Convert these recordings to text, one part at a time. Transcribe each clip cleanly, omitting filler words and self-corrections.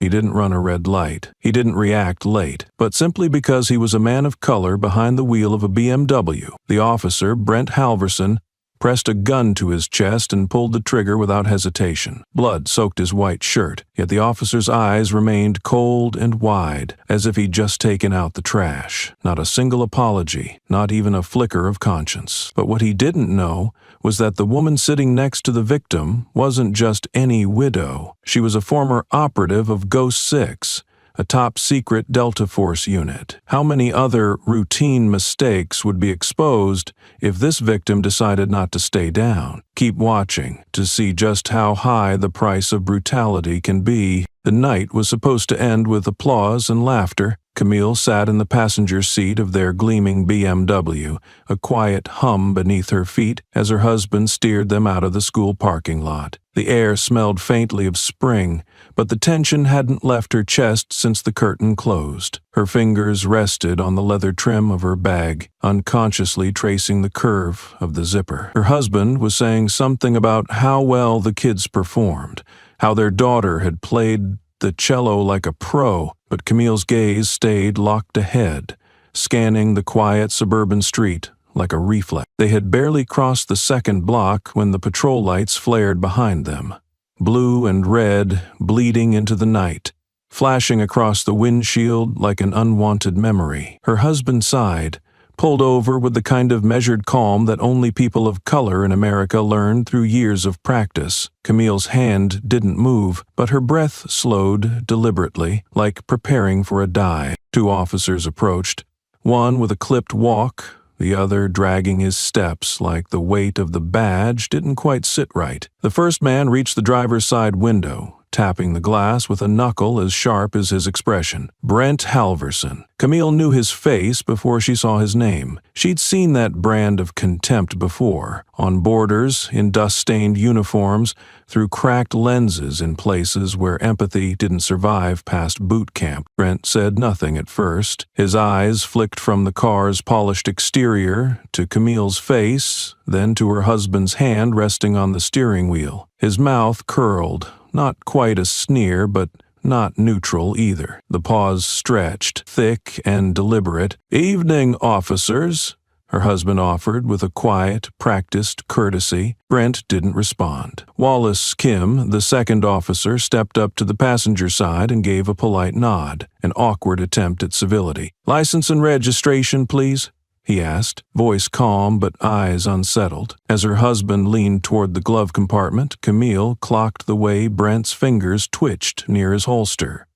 He didn't run a red light. He didn't react late. But simply because he was a man of color behind the wheel of a BMW, the officer, Brent Halverson, pressed a gun to his chest and pulled the trigger without hesitation. Blood soaked his white shirt, yet the officer's eyes remained cold and wide, as if he'd just taken out the trash. Not a single apology, not even a flicker of conscience. But what he didn't know was that the woman sitting next to the victim wasn't just any widow. She was a former operative of Ghost 6, a top-secret Delta Force unit. How many other routine mistakes would be exposed if this victim decided not to stay down? Keep watching to see just how high the price of brutality can be. The night was supposed to end with applause and laughter. Camille sat in the passenger seat of their gleaming BMW, a quiet hum beneath her feet as her husband steered them out of the school parking lot. The air smelled faintly of spring, but the tension hadn't left her chest since the curtain closed. Her fingers rested on the leather trim of her bag, unconsciously tracing the curve of the zipper. Her husband was saying something about how well the kids performed, how their daughter had played the cello like a pro, but Camille's gaze stayed locked ahead, scanning the quiet suburban street like a reflex. They had barely crossed the second block when the patrol lights flared behind them, blue and red bleeding into the night, flashing across the windshield like an unwanted memory. Her husband sighed, pulled over with the kind of measured calm that only people of color in America learn through years of practice. Camille's hand didn't move, but her breath slowed deliberately, like preparing for a dive. Two officers approached, one with a clipped walk, the other dragging his steps like the weight of the badge didn't quite sit right. The first man reached the driver's side window, tapping the glass with a knuckle as sharp as his expression. Brent Halverson. Camille knew his face before she saw his name. She'd seen that brand of contempt before, on borders, in dust-stained uniforms, through cracked lenses in places where empathy didn't survive past boot camp. Brent said nothing at first. His eyes flicked from the car's polished exterior to Camille's face, then to her husband's hand resting on the steering wheel. His mouth curled, not quite a sneer, but not neutral either. The pause stretched, thick and deliberate. "Evening, officers," her husband offered with a quiet, practiced courtesy. Brent didn't respond. Wallace Kim, the second officer, stepped up to the passenger side and gave a polite nod, an awkward attempt at civility. "License and registration, please?" he asked, voice calm but eyes unsettled. As her husband leaned toward the glove compartment, Camille clocked the way Brent's fingers twitched near his holster.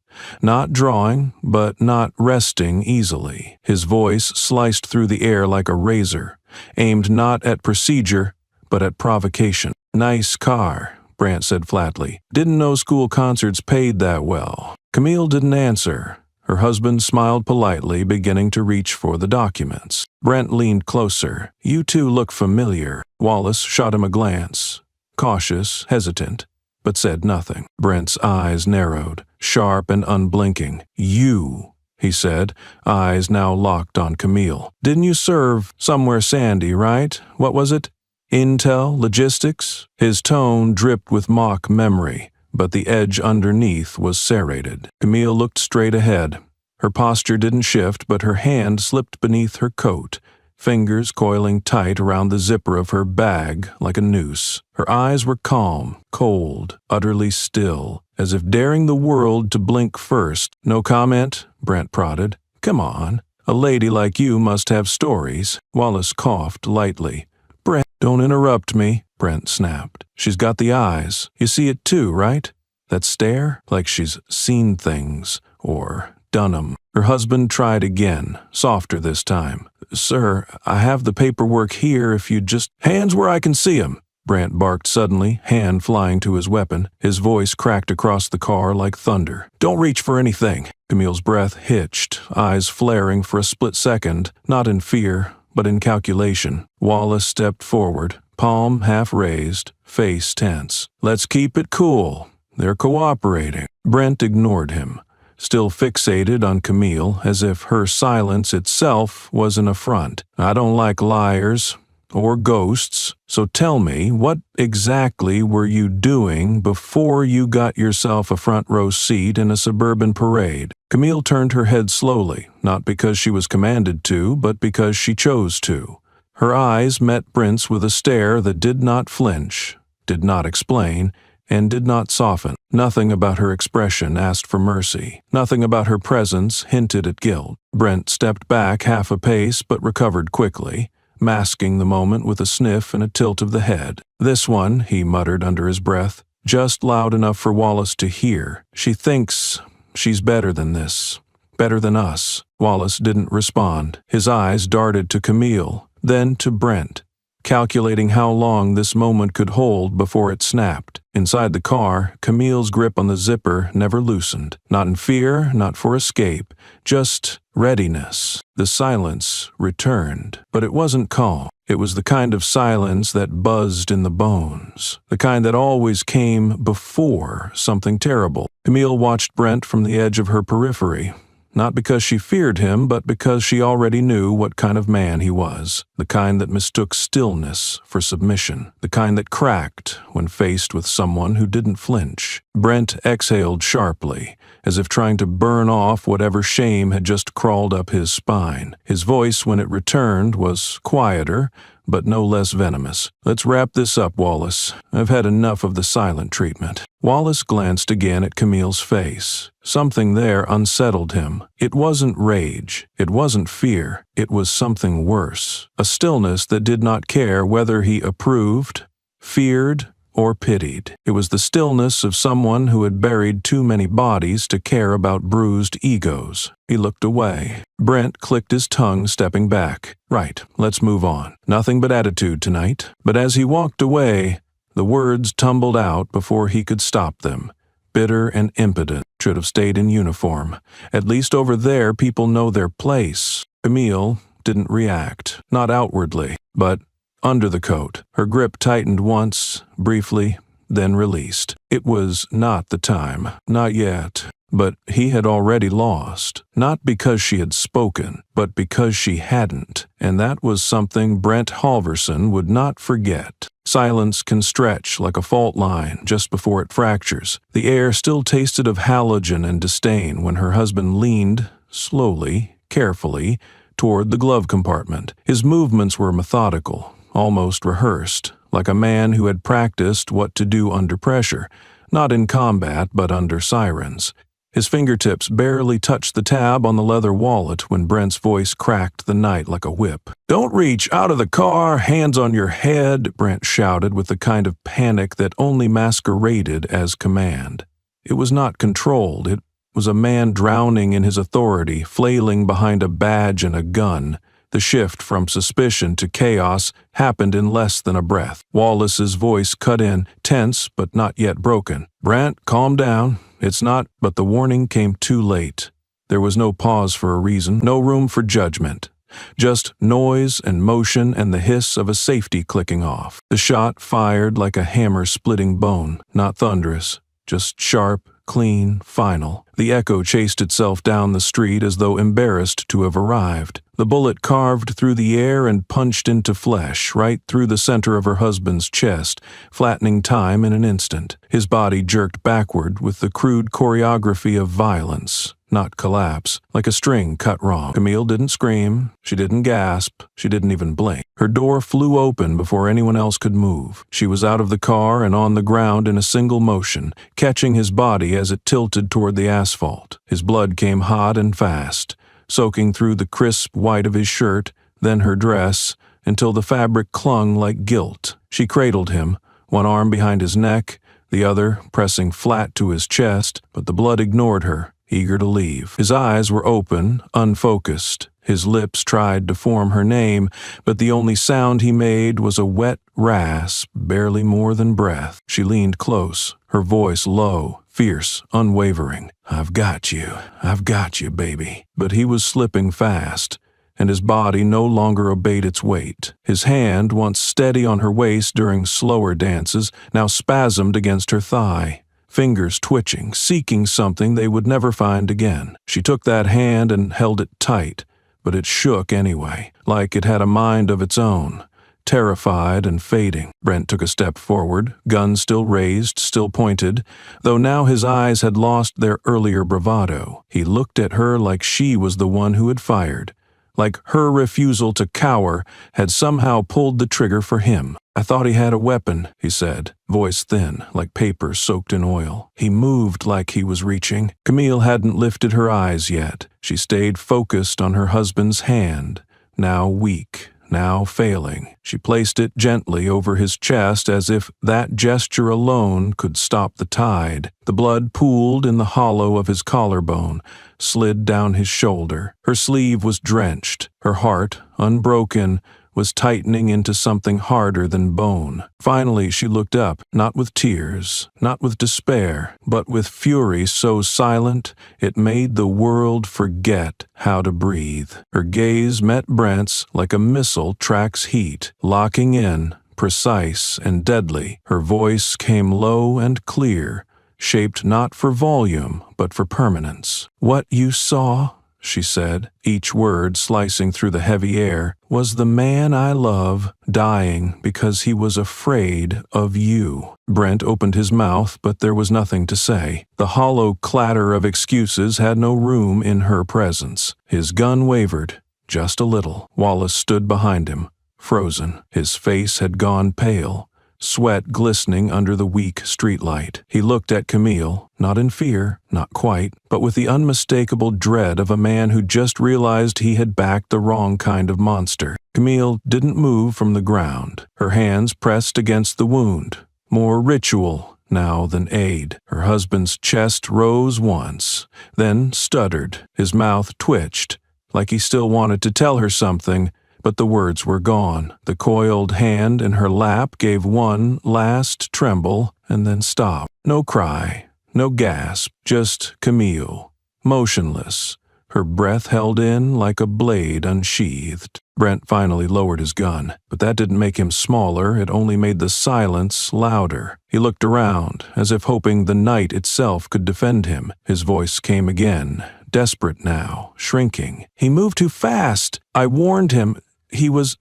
Not drawing, but not resting easily. His voice sliced through the air like a razor, aimed not at procedure, but at provocation. "Nice car," Brent said flatly. "Didn't know school concerts paid that well." Camille didn't answer. Her husband smiled politely, beginning to reach for the documents. Brent leaned closer. "You two look familiar." Wallace shot him a glance, cautious, hesitant, but said nothing. Brent's eyes narrowed, sharp and unblinking. "You," he said, eyes now locked on Camille. "Didn't you serve somewhere sandy, right? What was it? Intel? Logistics?" His tone dripped with mock memory, but the edge underneath was serrated. Camille looked straight ahead. Her posture didn't shift, but her hand slipped beneath her coat, fingers coiling tight around the zipper of her bag like a noose. Her eyes were calm, cold, utterly still, as if daring the world to blink first. "No comment?" Brent prodded. "Come on. A lady like you must have stories." Wallace coughed lightly. "Brent, don't interrupt me," Brent snapped. "She's got the eyes. You see it too, right? That stare? Like she's seen things, or done 'em." Her husband tried again, softer this time. "Sir, I have the paperwork here if you'd just—" "Hands where I can see 'em," Brent barked suddenly, hand flying to his weapon. His voice cracked across the car like thunder. "Don't reach for anything." Camille's breath hitched, eyes flaring for a split second, not in fear, but in calculation. Wallace stepped forward, palm half raised, face tense. "Let's keep it cool. They're cooperating." Brent ignored him, still fixated on Camille, as if her silence itself was an affront. "I don't like liars, or ghosts, so tell me, what exactly were you doing before you got yourself a front row seat in a suburban parade? Camille turned her head slowly, not because she was commanded to, but because she chose to. Her eyes met Brent's with a stare that did not flinch, did not explain, and did not soften. Nothing about her expression asked for mercy. Nothing about her presence hinted at guilt. Brent stepped back half a pace but recovered quickly, masking the moment with a sniff and a tilt of the head. "This one," he muttered under his breath, just loud enough for Wallace to hear. "She thinks she's better than this. Better than us." Wallace didn't respond. His eyes darted to Camille, then to Brent, calculating how long this moment could hold before it snapped. Inside the car, Camille's grip on the zipper never loosened. Not in fear, not for escape, just readiness. The silence returned, but it wasn't calm. It was the kind of silence that buzzed in the bones, the kind that always came before something terrible. Camille watched Brent from the edge of her periphery, not because she feared him, but because she already knew what kind of man he was, the kind that mistook stillness for submission, the kind that cracked when faced with someone who didn't flinch. Brent exhaled sharply, as if trying to burn off whatever shame had just crawled up his spine. His voice, when it returned, was quieter, but no less venomous. "Let's wrap this up, Wallace. I've had enough of the silent treatment." Wallace glanced again at Camille's face. Something there unsettled him. It wasn't rage. It wasn't fear. It was something worse. A stillness that did not care whether he approved, feared, or pitied. It was the stillness of someone who had buried too many bodies to care about bruised egos. He looked away. Brent clicked his tongue, stepping back. "Right, let's move on. Nothing but attitude tonight." But as he walked away, the words tumbled out before he could stop them. Bitter and impotent. Should have stayed in uniform. At least over there people know their place. Camille didn't react. Not outwardly, but under the coat. Her grip tightened once, briefly, then released. It was not the time. Not yet. But he had already lost. Not because she had spoken, but because she hadn't. And that was something Brent Halverson would not forget. Silence can stretch like a fault line just before it fractures. The air still tasted of halogen and disdain when her husband leaned, slowly, carefully, toward the glove compartment. His movements were methodical, almost rehearsed, like a man who had practiced what to do under pressure, not in combat but under sirens. His fingertips barely touched the tab on the leather wallet when Brent's voice cracked the night like a whip. "Don't reach out of the car, hands on your head," Brent shouted with the kind of panic that only masqueraded as command. It was not controlled. It was a man drowning in his authority, flailing behind a badge and a gun. The shift from suspicion to chaos happened in less than a breath. Wallace's voice cut in, tense but not yet broken. "Brent, calm down. It's not," but the warning came too late. There was no pause for a reason, no room for judgment. Just noise and motion and the hiss of a safety clicking off. The shot fired like a hammer splitting bone, not thunderous, just sharp, clean, final. The echo chased itself down the street as though embarrassed to have arrived. The bullet carved through the air and punched into flesh, right through the center of her husband's chest, flattening time in an instant. His body jerked backward with the crude choreography of violence, not collapse, like a string cut wrong. Camille didn't scream. She didn't gasp. She didn't even blink. Her door flew open before anyone else could move. She was out of the car and on the ground in a single motion, catching his body as it tilted toward the asphalt. His blood came hot and fast, soaking through the crisp white of his shirt, then her dress, until the fabric clung like guilt. She cradled him, one arm behind his neck, the other pressing flat to his chest, but the blood ignored her, eager to leave. His eyes were open, unfocused. His lips tried to form her name, but the only sound he made was a wet rasp, barely more than breath. She leaned close, her voice low, fierce, unwavering. I've got you, baby." But he was slipping fast, and his body no longer obeyed its weight. His hand, once steady on her waist during slower dances, now spasmed against her thigh, fingers twitching, seeking something they would never find again. She took that hand and held it tight, but it shook anyway, like it had a mind of its own, terrified and fading. Brent took a step forward, gun still raised, still pointed, though now his eyes had lost their earlier bravado. He looked at her like she was the one who had fired, like her refusal to cower had somehow pulled the trigger for him. "I thought he had a weapon," he said, voice thin, like paper soaked in oil. He moved like he was reaching. Camille hadn't lifted her eyes yet. She stayed focused on her husband's hand, now weak, now failing. She placed it gently over his chest as if that gesture alone could stop the tide. The blood pooled in the hollow of his collarbone, slid down his shoulder. Her sleeve was drenched. Her heart, unbroken, was tightening into something harder than bone. Finally, she looked up, not with tears, not with despair, but with fury so silent it made the world forget how to breathe. Her gaze met Brent's like a missile tracks heat, locking in, precise and deadly. Her voice came low and clear, shaped not for volume, but for permanence. "What you saw," she said, each word slicing through the heavy air, "was the man I love dying because he was afraid of you." Brent opened his mouth, but there was nothing to say. The hollow clatter of excuses had no room in her presence. His gun wavered, just a little. Wallace stood behind him, frozen. His face had gone pale, sweat glistening under the weak streetlight. He looked at Camille, not in fear, not quite, but with the unmistakable dread of a man who just realized he had backed the wrong kind of monster. Camille didn't move from the ground. Her hands pressed against the wound, more ritual now than aid. Her husband's chest rose once, then stuttered. His mouth twitched, like he still wanted to tell her something, but the words were gone. The coiled hand in her lap gave one last tremble and then stopped. No cry, no gasp, just Camille, motionless, her breath held in like a blade unsheathed. Brent finally lowered his gun, but that didn't make him smaller, it only made the silence louder. He looked around, as if hoping the night itself could defend him. His voice came again, desperate now, shrinking. "He moved too fast. I warned him. He was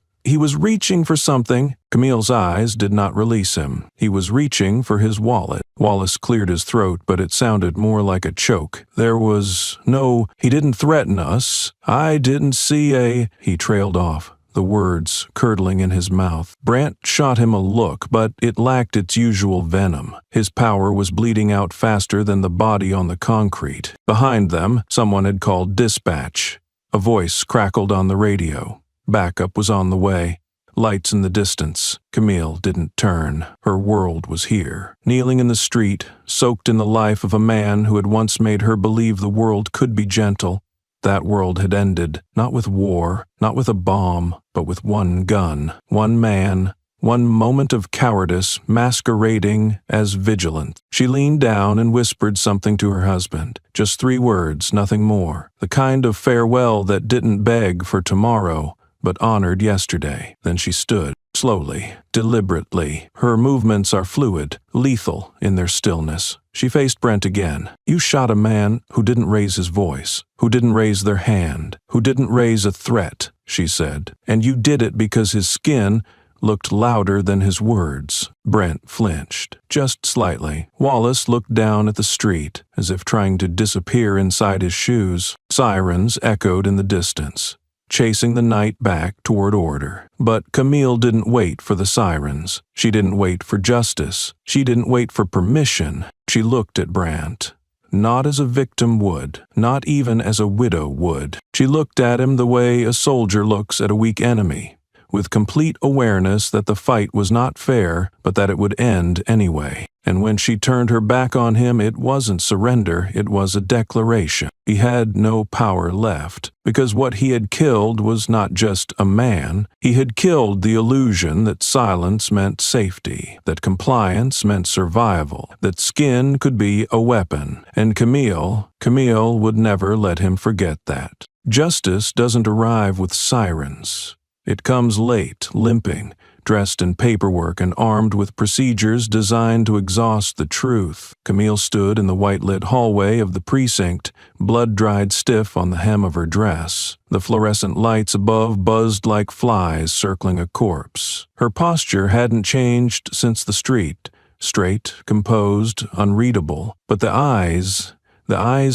reaching for something." Camille's eyes did not release him. He was reaching for his wallet. Wallace cleared his throat, but it sounded more like a choke. He didn't threaten us. I didn't see a—" He trailed off, the words curdling in his mouth. Brent shot him a look, but it lacked its usual venom. His power was bleeding out faster than the body on the concrete. Behind them, someone had called dispatch. A voice crackled on the radio. Backup was on the way. Lights in the distance. Camille didn't turn. Her world was here. Kneeling in the street, soaked in the life of a man who had once made her believe the world could be gentle. That world had ended, not with war, not with a bomb, but with one gun, one man, one moment of cowardice masquerading as vigilance. She leaned down and whispered something to her husband. Just 3 words, nothing more. The kind of farewell that didn't beg for tomorrow, but honored yesterday. Then she stood, slowly, deliberately. Her movements are fluid, lethal in their stillness. She faced Brent again. "You shot a man who didn't raise his voice, who didn't raise their hand, who didn't raise a threat," she said. "And you did it because his skin looked louder than his words." Brent flinched, just slightly. Wallace looked down at the street, as if trying to disappear inside his shoes. Sirens echoed in the distance, chasing the night back toward order. But Camille didn't wait for the sirens. She didn't wait for justice. She didn't wait for permission. She looked at Brent. Not as a victim would, not even as a widow would. She looked at him the way a soldier looks at a weak enemy, with complete awareness that the fight was not fair, but that it would end anyway. And when she turned her back on him, it wasn't surrender, it was a declaration. He had no power left, because what he had killed was not just a man. He had killed the illusion that silence meant safety, that compliance meant survival, that skin could be a weapon. And Camille would never let him forget that. Justice doesn't arrive with sirens. It comes late, limping, dressed in paperwork and armed with procedures designed to exhaust the truth. Camille stood in the white-lit hallway of the precinct, blood dried stiff on the hem of her dress. The fluorescent lights above buzzed like flies circling a corpse. Her posture hadn't changed since the street, straight, composed, unreadable, but the eyes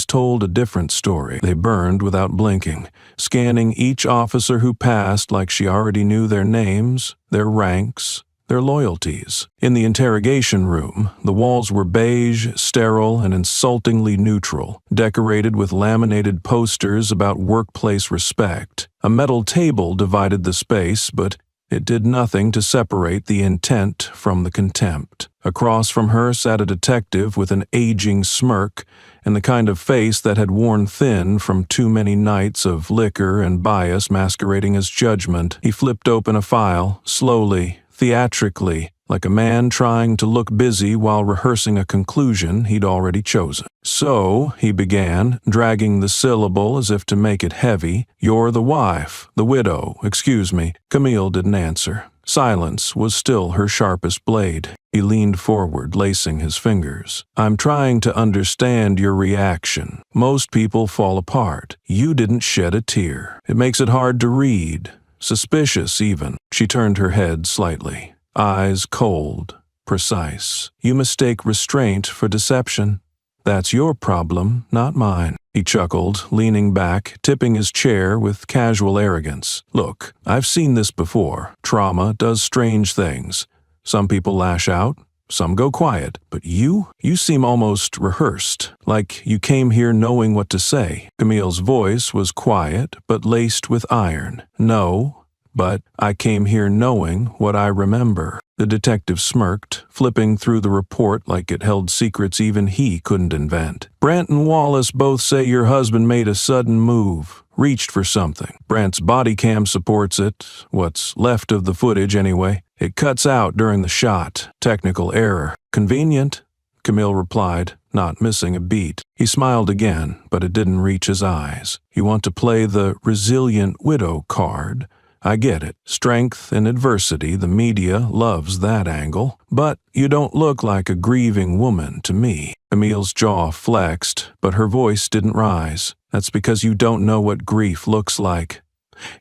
told a different story. They burned without blinking, scanning each officer who passed like she already knew their names, their ranks, their loyalties. In the interrogation room, the walls were beige, sterile, and insultingly neutral, decorated with laminated posters about workplace respect. A metal table divided the space, but it did nothing to separate the intent from the contempt. Across from her sat a detective with an aging smirk and the kind of face that had worn thin from too many nights of liquor and bias masquerading as judgment. He flipped open a file, slowly, theatrically, like a man trying to look busy while rehearsing a conclusion he'd already chosen. "So," he began, dragging the syllable as if to make it heavy, "you're the wife, the widow, excuse me." Camille didn't answer. Silence was still her sharpest blade. He leaned forward, lacing his fingers. "I'm trying to understand your reaction. Most people fall apart. You didn't shed a tear. It makes it hard to read. Suspicious, even." She turned her head slightly. Eyes cold, precise. "You mistake restraint for deception. That's your problem, not mine." He chuckled, leaning back, tipping his chair with casual arrogance. "Look, I've seen this before. Trauma does strange things. Some people lash out, some go quiet. But you seem almost rehearsed, like you came here knowing what to say." Camille's voice was quiet, but laced with iron. "No, but I came here knowing what I remember." The detective smirked, flipping through the report like it held secrets even he couldn't invent. "Brent and Wallace both say your husband made a sudden move, reached for something. Brent's body cam supports it, what's left of the footage anyway. It cuts out during the shot. Technical error. Convenient?" Camille replied, not missing a beat. He smiled again, but it didn't reach his eyes. "You want to play the resilient widow card? I get it. Strength in adversity, the media loves that angle. But you don't look like a grieving woman to me." Camille's jaw flexed, but her voice didn't rise. "That's because you don't know what grief looks like.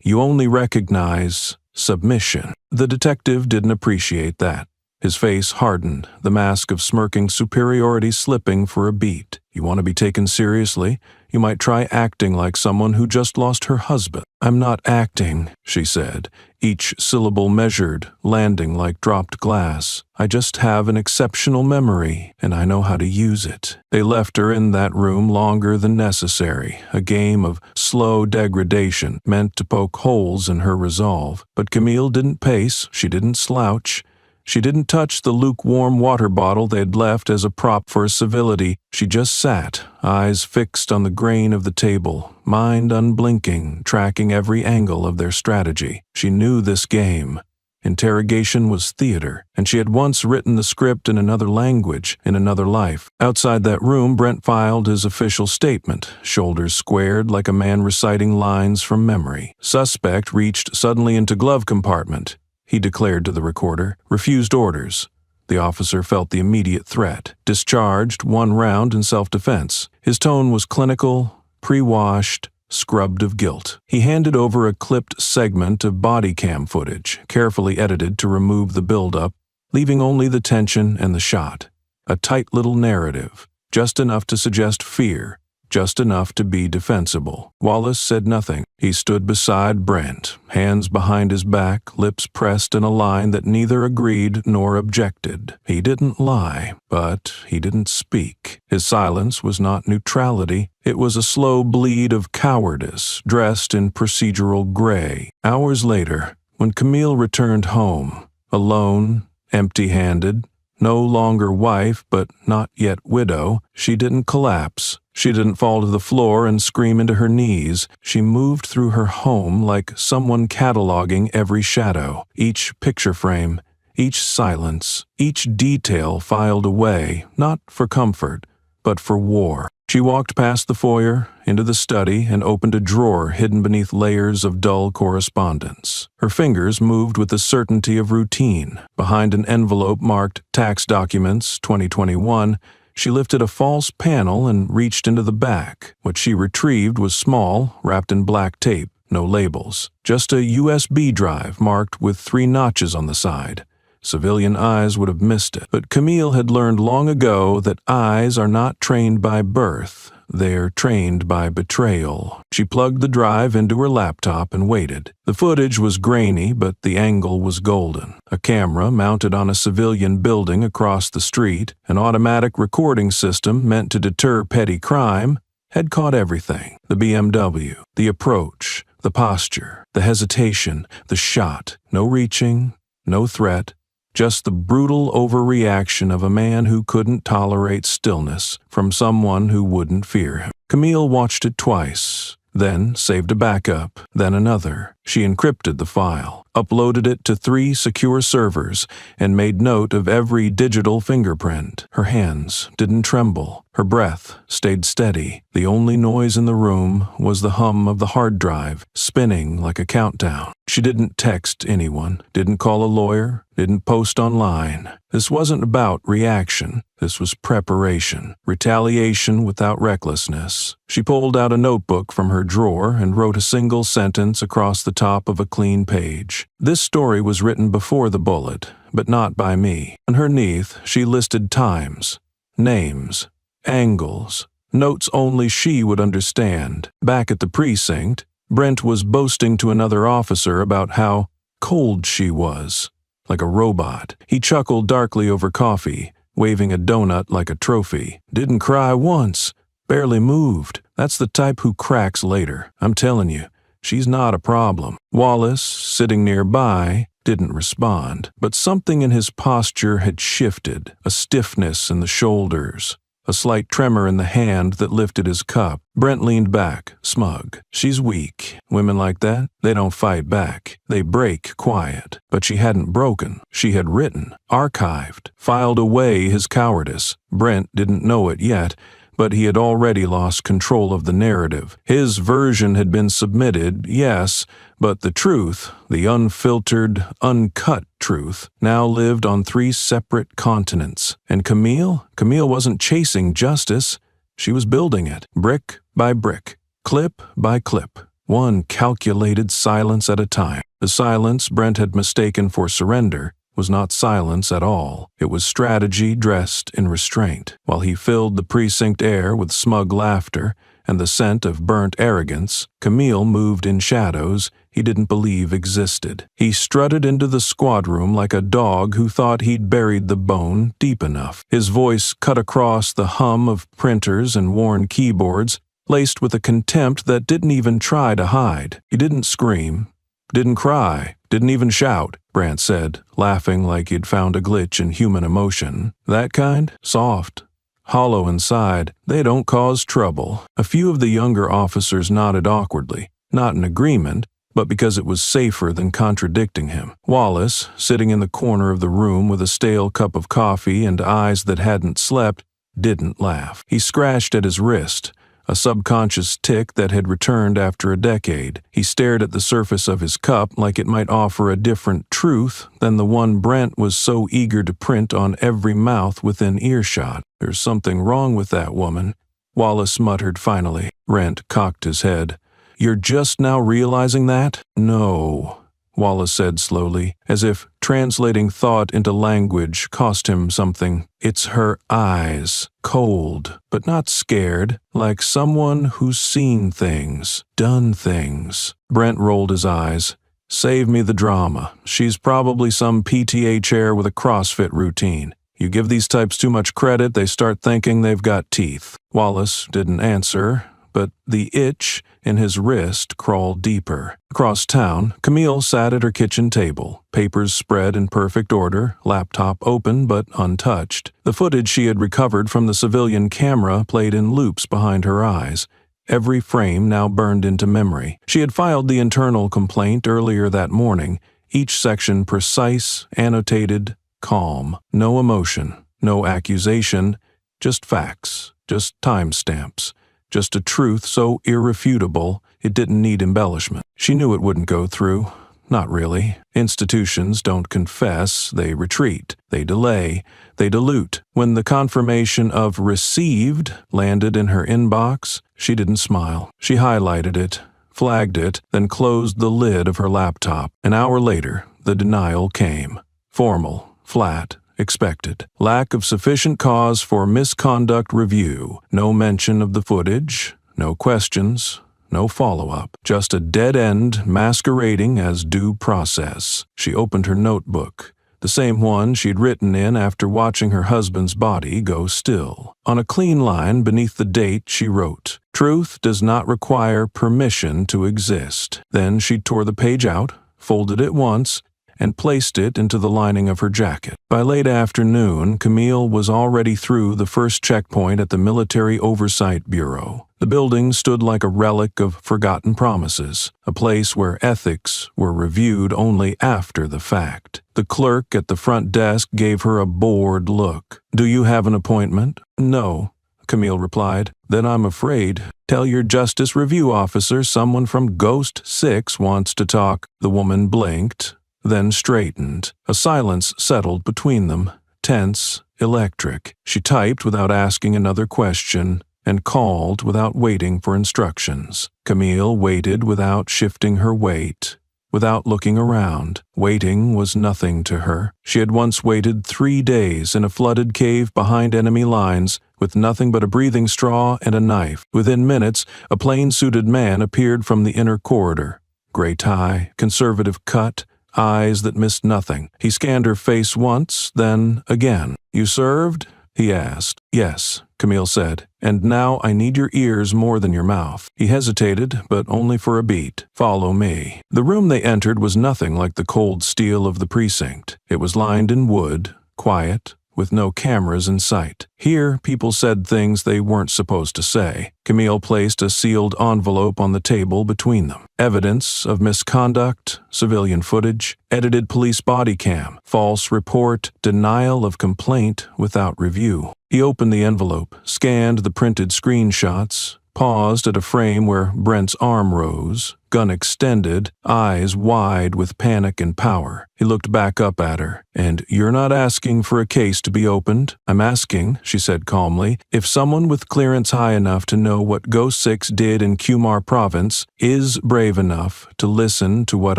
You only recognize submission." The detective didn't appreciate that. His face hardened, the mask of smirking superiority slipping for a beat. "You want to be taken seriously? You might try acting like someone who just lost her husband." "I'm not acting," she said, each syllable measured, landing like dropped glass. "I just have an exceptional memory, and I know how to use it." They left her in that room longer than necessary, a game of slow degradation meant to poke holes in her resolve. But Camille didn't pace, she didn't slouch. She didn't touch the lukewarm water bottle they'd left as a prop for civility. She just sat, eyes fixed on the grain of the table, mind unblinking, tracking every angle of their strategy. She knew this game. Interrogation was theater, and she had once written the script in another language, in another life. Outside that room, Brent filed his official statement, shoulders squared like a man reciting lines from memory. Suspect reached suddenly into glove compartment, he declared to the recorder, refused orders. The officer felt the immediate threat, discharged 1 round in self-defense. His tone was clinical, pre-washed, scrubbed of guilt. He handed over a clipped segment of body cam footage, carefully edited to remove the buildup, leaving only the tension and the shot. A tight little narrative, just enough to suggest fear, just enough to be defensible. Wallace said nothing. He stood beside Brent, hands behind his back, lips pressed in a line that neither agreed nor objected. He didn't lie, but he didn't speak. His silence was not neutrality. It was a slow bleed of cowardice, dressed in procedural gray. Hours later, when Camille returned home, alone, empty-handed, no longer wife but not yet widow, she didn't collapse. She didn't fall to the floor and scream into her knees. She moved through her home like someone cataloging every shadow, each picture frame, each silence, each detail filed away, not for comfort, but for war. She walked past the foyer, into the study and opened a drawer hidden beneath layers of dull correspondence. Her fingers moved with the certainty of routine. Behind an envelope marked Tax Documents 2021, she lifted a false panel and reached into the back. What she retrieved was small, wrapped in black tape, no labels. Just a USB drive marked with 3 notches on the side. Civilian eyes would have missed it, but Camille had learned long ago that eyes are not trained by birth. They're trained by betrayal. She plugged the drive into her laptop and waited. The footage was grainy, but the angle was golden. A camera mounted on a civilian building across the street, an automatic recording system meant to deter petty crime, had caught everything. The BMW, the approach, the posture, the hesitation, the shot. No reaching, no threat. Just the brutal overreaction of a man who couldn't tolerate stillness from someone who wouldn't fear him. Camille watched it twice, then saved a backup, then another. She encrypted the file, uploaded it to 3 secure servers, and made note of every digital fingerprint. Her hands didn't tremble. Her breath stayed steady. The only noise in the room was the hum of the hard drive, spinning like a countdown. She didn't text anyone, didn't call a lawyer, didn't post online. This wasn't about reaction. This was preparation, retaliation without recklessness. She pulled out a notebook from her drawer and wrote a single sentence across the top of a clean page. This story was written before the bullet, but not by me. Underneath, she listed times, names, angles, notes only she would understand. Back at the precinct, Brent was boasting to another officer about how cold she was, like a robot. He chuckled darkly over coffee, waving a donut like a trophy. Didn't cry once, barely moved. That's the type who cracks later. I'm telling you, she's not a problem. Wallace, sitting nearby, didn't respond, but something in his posture had shifted, a stiffness in the shoulders, a slight tremor in the hand that lifted his cup. Brent leaned back, smug. She's weak. Women like that, they don't fight back. They break quiet. But she hadn't broken. She had written, archived, filed away his cowardice. Brent didn't know it yet, but he had already lost control of the narrative. His version had been submitted, yes, but the truth, the unfiltered, uncut truth, now lived on 3 separate continents. And Camille wasn't chasing justice. She was building it, brick by brick, clip by clip, one calculated silence at a time. The silence Brent had mistaken for surrender was not silence at all. It was strategy dressed in restraint. While he filled the precinct air with smug laughter and the scent of burnt arrogance, Camille moved in shadows he didn't believe existed. He strutted into the squad room like a dog who thought he'd buried the bone deep enough. His voice cut across the hum of printers and worn keyboards, laced with a contempt that didn't even try to hide. He didn't scream, didn't cry, didn't even shout, Brant said, laughing like he'd found a glitch in human emotion. That kind? Soft, hollow inside. They don't cause trouble. A few of the younger officers nodded awkwardly, not in agreement, but because it was safer than contradicting him. Wallace, sitting in the corner of the room with a stale cup of coffee and eyes that hadn't slept, didn't laugh. He scratched at his wrist, a subconscious tic that had returned after a decade. He stared at the surface of his cup like it might offer a different truth than the one Brent was so eager to print on every mouth within earshot. There's something wrong with that woman, Wallace muttered finally. Brent cocked his head. You're just now realizing that? No, Wallace said slowly, as if translating thought into language cost him something. It's her eyes, cold, but not scared, like someone who's seen things, done things. Brent rolled his eyes. Save me the drama. She's probably some PTA chair with a CrossFit routine. You give these types too much credit, they start thinking they've got teeth. Wallace didn't answer, but the itch in his wrist crawled deeper. Across town, Camille sat at her kitchen table, papers spread in perfect order, laptop open but untouched. The footage she had recovered from the civilian camera played in loops behind her eyes. Every frame now burned into memory. She had filed the internal complaint earlier that morning, each section precise, annotated, calm. No emotion, no accusation, just facts, just timestamps. Just a truth so irrefutable it didn't need embellishment. She knew it wouldn't go through. Not really. Institutions don't confess, they retreat, they delay, they dilute. When the confirmation of received landed in her inbox, she didn't smile. She highlighted it, flagged it, then closed the lid of her laptop. An hour later, the denial came. Formal, flat, expected. Lack of sufficient cause for misconduct review. No mention of the footage, no questions, no follow-up. Just a dead end masquerading as due process. She opened her notebook, the same one she'd written in after watching her husband's body go still. On a clean line beneath the date, she wrote, "Truth does not require permission to exist." Then she tore the page out, folded it once, and placed it into the lining of her jacket. By late afternoon, Camille was already through the first checkpoint at the Military Oversight Bureau. The building stood like a relic of forgotten promises, a place where ethics were reviewed only after the fact. The clerk at the front desk gave her a bored look. "Do you have an appointment?" "No," Camille replied. "Then I'm afraid. Tell your Justice Review officer someone from Ghost 6 wants to talk." The woman blinked, then straightened. A silence settled between them, tense, electric. She typed without asking another question, and called without waiting for instructions. Camille waited without shifting her weight, without looking around. Waiting was nothing to her. She had once waited 3 days in a flooded cave behind enemy lines, with nothing but a breathing straw and a knife. Within minutes, a plain-suited man appeared from the inner corridor. Gray tie, conservative cut, eyes that missed nothing. He scanned her face once, then again. "You served?" he asked. "Yes," Camille said. "And now I need your ears more than your mouth." He hesitated, but only for a beat. "Follow me." The room they entered was nothing like the cold steel of the precinct. It was lined in wood, quiet, with no cameras in sight. Here, people said things they weren't supposed to say. Camille placed a sealed envelope on the table between them. Evidence of misconduct, civilian footage, edited police body cam, false report, denial of complaint without review. He opened the envelope, scanned the printed screenshots, paused at a frame where Brent's arm rose, gun extended, eyes wide with panic and power. He looked back up at her. "And you're not asking for a case to be opened? I'm asking," she said calmly, "if someone with clearance high enough to know what Ghost 6 did in Kumar Province is brave enough to listen to what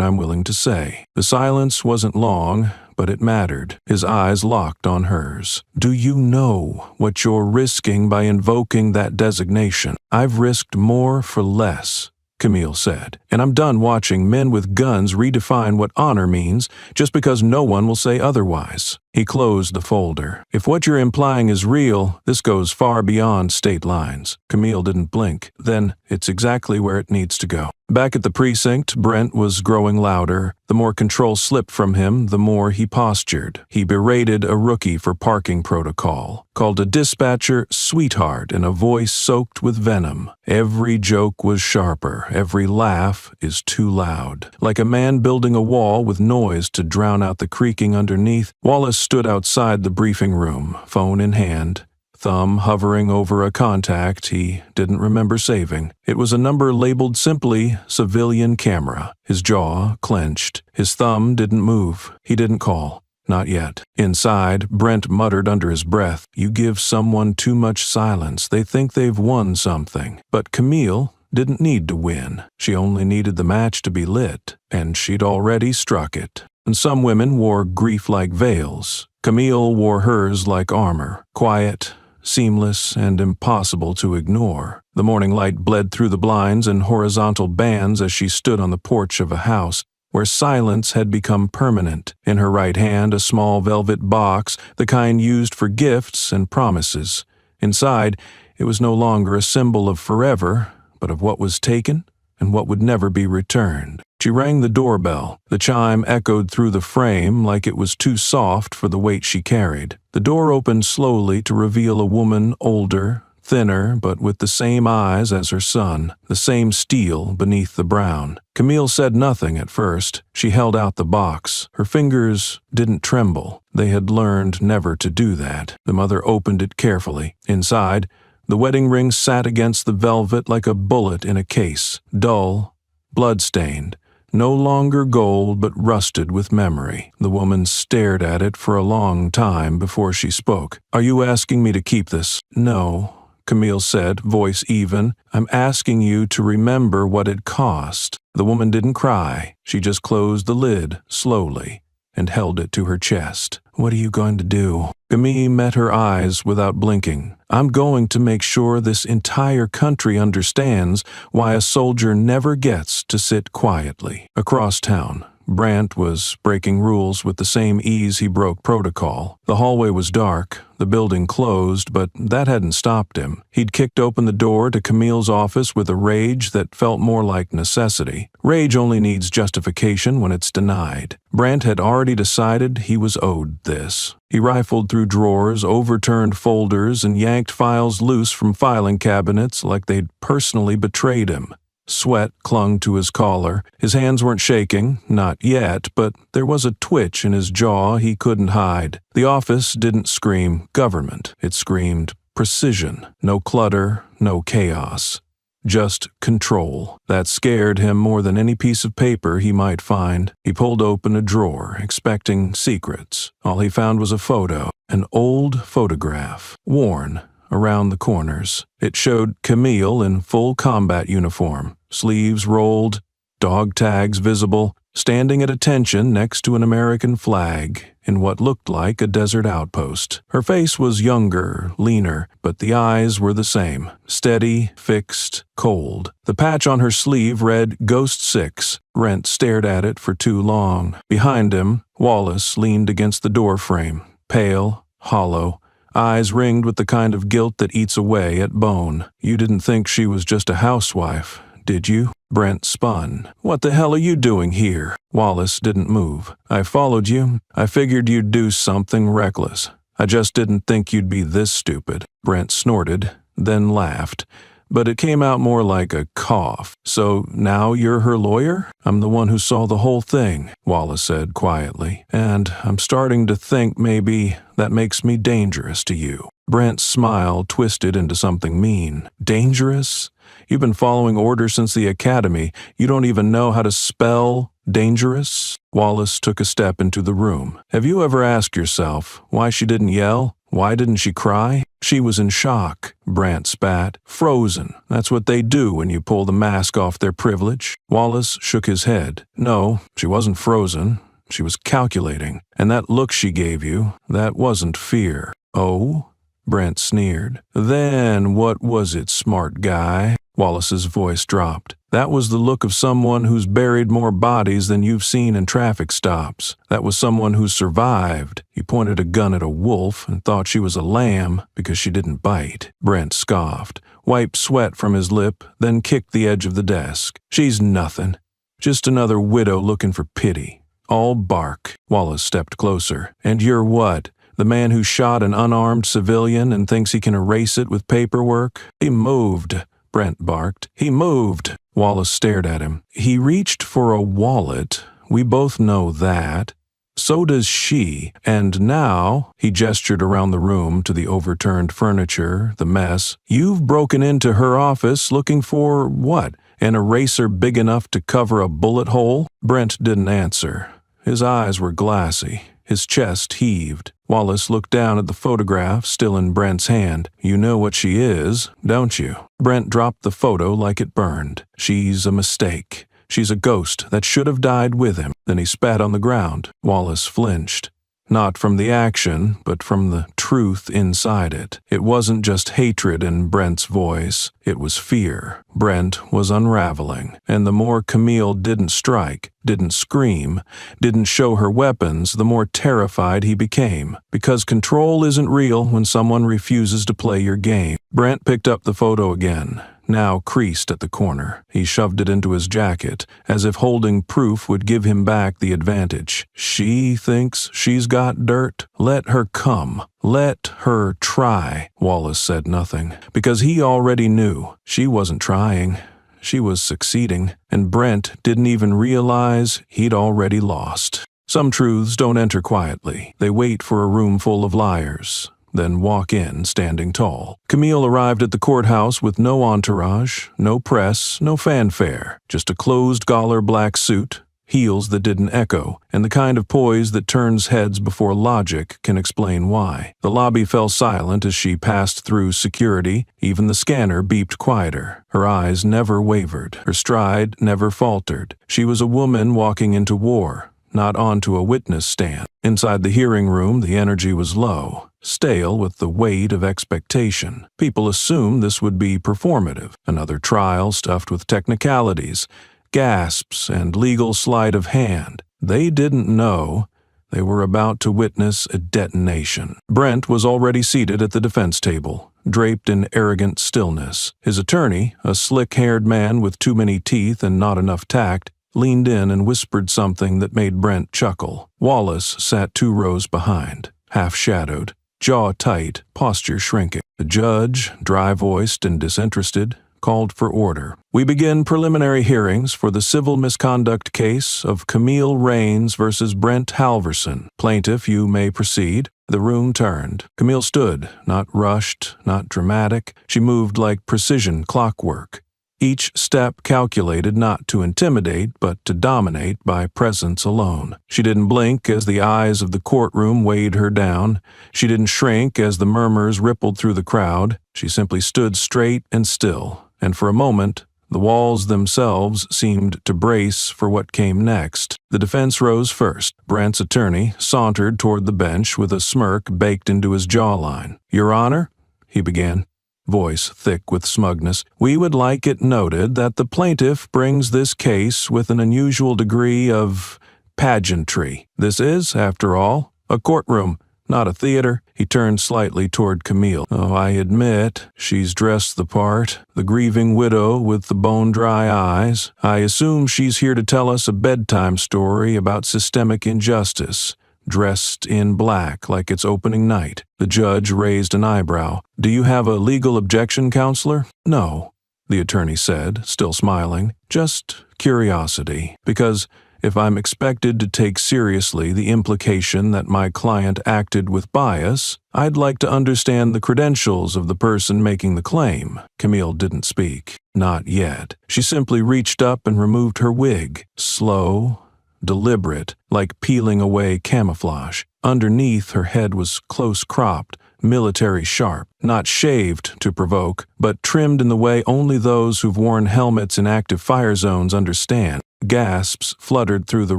I'm willing to say." The silence wasn't long, but it mattered. His eyes locked on hers. "Do you know what you're risking by invoking that designation?" "I've risked more for less," Camille said, "and I'm done watching men with guns redefine what honor means just because no one will say otherwise." He closed the folder. "If what you're implying is real, this goes far beyond state lines." Camille didn't blink. "Then it's exactly where it needs to go." Back at the precinct, Brent was growing louder. The more control slipped from him, the more he postured. He berated a rookie for parking protocol, called a dispatcher sweetheart in a voice soaked with venom. Every joke was sharper, every laugh is too loud. Like a man building a wall with noise to drown out the creaking underneath, Wallace stood outside the briefing room, phone in hand, thumb hovering over a contact he didn't remember saving. It was a number labeled simply civilian camera. His jaw clenched. His thumb didn't move. He didn't call. Not yet. Inside, Brent muttered under his breath, "You give someone too much silence, they think they've won something." But Camille didn't need to win. She only needed the match to be lit, and she'd already struck it. And some women wore grief like veils. Camille wore hers like armor, quiet, seamless, and impossible to ignore. The morning light bled through the blinds in horizontal bands as she stood on the porch of a house where silence had become permanent. In her right hand, a small velvet box, the kind used for gifts and promises. Inside, it was no longer a symbol of forever, but of what was taken and what would never be returned. She rang the doorbell. The chime echoed through the frame like it was too soft for the weight she carried. The door opened slowly to reveal a woman older, thinner, but with the same eyes as her son, the same steel beneath the brown. Camille said nothing at first. She held out the box. Her fingers didn't tremble. They had learned never to do that. The mother opened it carefully. Inside, The wedding ring sat against the velvet like a bullet in a case, dull, blood-stained, no longer gold but rusted with memory. The woman stared at it for a long time before she spoke. "Are you asking me to keep this?" "No," Camille said, voice even. "I'm asking you to remember what it cost." The woman didn't cry. She just closed the lid, slowly, and held it to her chest. "What are you going to do?" Camille met her eyes without blinking. "I'm going to make sure this entire country understands why a soldier never gets to sit quietly." Across town, Brandt was breaking rules with the same ease he broke protocol. The hallway was dark, the building closed, but that hadn't stopped him. He'd kicked open the door to Camille's office with a rage that felt more like necessity. Rage only needs justification when it's denied. Brandt had already decided he was owed this. He rifled through drawers, overturned folders, and yanked files loose from filing cabinets like they'd personally betrayed him. Sweat clung to his collar. His hands weren't shaking, not yet, but there was a twitch in his jaw he couldn't hide. The office didn't scream government. It screamed precision. No clutter, no chaos. Just control. That scared him more than any piece of paper he might find. He pulled open a drawer, expecting secrets. All he found was a photo, an old photograph, worn around the corners. It showed Camille in full combat uniform, sleeves rolled, dog tags visible, standing at attention next to an American flag in what looked like a desert outpost. Her face was younger, leaner, but the eyes were the same, steady, fixed, cold. The patch on her sleeve read Ghost 6. Brent stared at it for too long. Behind him, Wallace leaned against the doorframe, pale, hollow, eyes ringed with the kind of guilt that eats away at bone. "You didn't think she was just a housewife, did you?" Brent spun. "What the hell are you doing here?" Wallace didn't move. "I followed you. I figured you'd do something reckless. I just didn't think you'd be this stupid." Brent snorted, then laughed. But it came out more like a cough. "So now you're her lawyer?" "I'm the one who saw the whole thing," Wallace said quietly. "And I'm starting to think maybe that makes me dangerous to you." Brent's smile twisted into something mean. "Dangerous? You've been following orders since the academy. You don't even know how to spell dangerous?" Wallace took a step into the room. "Have you ever asked yourself why she didn't yell? Why didn't she cry?" "She was in shock," Brandt spat. "Frozen. That's what they do when you pull the mask off their privilege." Wallace shook his head. "No, she wasn't frozen. She was calculating. And that look she gave you, that wasn't fear." "Oh?" Brent sneered. "Then what was it, smart guy?" Wallace's voice dropped. "That was the look of someone who's buried more bodies than you've seen in traffic stops. That was someone who survived. You pointed a gun at a wolf and thought she was a lamb because she didn't bite." Brent scoffed, wiped sweat from his lip, then kicked the edge of the desk. "She's nothing. Just another widow looking for pity. All bark." Wallace stepped closer. "And you're what? The man who shot an unarmed civilian and thinks he can erase it with paperwork?" "He moved," Brent barked. "He moved." Wallace stared at him. "He reached for a wallet. We both know that. So does she. And now," he gestured around the room to the overturned furniture, the mess, "you've broken into her office looking for what? An eraser big enough to cover a bullet hole?" Brent didn't answer. His eyes were glassy. His chest heaved. Wallace looked down at the photograph still in Brent's hand. "You know what she is, don't you?" Brent dropped the photo like it burned. "She's a mistake. She's a ghost that should have died with him." Then he spat on the ground. Wallace flinched. Not from the action, but from the truth inside it. It wasn't just hatred in Brent's voice. It was fear. Brent was unraveling. And the more Camille didn't strike, didn't scream, didn't show her weapons, the more terrified he became. Because control isn't real when someone refuses to play your game. Brent picked up the photo again, now creased at the corner. He shoved it into his jacket, as if holding proof would give him back the advantage. "She thinks she's got dirt? Let her come. Let her try." Wallace said nothing, because he already knew she wasn't trying. She was succeeding, and Brent didn't even realize he'd already lost. Some truths don't enter quietly. They wait for a room full of liars. then walk in standing tall. Camille arrived at the courthouse with no entourage, no press, no fanfare, just a closed-collar black suit, heels that didn't echo, and the kind of poise that turns heads before logic can explain why. The lobby fell silent as she passed through security. Even the scanner beeped quieter. Her eyes never wavered. Her stride never faltered. She was a woman walking into war, not onto a witness stand. Inside the hearing room, the energy was low, stale with the weight of expectation. People assumed this would be performative, another trial stuffed with technicalities, gasps, and legal sleight of hand. They didn't know they were about to witness a detonation. Brent was already seated at the defense table, draped in arrogant stillness. His attorney, a slick-haired man with too many teeth and not enough tact, leaned in and whispered something that made Brent chuckle. Wallace sat 2 rows behind, half-shadowed, jaw tight, posture shrinking. The judge, dry-voiced and disinterested, called for order. We begin preliminary hearings for the civil misconduct case of Camille Raines versus Brent Halverson. Plaintiff, you may proceed. The room turned. Camille stood, not rushed, not dramatic. She moved like precision clockwork. Each step calculated not to intimidate, but to dominate by presence alone. She didn't blink as the eyes of the courtroom weighed her down. She didn't shrink as the murmurs rippled through the crowd. She simply stood straight and still. And for a moment, the walls themselves seemed to brace for what came next. The defense rose first. Brent's attorney sauntered toward the bench with a smirk baked into his jawline. "Your Honor," he began, voice thick with smugness, "we would like it noted that the plaintiff brings this case with an unusual degree of pageantry. This is, after all, a courtroom, not a theater." He turned slightly toward Camille. "Oh, I admit, she's dressed the part, the grieving widow with the bone-dry eyes. I assume she's here to tell us a bedtime story about systemic injustice, dressed in black like it's opening night." The judge raised an eyebrow. "Do you have a legal objection, counselor?" "No," the attorney said, still smiling. "Just curiosity, because if I'm expected to take seriously the implication that my client acted with bias, I'd like to understand the credentials of the person making the claim." Camille didn't speak. Not yet. She simply reached up and removed her wig. Slow, deliberate, like peeling away camouflage. Underneath, her head was close-cropped, military sharp, not shaved to provoke, but trimmed in the way only those who've worn helmets in active fire zones understand. Gasps fluttered through the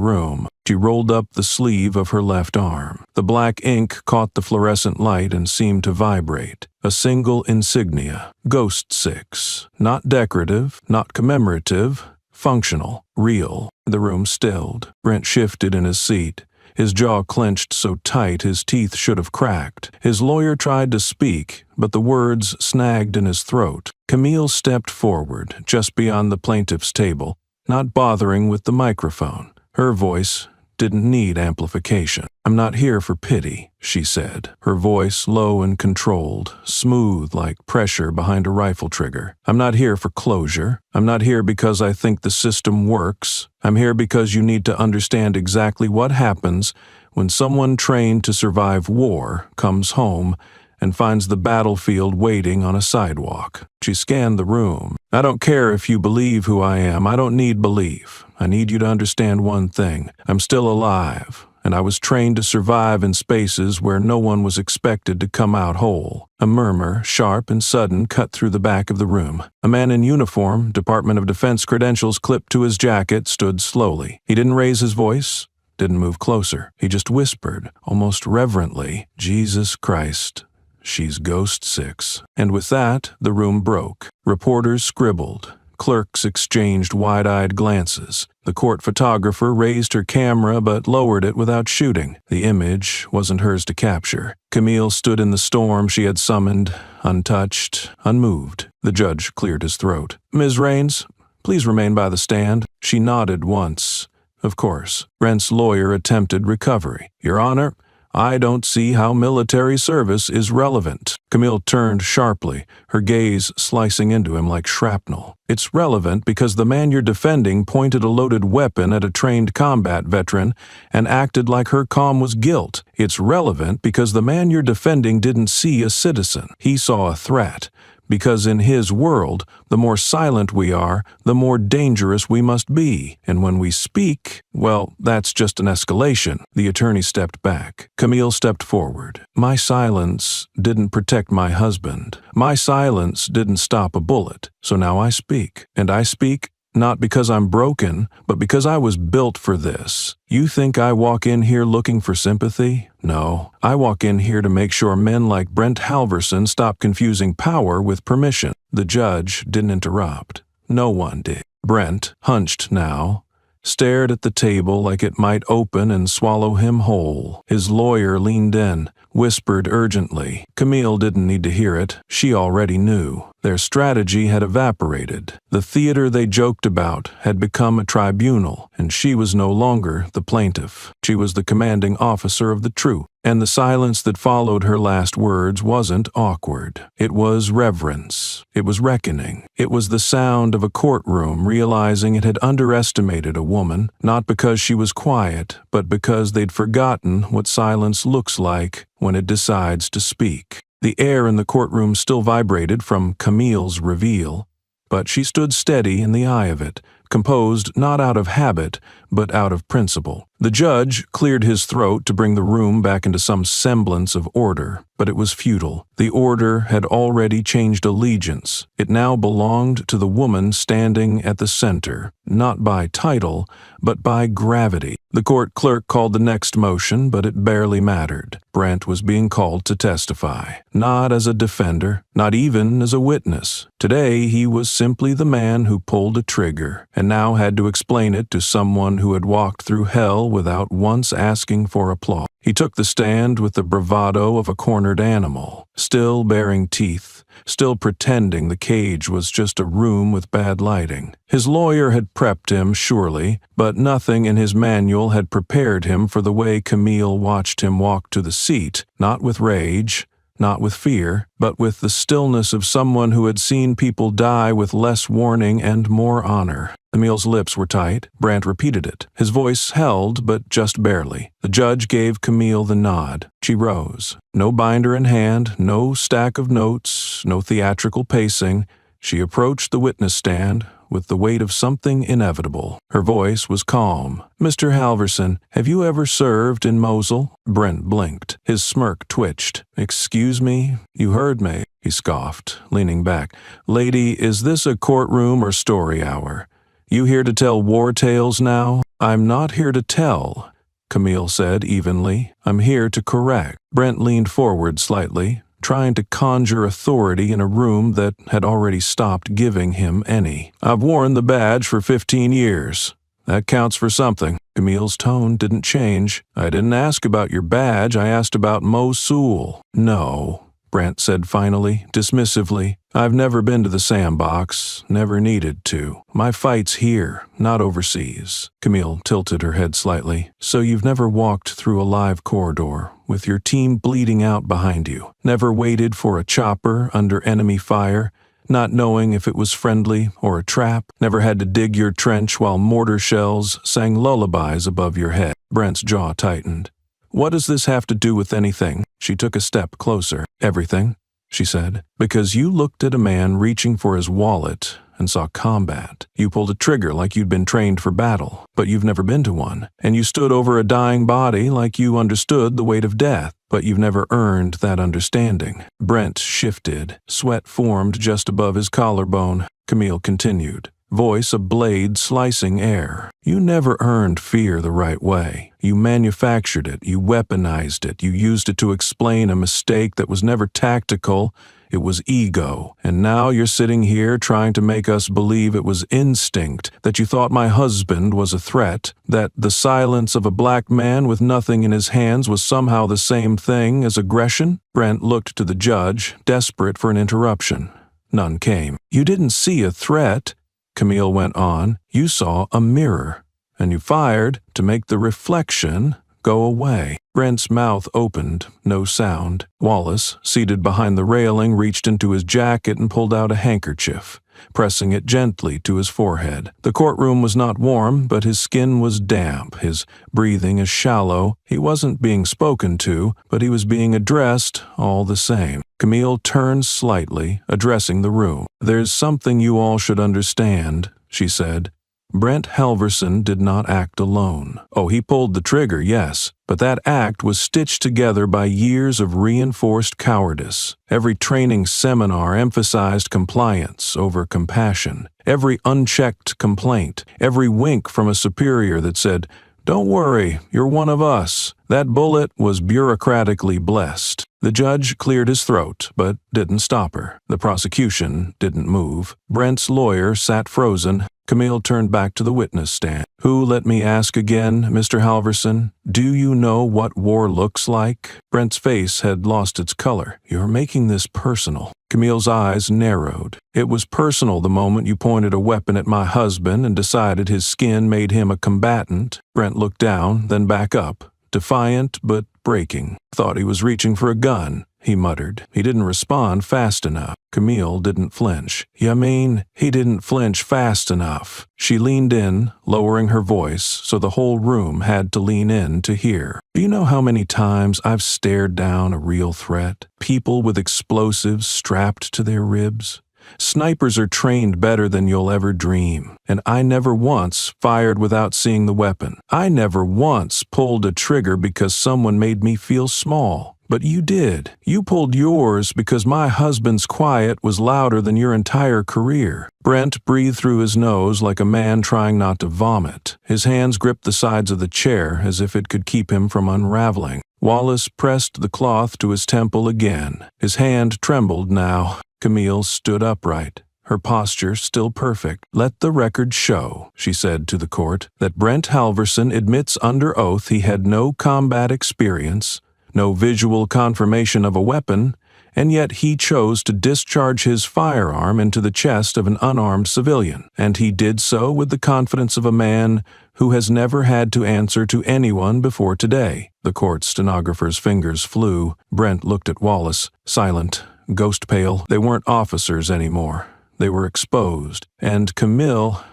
room. She rolled up the sleeve of her left arm. The black ink caught the fluorescent light and seemed to vibrate. A single insignia. Ghost 6. Not decorative, not commemorative, functional, real. The room stilled. Brent shifted in his seat. His jaw clenched so tight his teeth should have cracked. His lawyer tried to speak, but the words snagged in his throat. Camille stepped forward, just beyond the plaintiff's table, not bothering with the microphone. Her voice didn't need amplification. "I'm not here for pity," she said, her voice low and controlled, smooth like pressure behind a rifle trigger. "I'm not here for closure. I'm not here because I think the system works. I'm here because you need to understand exactly what happens when someone trained to survive war comes home and finds the battlefield waiting on a sidewalk." She scanned the room. "I don't care if you believe who I am. I don't need belief. I need you to understand one thing. I'm still alive, and I was trained to survive in spaces where no one was expected to come out whole." A murmur, sharp and sudden, cut through the back of the room. A man in uniform, Department of Defense credentials clipped to his jacket, stood slowly. He didn't raise his voice, didn't move closer. He just whispered, almost reverently, "Jesus Christ. She's Ghost 6. And with that, the room broke. Reporters scribbled. Clerks exchanged wide-eyed glances. The court photographer raised her camera but lowered it without shooting. The image wasn't hers to capture. Camille stood in the storm she had summoned, untouched, unmoved. The judge cleared his throat. "Ms. Raines, please remain by the stand." She nodded once. "Of course." Brent's lawyer attempted recovery. "Your Honor, I don't see how military service is relevant." Camille turned sharply, her gaze slicing into him like shrapnel. "It's relevant because the man you're defending pointed a loaded weapon at a trained combat veteran and acted like her calm was guilt. It's relevant because the man you're defending didn't see a citizen. He saw a threat. Because in his world, the more silent we are, the more dangerous we must be. And when we speak, well, that's just an escalation." The attorney stepped back. Camille stepped forward. "My silence didn't protect my husband. My silence didn't stop a bullet. So now I speak. And I speak not because I'm broken, but because I was built for this. You think I walk in here looking for sympathy? No, I walk in here to make sure men like Brent Halverson stop confusing power with permission." The judge didn't interrupt. No one did. Brent, hunched now, stared at the table like it might open and swallow him whole. His lawyer leaned in, whispered urgently. Camille didn't need to hear it. She already knew. Their strategy had evaporated. The theater they joked about had become a tribunal, and she was no longer the plaintiff. She was the commanding officer of the truth. And the silence that followed her last words wasn't awkward. It was reverence. It was reckoning. It was the sound of a courtroom realizing it had underestimated a woman, not because she was quiet, but because they'd forgotten what silence looks like when it decides to speak. The air in the courtroom still vibrated from Camille's reveal, but she stood steady in the eye of it, composed not out of habit, but out of principle. The judge cleared his throat to bring the room back into some semblance of order, but it was futile. The order had already changed allegiance. It now belonged to the woman standing at the center, not by title, but by gravity. The court clerk called the next motion, but it barely mattered. Brent was being called to testify, not as a defender, not even as a witness. Today he was simply the man who pulled a trigger, and now had to explain it to someone who had walked through hell without once asking for applause. He took the stand with the bravado of a cornered animal, still baring teeth, still pretending the cage was just a room with bad lighting. His lawyer had prepped him, surely, but nothing in his manual had prepared him for the way Camille watched him walk to the seat, not with rage, not with fear, but with the stillness of someone who had seen people die with less warning and more honor. Camille's lips were tight. Brant repeated it. His voice held, but just barely. The judge gave Camille the nod. She rose. No binder in hand, no stack of notes, no theatrical pacing. She approached the witness stand with the weight of something inevitable. Her voice was calm. "Mr. Halverson, have you ever served in Mosul?" Brent blinked. His smirk twitched. "Excuse me? You heard me," he scoffed, leaning back. "Lady, is this a courtroom or story hour? You here to tell war tales now?" "I'm not here to tell," Camille said evenly. "I'm here to correct." Brent leaned forward slightly, trying to conjure authority in a room that had already stopped giving him any. "I've worn the badge for 15 years. That counts for something." Camille's tone didn't change. "I didn't ask about your badge, I asked about Mosul." "No," Brent said finally, dismissively. "I've never been to the sandbox, never needed to. My fight's here, not overseas." Camille tilted her head slightly. "So you've never walked through a live corridor, with your team bleeding out behind you, never waited for a chopper under enemy fire, not knowing if it was friendly or a trap, never had to dig your trench while mortar shells sang lullabies above your head." Brent's jaw tightened. "What does this have to do with anything?" She took a step closer. "Everything," she said, "because you looked at a man reaching for his wallet and saw combat. You pulled a trigger like you'd been trained for battle, but you've never been to one. And you stood over a dying body like you understood the weight of death, but you've never earned that understanding." Brent shifted. Sweat formed just above his collarbone. Camille continued, voice a blade slicing air. "You never earned fear the right way. You manufactured it, you weaponized it, you used it to explain a mistake that was never tactical. It was ego. And now you're sitting here trying to make us believe it was instinct, that you thought my husband was a threat, that the silence of a black man with nothing in his hands was somehow the same thing as aggression?" Brent looked to the judge, desperate for an interruption. None came. "You didn't see a threat," Camille went on. "You saw a mirror, and you fired to make the reflection Go away." Brent's mouth opened, no sound. Wallace, seated behind the railing, reached into his jacket and pulled out a handkerchief, pressing it gently to his forehead. The courtroom was not warm, but his skin was damp, his breathing is shallow. He wasn't being spoken to, but he was being addressed all the same. Camille turned slightly, addressing the room. "There's something you all should understand," she said. Brent Halverson did not act alone. Oh, he pulled the trigger, yes, but that act was stitched together by years of reinforced cowardice. Every training seminar emphasized compliance over compassion. Every unchecked complaint, every wink from a superior that said, "Don't worry, you're one of us." That bullet was bureaucratically blessed. The judge cleared his throat, but didn't stop her. The prosecution didn't move. Brent's lawyer sat frozen. Camille turned back to the witness stand. "Who, let me ask again, Mr. Halverson, do you know what war looks like?" Brent's face had lost its color. "You're making this personal." Camille's eyes narrowed. "It was personal the moment you pointed a weapon at my husband and decided his skin made him a combatant." Brent looked down, then back up, defiant but breaking. "Thought he was reaching for a gun," he muttered. He didn't respond fast enough. Camille didn't flinch. "You mean he didn't flinch fast enough?" She leaned in, lowering her voice so the whole room had to lean in to hear. "Do you know how many times I've stared down a real threat? People with explosives strapped to their ribs? Snipers are trained better than you'll ever dream, and I never once fired without seeing the weapon. I never once pulled a trigger because someone made me feel small. But you did. You pulled yours because my husband's quiet was louder than your entire career." Brent breathed through his nose like a man trying not to vomit. His hands gripped the sides of the chair as if it could keep him from unraveling. Wallace pressed the cloth to his temple again. His hand trembled now. Camille stood upright, her posture still perfect. "Let the record show," she said to the court, "that Brent Halverson admits under oath he had no combat experience, no visual confirmation of a weapon, and yet he chose to discharge his firearm into the chest of an unarmed civilian, and he did so with the confidence of a man who has never had to answer to anyone before today." The court stenographer's fingers flew. Brent looked at Wallace, silent, ghost pale. They weren't officers anymore. They were exposed. And Camille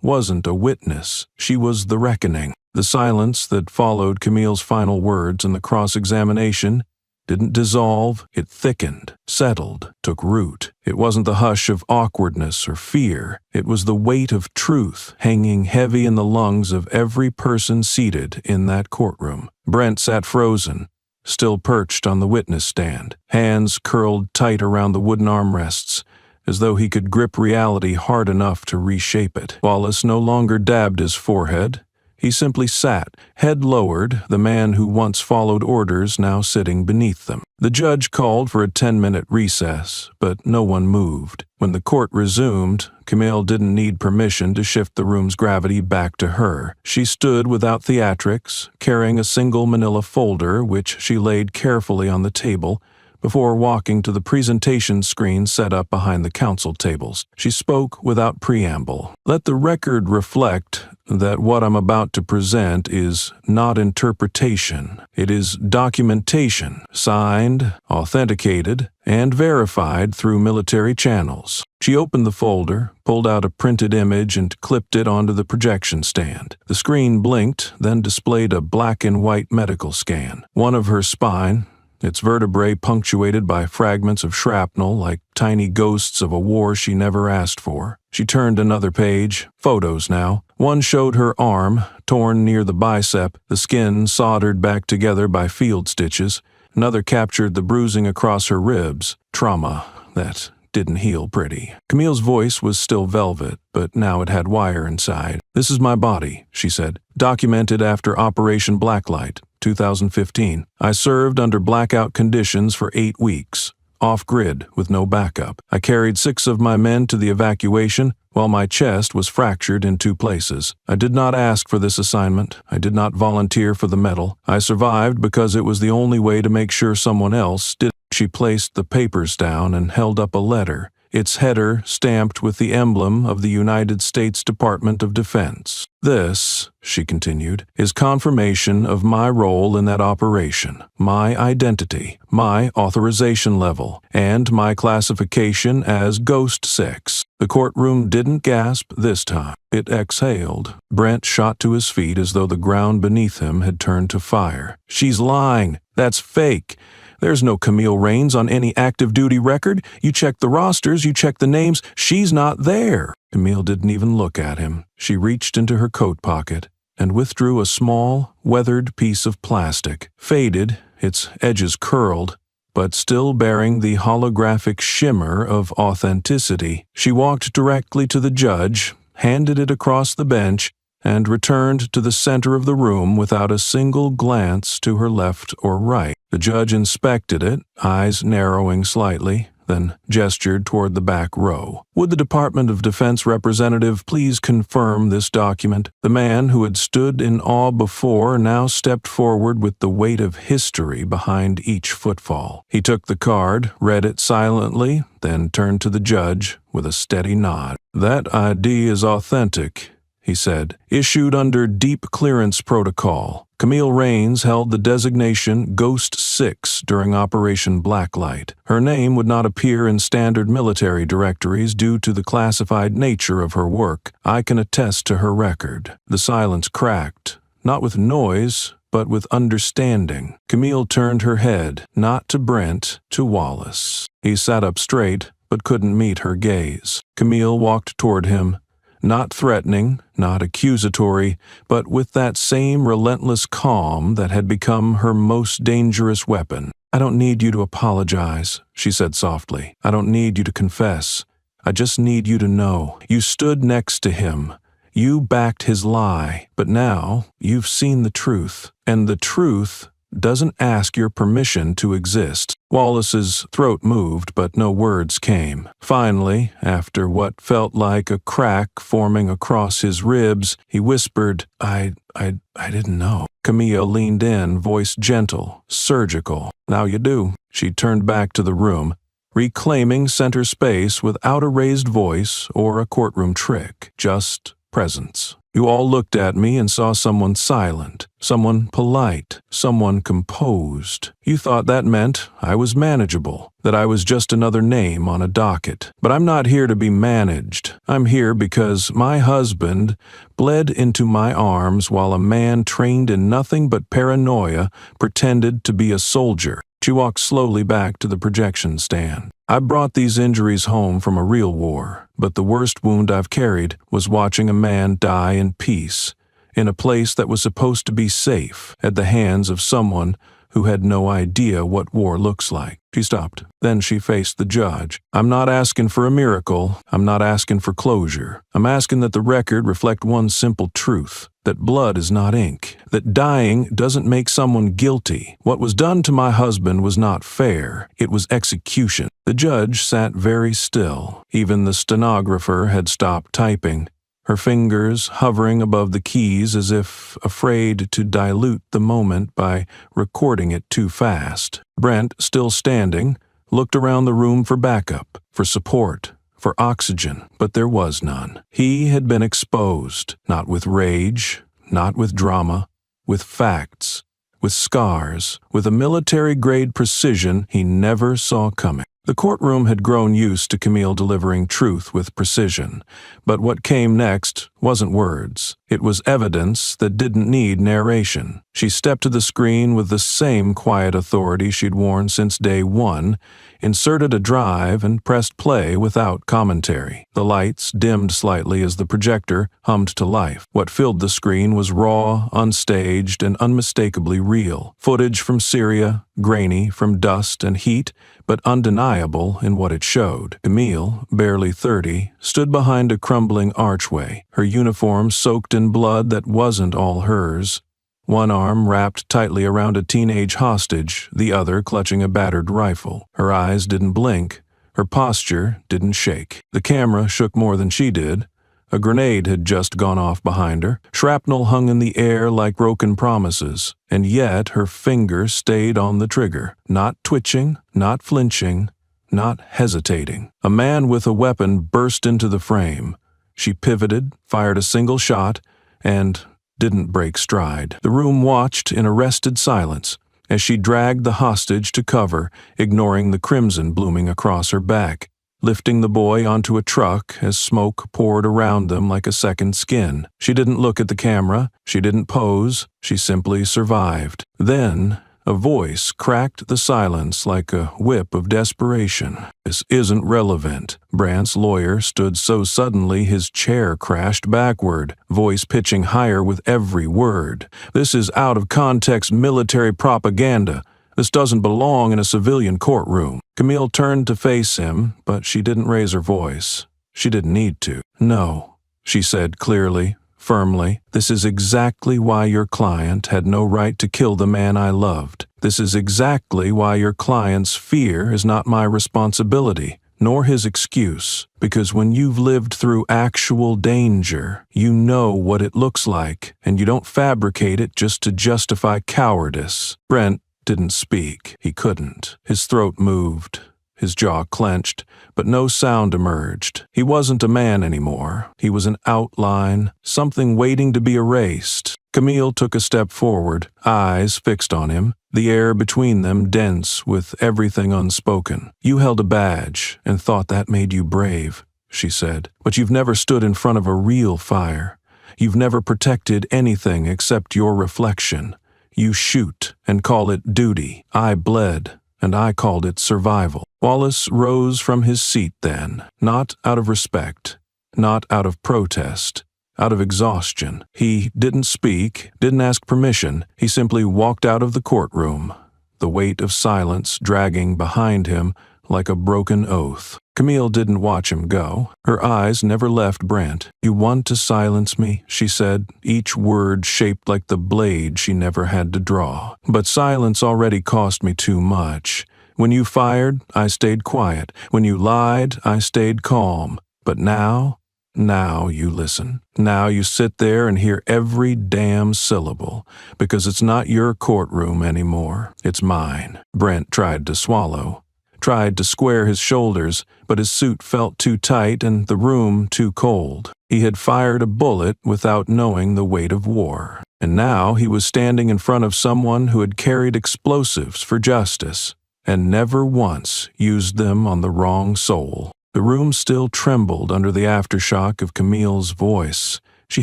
wasn't a witness. She was the reckoning. The silence that followed Camille's final words in the cross-examination didn't dissolve, it thickened, settled, took root. It wasn't the hush of awkwardness or fear. It was the weight of truth hanging heavy in the lungs of every person seated in that courtroom. Brent sat frozen, still perched on the witness stand, hands curled tight around the wooden armrests, as though he could grip reality hard enough to reshape it. Wallace no longer dabbed his forehead. He simply sat, head lowered, the man who once followed orders now sitting beneath them. The judge called for a 10-minute recess, but no one moved. When the court resumed, Camille didn't need permission to shift the room's gravity back to her. She stood without theatrics, carrying a single manila folder which she laid carefully on the table, before walking to the presentation screen set up behind the counsel tables. She spoke without preamble. "Let the record reflect that what I'm about to present is not interpretation. It is documentation, signed, authenticated, and verified through military channels." She opened the folder, pulled out a printed image, and clipped it onto the projection stand. The screen blinked, then displayed a black and white medical scan. One of her spine, its vertebrae punctuated by fragments of shrapnel like tiny ghosts of a war she never asked for. She turned another page, photos now. One showed her arm, torn near the bicep, the skin soldered back together by field stitches. Another captured the bruising across her ribs, trauma that didn't heal pretty. Camille's voice was still velvet, but now it had wire inside. "This is my body," she said. "Documented after Operation Blacklight, 2015. I served under blackout conditions for 8 weeks, off-grid with no backup. I carried 6 of my men to the evacuation while my chest was fractured in 2 places. I did not ask for this assignment. I did not volunteer for the medal. I survived because it was the only way to make sure someone else did." She placed the papers down and held up a letter, its header stamped with the emblem of the United States Department of Defense. "This," she continued, "is confirmation of my role in that operation, my identity, my authorization level, and my classification as Ghost 6. The courtroom didn't gasp this time. It exhaled. Brent shot to his feet as though the ground beneath him had turned to fire. "She's lying. That's fake. There's no Camille Raines on any active duty record. You check the rosters, you check the names. She's not there." Camille didn't even look at him. She reached into her coat pocket and withdrew a small, weathered piece of plastic, faded, its edges curled, but still bearing the holographic shimmer of authenticity. She walked directly to the judge, handed it across the bench, and returned to the center of the room without a single glance to her left or right. The judge inspected it, eyes narrowing slightly, then gestured toward the back row. "Would the Department of Defense representative please confirm this document?" The man who had stood in awe before now stepped forward with the weight of history behind each footfall. He took the card, read it silently, then turned to the judge with a steady nod. "That ID is authentic," he said, "issued under deep clearance protocol. Camille Raines held the designation Ghost 6 during Operation Blacklight. Her name would not appear in standard military directories due to the classified nature of her work. I can attest to her record." The silence cracked, not with noise, but with understanding. Camille turned her head, not to Brent, to Wallace. He sat up straight, but couldn't meet her gaze. Camille walked toward him, not threatening, not accusatory, but with that same relentless calm that had become her most dangerous weapon. "I don't need you to apologize," she said softly. "I don't need you to confess. I just need you to know. You stood next to him. You backed his lie, but now you've seen the truth, and the truth doesn't ask your permission to exist." Wallace's throat moved, but no words came. Finally, after what felt like a crack forming across his ribs, he whispered, I didn't know." Camille leaned in, voice gentle, surgical. "Now you do." She turned back to the room, reclaiming center space without a raised voice or a courtroom trick, just presence. "You all looked at me and saw someone silent, someone polite, someone composed. You thought that meant I was manageable, that I was just another name on a docket. But I'm not here to be managed. I'm here because my husband bled into my arms while a man trained in nothing but paranoia pretended to be a soldier." She walked slowly back to the projection stand. "I brought these injuries home from a real war, but the worst wound I've carried was watching a man die in peace, in a place that was supposed to be safe, at the hands of someone who had no idea what war looks like." She stopped. Then she faced the judge. "I'm not asking for a miracle. I'm not asking for closure. I'm asking that the record reflect one simple truth, that blood is not ink, that dying doesn't make someone guilty. What was done to my husband was not fair. It was execution." The judge sat very still. Even the stenographer had stopped typing, her fingers hovering above the keys as if afraid to dilute the moment by recording it too fast. Brent, still standing, looked around the room for backup, for support, for oxygen, but there was none. He had been exposed, not with rage, not with drama, with facts, with scars, with a military-grade precision he never saw coming. The courtroom had grown used to Camille delivering truth with precision, but what came next wasn't words. It was evidence that didn't need narration. She stepped to the screen with the same quiet authority she'd worn since day one, inserted a drive, and pressed play without commentary. The lights dimmed slightly as the projector hummed to life. What filled the screen was raw, unstaged, and unmistakably real. Footage from Syria, grainy from dust and heat, but undeniable in what it showed. Camille, barely 30, stood behind a crumbling archway, her uniform soaked in blood that wasn't all hers. One arm wrapped tightly around a teenage hostage, the other clutching a battered rifle. Her eyes didn't blink. Her posture didn't shake. The camera shook more than she did. A grenade had just gone off behind her. Shrapnel hung in the air like broken promises, and yet her finger stayed on the trigger, not twitching, not flinching, not hesitating. A man with a weapon burst into the frame. She pivoted, fired a single shot, and didn't break stride. The room watched in arrested silence as she dragged the hostage to cover, ignoring the crimson blooming across her back, lifting the boy onto a truck as smoke poured around them like a second skin. She didn't look at the camera, she didn't pose, she simply survived. Then, a voice cracked the silence like a whip of desperation. "This isn't relevant." Brandt's lawyer stood so suddenly his chair crashed backward, voice pitching higher with every word. "This is out-of-context military propaganda. This doesn't belong in a civilian courtroom." Camille turned to face him, but she didn't raise her voice. She didn't need to. "No," she said clearly, firmly. "This is exactly why your client had no right to kill the man I loved. This is exactly why your client's fear is not my responsibility, nor his excuse. Because when you've lived through actual danger, you know what it looks like, and you don't fabricate it just to justify cowardice." Brandt didn't speak. He couldn't. His throat moved. His jaw clenched, but no sound emerged. He wasn't a man anymore. He was an outline, something waiting to be erased. Camille took a step forward, eyes fixed on him, the air between them dense with everything unspoken. "You held a badge and thought that made you brave," she said. "But you've never stood in front of a real fire. You've never protected anything except your reflection. You shoot and call it duty. I bled, and I called it survival." Wallace rose from his seat then, not out of respect, not out of protest, out of exhaustion. He didn't speak, didn't ask permission. He simply walked out of the courtroom, the weight of silence dragging behind him like a broken oath. Camille didn't watch him go. Her eyes never left Brandt. "You want to silence me," she said, each word shaped like the blade she never had to draw. "But silence already cost me too much. When you fired, I stayed quiet. When you lied, I stayed calm. But now you listen. Now you sit there and hear every damn syllable, because it's not your courtroom anymore. It's mine." Brandt tried to swallow, tried to square his shoulders, but his suit felt too tight and the room too cold. He had fired a bullet without knowing the weight of war. And now he was standing in front of someone who had carried explosives for justice, and never once used them on the wrong soul. The room still trembled under the aftershock of Camille's voice. She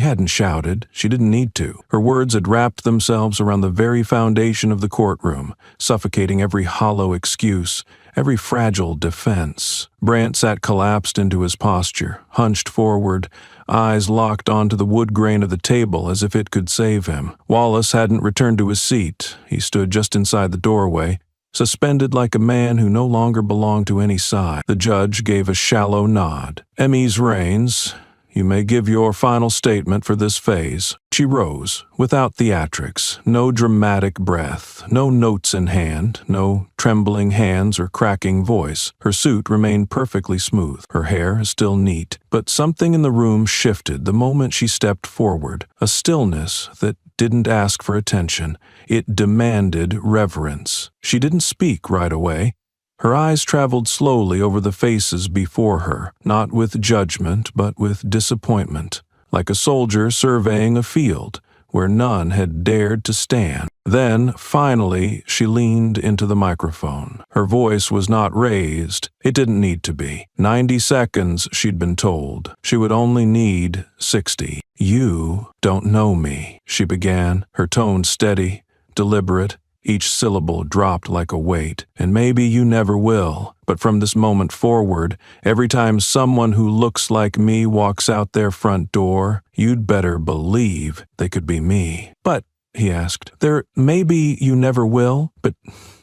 hadn't shouted. She didn't need to. Her words had wrapped themselves around the very foundation of the courtroom, suffocating every hollow excuse, every fragile defense. Brandt sat collapsed into his posture, hunched forward, eyes locked onto the wood grain of the table as if it could save him. Wallace hadn't returned to his seat. He stood just inside the doorway, suspended like a man who no longer belonged to any side. The judge gave a shallow nod. "Emmys Raines, you may give your final statement for this phase." She rose, without theatrics, no dramatic breath, no notes in hand, no trembling hands or cracking voice. Her suit remained perfectly smooth, her hair still neat, but something in the room shifted the moment she stepped forward, a stillness that didn't ask for attention. It demanded reverence. She didn't speak right away. Her eyes traveled slowly over the faces before her, not with judgment, but with disappointment, like a soldier surveying a field where none had dared to stand. Then, finally, she leaned into the microphone. Her voice was not raised. It didn't need to be. 90 seconds, she'd been told. She would only need 60. "You don't know me," she began, her tone steady, deliberate. Each syllable dropped like a weight. "And maybe you never will, but from this moment forward, every time someone who looks like me walks out their front door, you'd better believe they could be me." "But," he asked, maybe you never will, but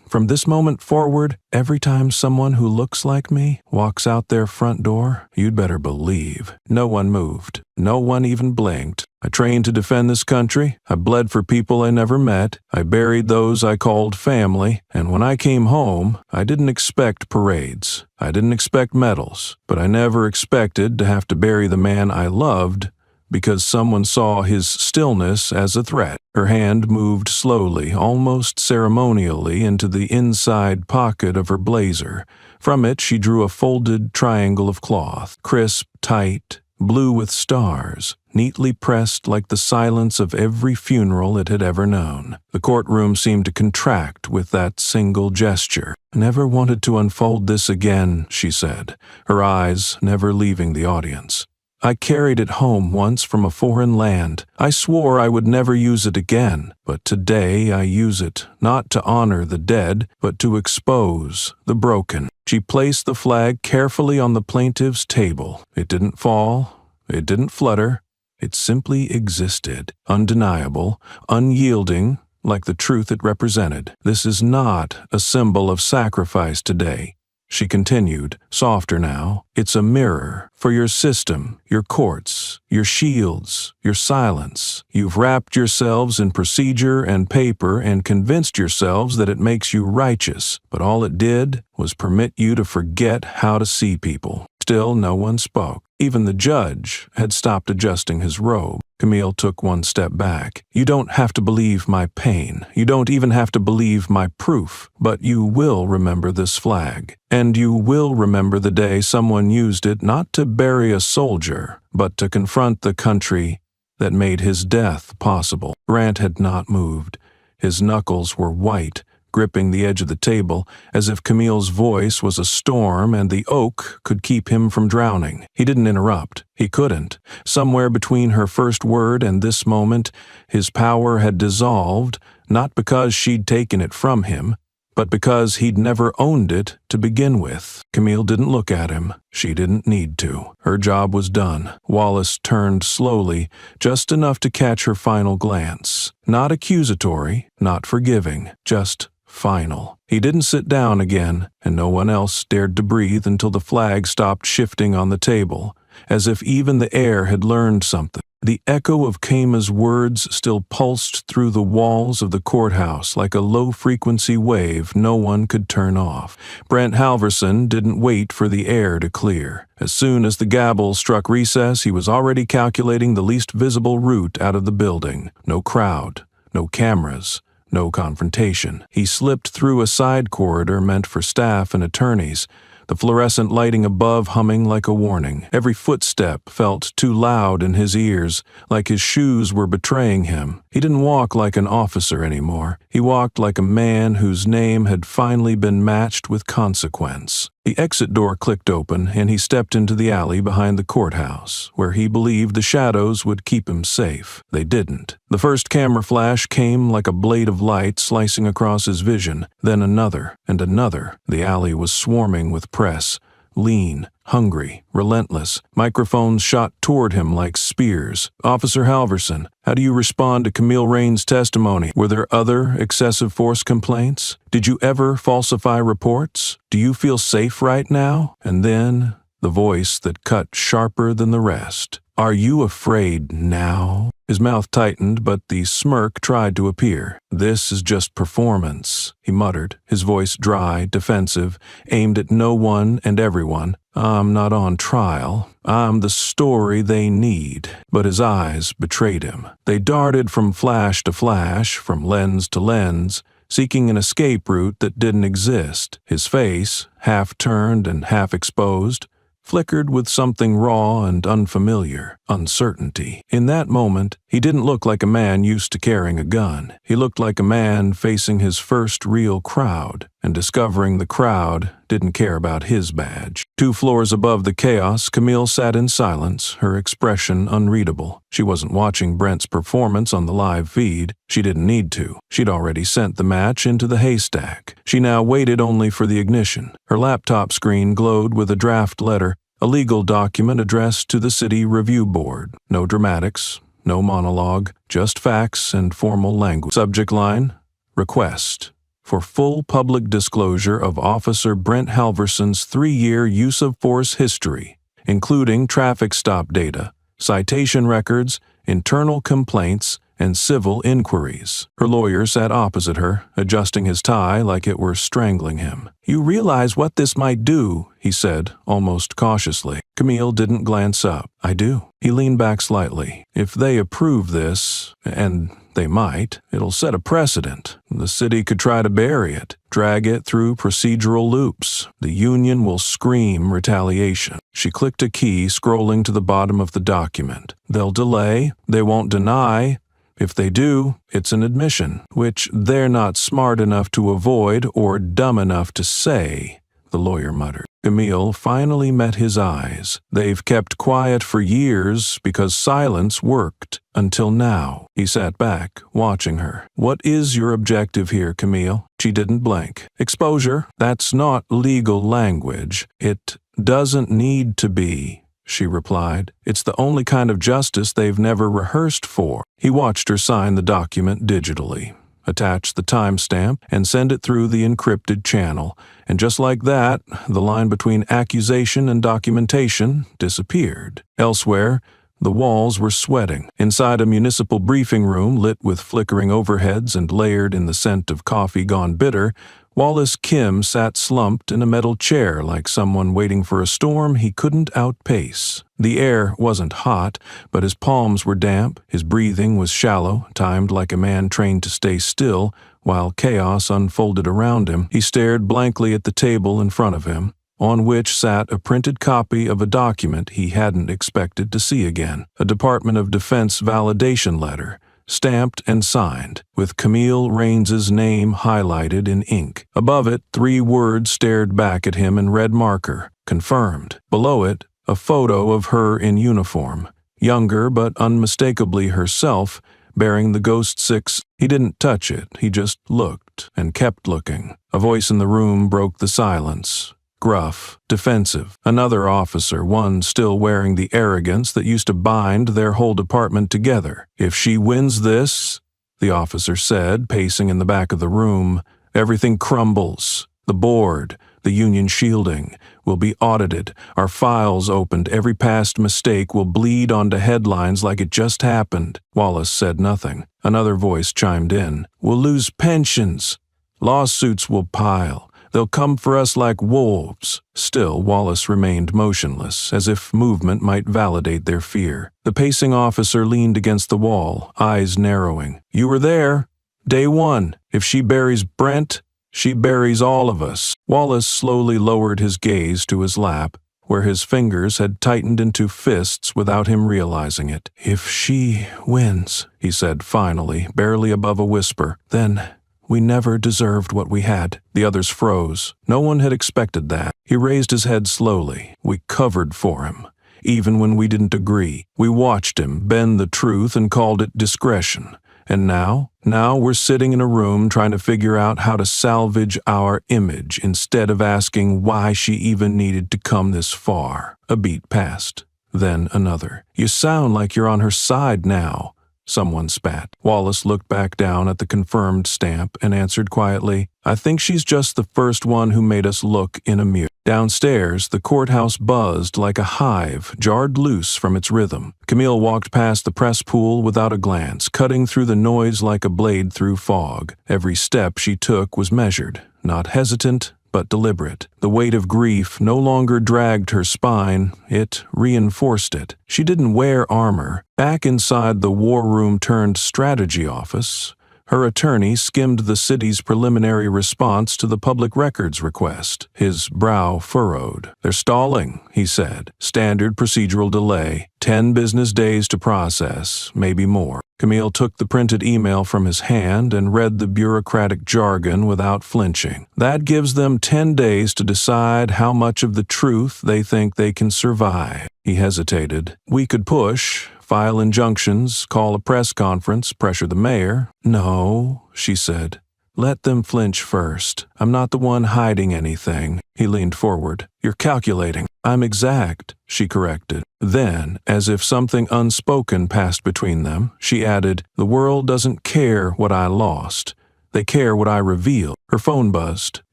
from this moment forward, every time someone who looks like me walks out their front door, you'd better believe." No one moved. No one even blinked. "I trained to defend this country. I bled for people I never met. I buried those I called family. And when I came home, I didn't expect parades. I didn't expect medals. But I never expected to have to bury the man I loved because someone saw his stillness as a threat." Her hand moved slowly, almost ceremonially, into the inside pocket of her blazer, From it, she drew a folded triangle of cloth, crisp, tight, blue with stars, neatly pressed like the silence of every funeral it had ever known. The courtroom seemed to contract with that single gesture. "Never wanted to unfold this again," she said, her eyes never leaving the audience. "I carried it home once from a foreign land. I swore I would never use it again, but today I use it, not to honor the dead, but to expose the broken." She placed the flag carefully on the plaintiff's table. It didn't fall, it didn't flutter, it simply existed, undeniable, unyielding, like the truth it represented. "This is not a symbol of sacrifice today," she continued, softer now. "It's a mirror for your system, your courts, your shields, your silence. You've wrapped yourselves in procedure and paper and convinced yourselves that it makes you righteous, but all it did was permit you to forget how to see people." Still, no one spoke. Even the judge had stopped adjusting his robe. Camille took one step back. "You don't have to believe my pain. You don't even have to believe my proof. But you will remember this flag. And you will remember the day someone used it not to bury a soldier, but to confront the country that made his death possible." Grant had not moved. His knuckles were white, gripping the edge of the table, as if Camille's voice was a storm and the oak could keep him from drowning. He didn't interrupt. He couldn't. Somewhere between her first word and this moment, his power had dissolved, not because she'd taken it from him, but because he'd never owned it to begin with. Camille didn't look at him. She didn't need to. Her job was done. Wallace turned slowly, just enough to catch her final glance. Not accusatory, not forgiving, just final. He didn't sit down again, and no one else dared to breathe until the flag stopped shifting on the table, as if even the air had learned something. The echo of Kama's words still pulsed through the walls of the courthouse like a low-frequency wave no one could turn off. Brent Halverson didn't wait for the air to clear. As soon as the gavel struck recess, he was already calculating the least visible route out of the building. No crowd, no cameras, no confrontation. He slipped through a side corridor meant for staff and attorneys, the fluorescent lighting above humming like a warning. Every footstep felt too loud in his ears, like his shoes were betraying him. He didn't walk like an officer anymore. He walked like a man whose name had finally been matched with consequence. The exit door clicked open, and he stepped into the alley behind the courthouse, where he believed the shadows would keep him safe. They didn't. The first camera flash came like a blade of light slicing across his vision, then another and another. The alley was swarming with press, lean, hungry, relentless. Microphones shot toward him like spears. "Officer Halverson, how do you respond to Camille Rain's testimony? Were there other excessive force complaints? Did you ever falsify reports? Do you feel safe right now?" And then the voice that cut sharper than the rest. "Are you afraid now?" His mouth tightened, but the smirk tried to appear. "This is just performance," he muttered, his voice dry, defensive, aimed at no one and everyone. "I'm not on trial. I'm the story they need." But his eyes betrayed him. They darted from flash to flash, from lens to lens, seeking an escape route that didn't exist. His face, half turned and half exposed, flickered with something raw and unfamiliar, uncertainty. In that moment, he didn't look like a man used to carrying a gun. He looked like a man facing his first real crowd, and discovering the crowd didn't care about his badge. 2 floors above the chaos, Camille sat in silence, her expression unreadable. She wasn't watching Brent's performance on the live feed. She didn't need to. She'd already sent the match into the haystack. She now waited only for the ignition. Her laptop screen glowed with a draft letter, a legal document addressed to the City Review Board. No dramatics, no monologue, just facts and formal language. Subject line: request for full public disclosure of Officer Brent Halverson's 3-year use of force history, including traffic stop data, citation records, internal complaints, and civil inquiries. Her lawyer sat opposite her, adjusting his tie like it were strangling him. "You realize what this might do," he said, almost cautiously. Camille didn't glance up. "I do." He leaned back slightly. "If they approve this, and they might, it'll set a precedent. The city could try to bury it, drag it through procedural loops. The union will scream retaliation." She clicked a key, scrolling to the bottom of the document. "They'll delay, they won't deny. If they do, it's an admission, which they're not smart enough to avoid or dumb enough to say," the lawyer muttered. Camille finally met his eyes. "They've kept quiet for years because silence worked. Until now." He sat back, watching her. "What is your objective here, Camille?" She didn't blink. "Exposure. That's not legal language. It doesn't need to be," she replied. "It's the only kind of justice they've never rehearsed for." He watched her sign the document digitally, attach the timestamp, and send it through the encrypted channel. And just like that, the line between accusation and documentation disappeared. Elsewhere, the walls were sweating. Inside a municipal briefing room lit with flickering overheads and layered in the scent of coffee gone bitter, Wallace Kim sat slumped in a metal chair like someone waiting for a storm he couldn't outpace. The air wasn't hot, but his palms were damp, his breathing was shallow, timed like a man trained to stay still, while chaos unfolded around him. He stared blankly at the table in front of him, on which sat a printed copy of a document he hadn't expected to see again, a Department of Defense validation letter, stamped and signed, with Camille Raines's name highlighted in ink. Above it, 3 words stared back at him in red marker: confirmed. Below it, a photo of her in uniform, younger but unmistakably herself, bearing the Ghost 6. He didn't touch it, he just looked, and kept looking. A voice in the room broke the silence. Gruff, defensive, another officer, one still wearing the arrogance that used to bind their whole department together. "If she wins this," the officer said, pacing in the back of the room, "everything crumbles. The board, the union shielding, will be audited, our files opened, every past mistake will bleed onto headlines like it just happened." Wallace said nothing. Another voice chimed in. "We'll lose pensions. Lawsuits will pile. They'll come for us like wolves." Still, Wallace remained motionless, as if movement might validate their fear. The pacing officer leaned against the wall, eyes narrowing. "You were there. Day 1. If she buries Brent, she buries all of us." Wallace slowly lowered his gaze to his lap, where his fingers had tightened into fists without him realizing it. "If she wins," he said finally, barely above a whisper, "then we never deserved what we had." The others froze. No one had expected that. He raised his head slowly. "We covered for him, even when we didn't agree. We watched him bend the truth and called it discretion. And now we're sitting in a room trying to figure out how to salvage our image instead of asking why she even needed to come this far." A beat passed. Then another. "You sound like you're on her side now," someone spat. Wallace looked back down at the confirmed stamp and answered quietly, "I think she's just the first one who made us look in a mirror." Downstairs, the courthouse buzzed like a hive, jarred loose from its rhythm. Camille walked past the press pool without a glance, cutting through the noise like a blade through fog. Every step she took was measured, not hesitant, but deliberate. The weight of grief no longer dragged her spine, it reinforced it. She didn't wear armor. Back inside the war room turned strategy office, her attorney skimmed the city's preliminary response to the public records request. His brow furrowed. "They're stalling," he said. "Standard procedural delay. 10 business days to process, maybe more." Camille took the printed email from his hand and read the bureaucratic jargon without flinching. "That gives them 10 days to decide how much of the truth they think they can survive." He hesitated. "We could push, file injunctions, call a press conference, pressure the mayor." "No," she said. "Let them flinch first. I'm not the one hiding anything." He leaned forward. "You're calculating." "I'm exact," she corrected. Then, as if something unspoken passed between them, she added, "The world doesn't care what I lost. They care what I reveal. Her phone buzzed.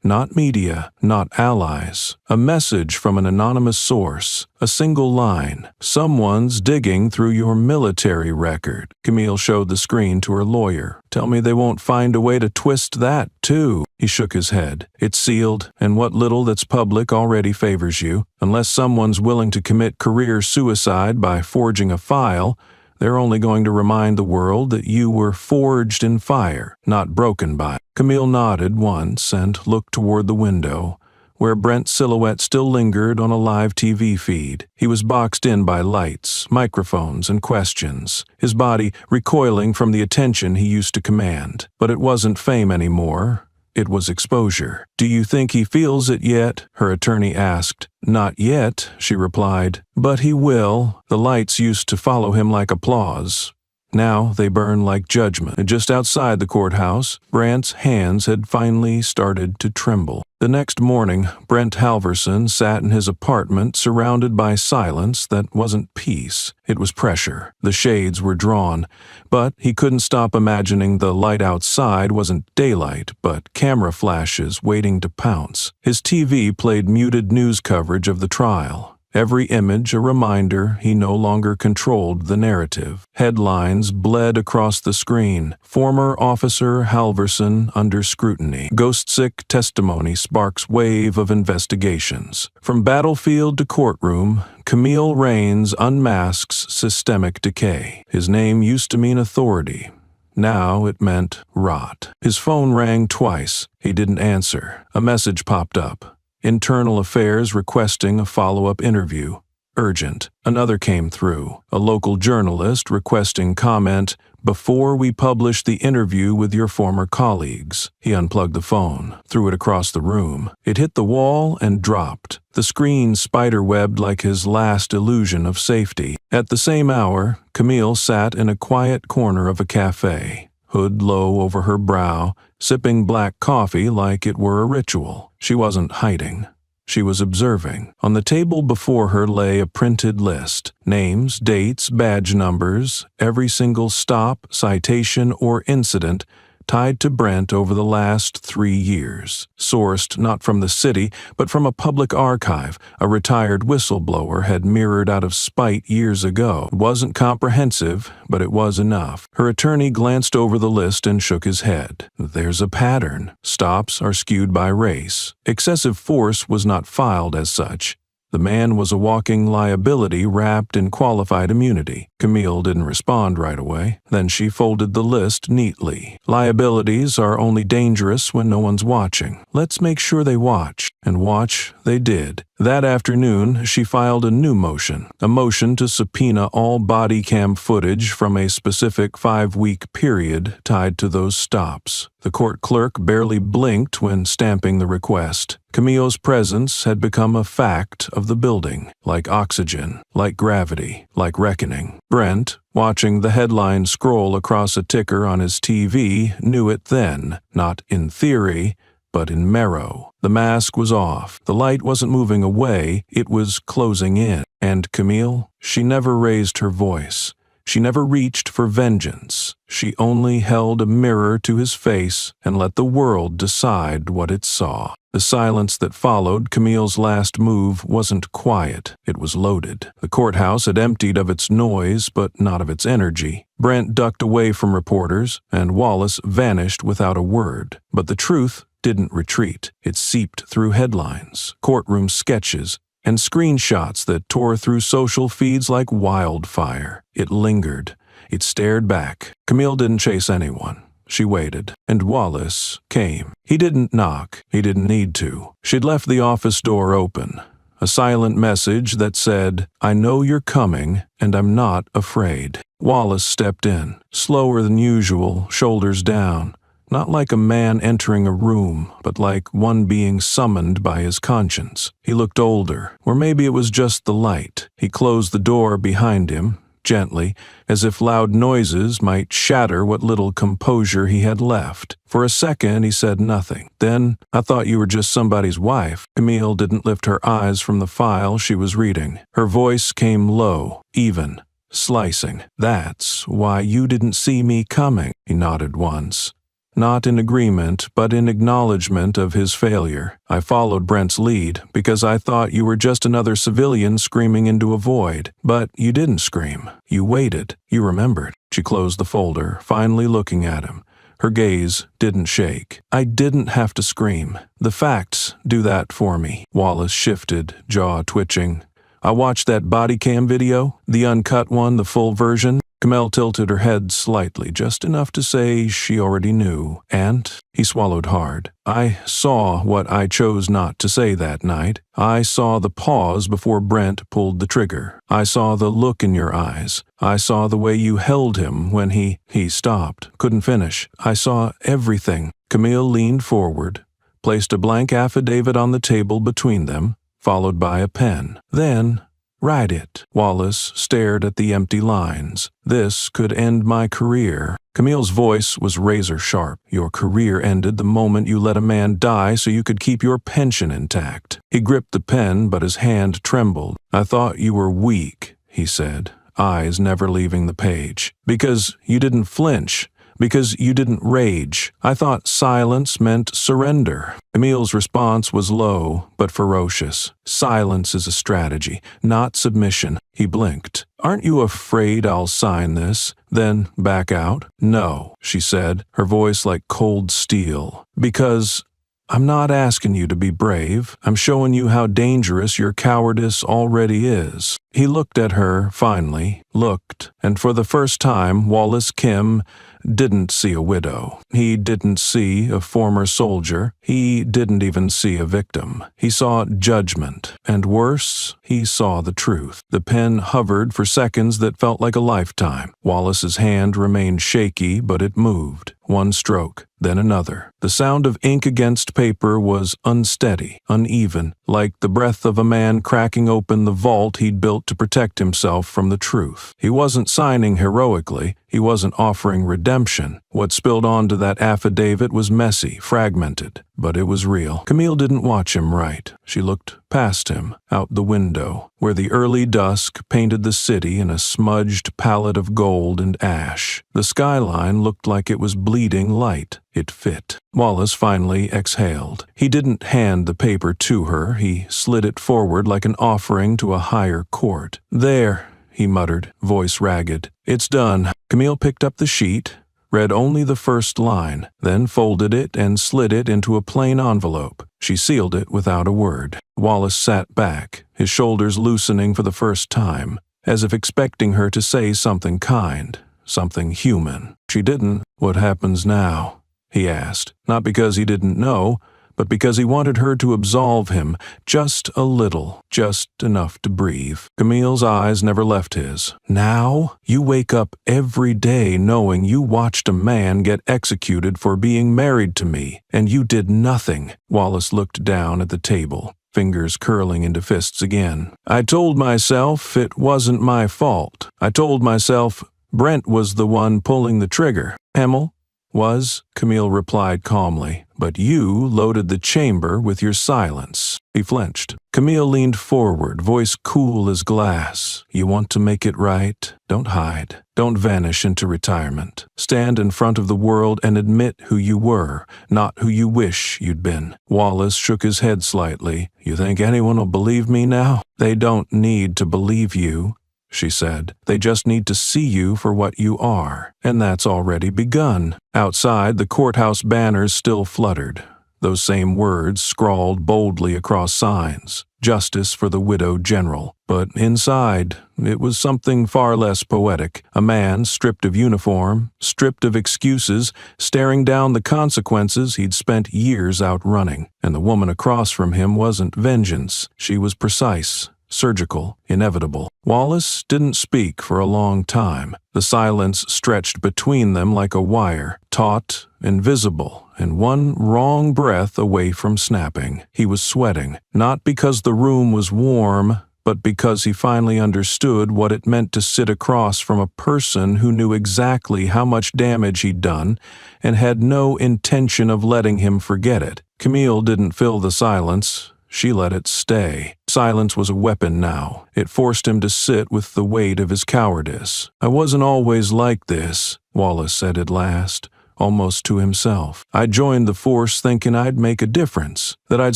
Not media, not allies. A message from an anonymous source. A single line. Someone's digging through your military record. Camille showed the screen to her lawyer. Tell me they won't find a way to twist that, too. He shook his head. It's sealed, and what little that's public already favors you. Unless someone's willing to commit career suicide by forging a file, they're only going to remind the world that you were forged in fire, not broken by it. Camille nodded once and looked toward the window, where Brent's silhouette still lingered on a live TV feed. He was boxed in by lights, microphones, and questions, his body recoiling from the attention he used to command. But it wasn't fame anymore. It was exposure. Do you think he feels it yet? Her attorney asked. Not yet, she replied. But he will. The lights used to follow him like applause. Now they burn like judgment. And just outside the courthouse, Brent's hands had finally started to tremble. The next morning, Brent Halverson sat in his apartment surrounded by silence that wasn't peace. It was pressure. The shades were drawn, but he couldn't stop imagining the light outside wasn't daylight, but camera flashes waiting to pounce. His TV played muted news coverage of the trial. Every image a reminder he no longer controlled the narrative. Headlines bled across the screen. Former Officer Halverson under scrutiny. Ghost-sick testimony sparks wave of investigations. From battlefield to courtroom, Camille Raines unmasks systemic decay. His name used to mean authority. Now it meant rot. His phone rang twice. He didn't answer. A message popped up. Internal Affairs requesting a follow-up interview. Urgent. Another came through. A local journalist requesting comment, before we publish the interview with your former colleagues. He unplugged the phone, threw it across the room. It hit the wall and dropped. The screen spiderwebbed like his last illusion of safety. At the same hour, Camille sat in a quiet corner of a cafe, hood low over her brow, sipping black coffee like it were a ritual. She wasn't hiding. She was observing. On the table before her lay a printed list. Names, dates, badge numbers, every single stop, citation, or incident tied to Brent over the last 3 years. Sourced not from the city, but from a public archive a retired whistleblower had mirrored out of spite years ago. It wasn't comprehensive, but it was enough. Her attorney glanced over the list and shook his head. There's a pattern. Stops are skewed by race. Excessive force was not filed as such. The man was a walking liability wrapped in qualified immunity. Camille didn't respond right away. Then she folded the list neatly. Liabilities are only dangerous when no one's watching. Let's make sure they watch. And watch they did. That afternoon, she filed a new motion. A motion to subpoena all body cam footage from a specific 5-week period tied to those stops. The court clerk barely blinked when stamping the request. Camille's presence had become a fact of the building, like oxygen, like gravity, like reckoning. Brent, watching the headline scroll across a ticker on his TV, knew it then, not in theory, but in marrow. The mask was off. The light wasn't moving away, it was closing in. And Camille? She never raised her voice. She never reached for vengeance. She only held a mirror to his face and let the world decide what it saw. The silence that followed Camille's last move wasn't quiet. It was loaded. The courthouse had emptied of its noise, but not of its energy. Brent ducked away from reporters, and Wallace vanished without a word. But the truth didn't retreat. It seeped through headlines, courtroom sketches, and screenshots that tore through social feeds like wildfire. It lingered. It stared back. Camille didn't chase anyone. She waited, and Wallace came. He didn't knock. He didn't need to. She'd left the office door open. A silent message that said, I know you're coming, and I'm not afraid. Wallace stepped in, slower than usual, shoulders down. Not like a man entering a room, but like one being summoned by his conscience. He looked older, or maybe it was just the light. He closed the door behind him, gently, as if loud noises might shatter what little composure he had left. For a second, he said nothing. Then, I thought you were just somebody's wife. Camille didn't lift her eyes from the file she was reading. Her voice came low, even, slicing. That's why you didn't see me coming. He nodded once. not in agreement, but in acknowledgement of his failure. I followed Brent's lead because I thought you were just another civilian screaming into a void. But you didn't scream. You waited. You remembered. She closed the folder, finally looking at him. Her gaze didn't shake. I didn't have to scream. The facts do that for me. Wallace shifted, jaw twitching. I watched that body cam video, the uncut one, the full version. Kamel tilted her head slightly, just enough to say she already knew, and he swallowed hard. I saw what I chose not to say that night. I saw the pause before Brent pulled the trigger. I saw the look in your eyes. I saw the way you held him when he stopped, couldn't finish. I saw everything. Camille leaned forward, placed a blank affidavit on the table between them, followed by a pen. Then, write it. Wallace stared at the empty lines. This could end my career. Camille's voice was razor sharp. Your career ended the moment you let a man die so you could keep your pension intact. He gripped the pen, but his hand trembled. I thought you were weak, he said, eyes never leaving the page. Because you didn't flinch. Because you didn't rage. I thought silence meant surrender. Emil's response was low, but ferocious. Silence is a strategy, not submission. He blinked. Aren't you afraid I'll sign this, then back out? No, she said, her voice like cold steel. Because I'm not asking you to be brave. I'm showing you how dangerous your cowardice already is. He looked at her, finally, looked, and for the first time, Wallace Kim didn't see a widow. He didn't see a former soldier. He didn't even see a victim. He saw judgment, and worse, he saw the truth. The pen hovered for seconds that felt like a lifetime. Wallace's hand remained shaky, but it moved. One stroke, then another. The sound of ink against paper was unsteady, uneven, like the breath of a man cracking open the vault he'd built to protect himself from the truth. He wasn't signing heroically. He wasn't offering redemption. What spilled onto that affidavit was messy, fragmented, but it was real. Camille didn't watch him write. She looked past him, out the window, where the early dusk painted the city in a smudged palette of gold and ash. The skyline looked like it was bleeding light. It fit. Wallace finally exhaled. He didn't hand the paper to her. He slid it forward like an offering to a higher court. There, he muttered, voice ragged. It's done. Camille picked up the sheet, read only the first line, then folded it and slid it into a plain envelope. She sealed it without a word. Wallace sat back, his shoulders loosening for the first time, as if expecting her to say something kind, something human. She didn't. What happens now? He asked, not because he didn't know, but because he wanted her to absolve him, just a little, just enough to breathe. Camille's eyes never left his. Now, you wake up every day knowing you watched a man get executed for being married to me, and you did nothing. Wallace looked down at the table, fingers curling into fists again. I told myself it wasn't my fault. I told myself Brent was the one pulling the trigger. Hemmel was, Camille replied calmly, but you loaded the chamber with your silence. He flinched. Camille leaned forward, voice cool as glass. You want to make it right? Don't hide. Don't vanish into retirement. Stand in front of the world and admit who you were, not who you wish you'd been. Wallace shook his head slightly. You think anyone will believe me now? They don't need to believe you, she said. They just need to see you for what you are, and that's already begun. Outside, the courthouse banners still fluttered, those same words scrawled boldly across signs, justice for the widowed general. But inside, it was something far less poetic, a man stripped of uniform, stripped of excuses, staring down the consequences he'd spent years outrunning. And the woman across from him wasn't vengeance, she was precise, surgical, inevitable. Wallace didn't speak for a long time. The silence stretched between them like a wire, taut, invisible, and one wrong breath away from snapping. He was sweating, not because the room was warm, but because he finally understood what it meant to sit across from a person who knew exactly how much damage he'd done and had no intention of letting him forget it. Camille didn't fill the silence. She let it stay. Silence was a weapon now. It forced him to sit with the weight of his cowardice. I wasn't always like this, Wallace said at last. almost to himself. "I joined the force thinking I'd make a difference, that I'd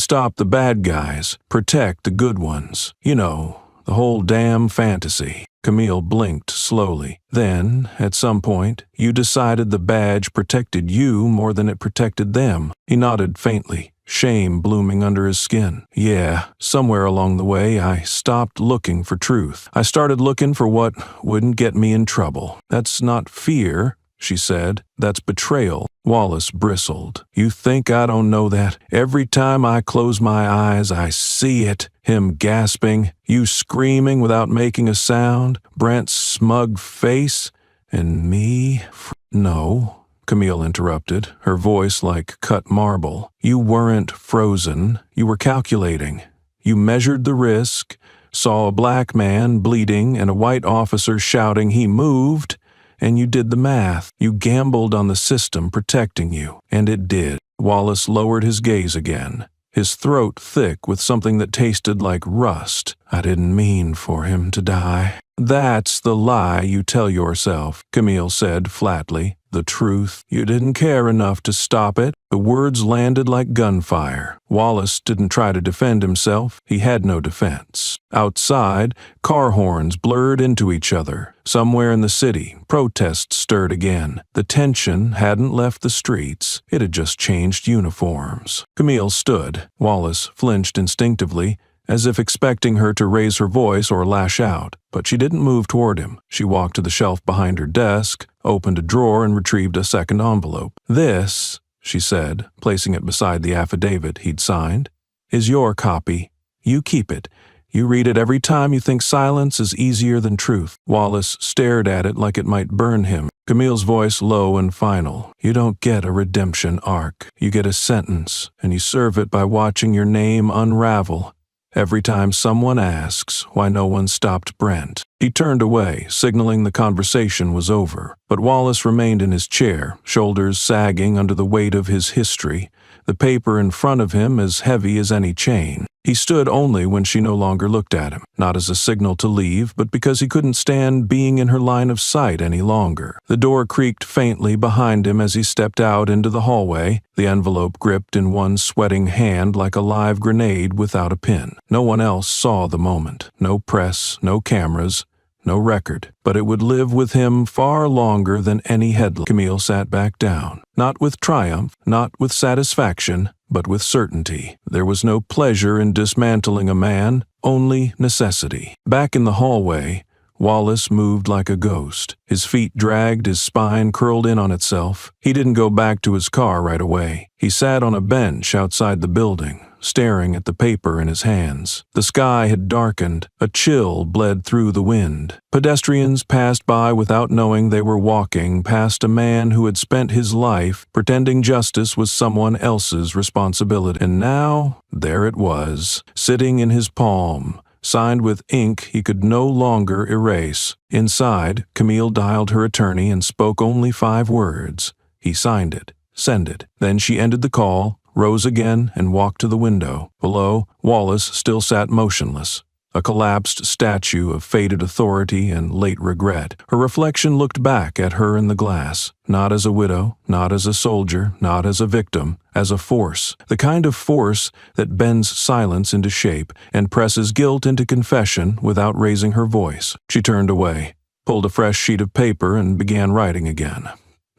stop the bad guys, protect the good ones. You know, the whole damn fantasy." Camille blinked slowly. "Then, at some point, you decided the badge protected you more than it protected them." He nodded faintly, shame blooming under his skin. "Yeah, somewhere along the way I stopped looking for truth. I started looking for what wouldn't get me in trouble. That's not fear," she said. "That's betrayal." Wallace bristled. "You think I don't know that? Every time I close my eyes, I see it." Him gasping, you screaming without making a sound, Brent's smug face, and me. "No," Camille interrupted, her voice like cut marble. "You weren't frozen. You were calculating. You measured the risk, saw a black man bleeding and a white officer shouting he moved, and you did the math. You gambled on the system protecting you, and it did." Wallace lowered his gaze again, his throat thick with something that tasted like rust. "I didn't mean for him to die." "That's the lie you tell yourself," Camille said flatly. "The truth. You didn't care enough to stop it." The words landed like gunfire. Wallace didn't try to defend himself. He had no defense. Outside, car horns blurred into each other. Somewhere in the city, protests stirred again. The tension hadn't left the streets. It had just changed uniforms. Camille stood. Wallace flinched instinctively, as if expecting her to raise her voice or lash out, but she didn't move toward him. She walked to the shelf behind her desk, opened a drawer, and retrieved a second envelope. "This," she said, placing it beside the affidavit he'd signed, "is your copy. You keep it. You read it every time you think silence is easier than truth." Wallace stared at it like it might burn him. Camille's voice low and final. "You don't get a redemption arc. You get a sentence, and you serve it by watching your name unravel every time someone asks why no one stopped Brent." He turned away, signaling the conversation was over, but Wallace remained in his chair, shoulders sagging under the weight of his history, the paper in front of him as heavy as any chain. He stood only when she no longer looked at him, not as a signal to leave, but because he couldn't stand being in her line of sight any longer. The door creaked faintly behind him as he stepped out into the hallway, the envelope gripped in one sweating hand like a live grenade without a pin. No one else saw the moment. No press, no cameras, no record, but it would live with him far longer than any headline. Camille sat back down, not with triumph, not with satisfaction, but with certainty. There was no pleasure in dismantling a man, only necessity. Back in the hallway, Wallace moved like a ghost. His feet dragged, his spine curled in on itself. He didn't go back to his car right away. He sat on a bench outside the building, staring at the paper in his hands. The sky had darkened. A chill bled through the wind. Pedestrians passed by without knowing they were walking past a man who had spent his life pretending justice was someone else's responsibility. And now, there it was, sitting in his palm, signed with ink he could no longer erase. Inside, Camille dialed her attorney and spoke only 5 words. He signed it. Send it. Then she ended the call, rose again, and walked to the window. Below, Wallace still sat motionless, a collapsed statue of faded authority and late regret. Her reflection looked back at her in the glass, not as a widow, not as a soldier, not as a victim, as a force, the kind of force that bends silence into shape and presses guilt into confession without raising her voice. She turned away, pulled a fresh sheet of paper, and began writing again.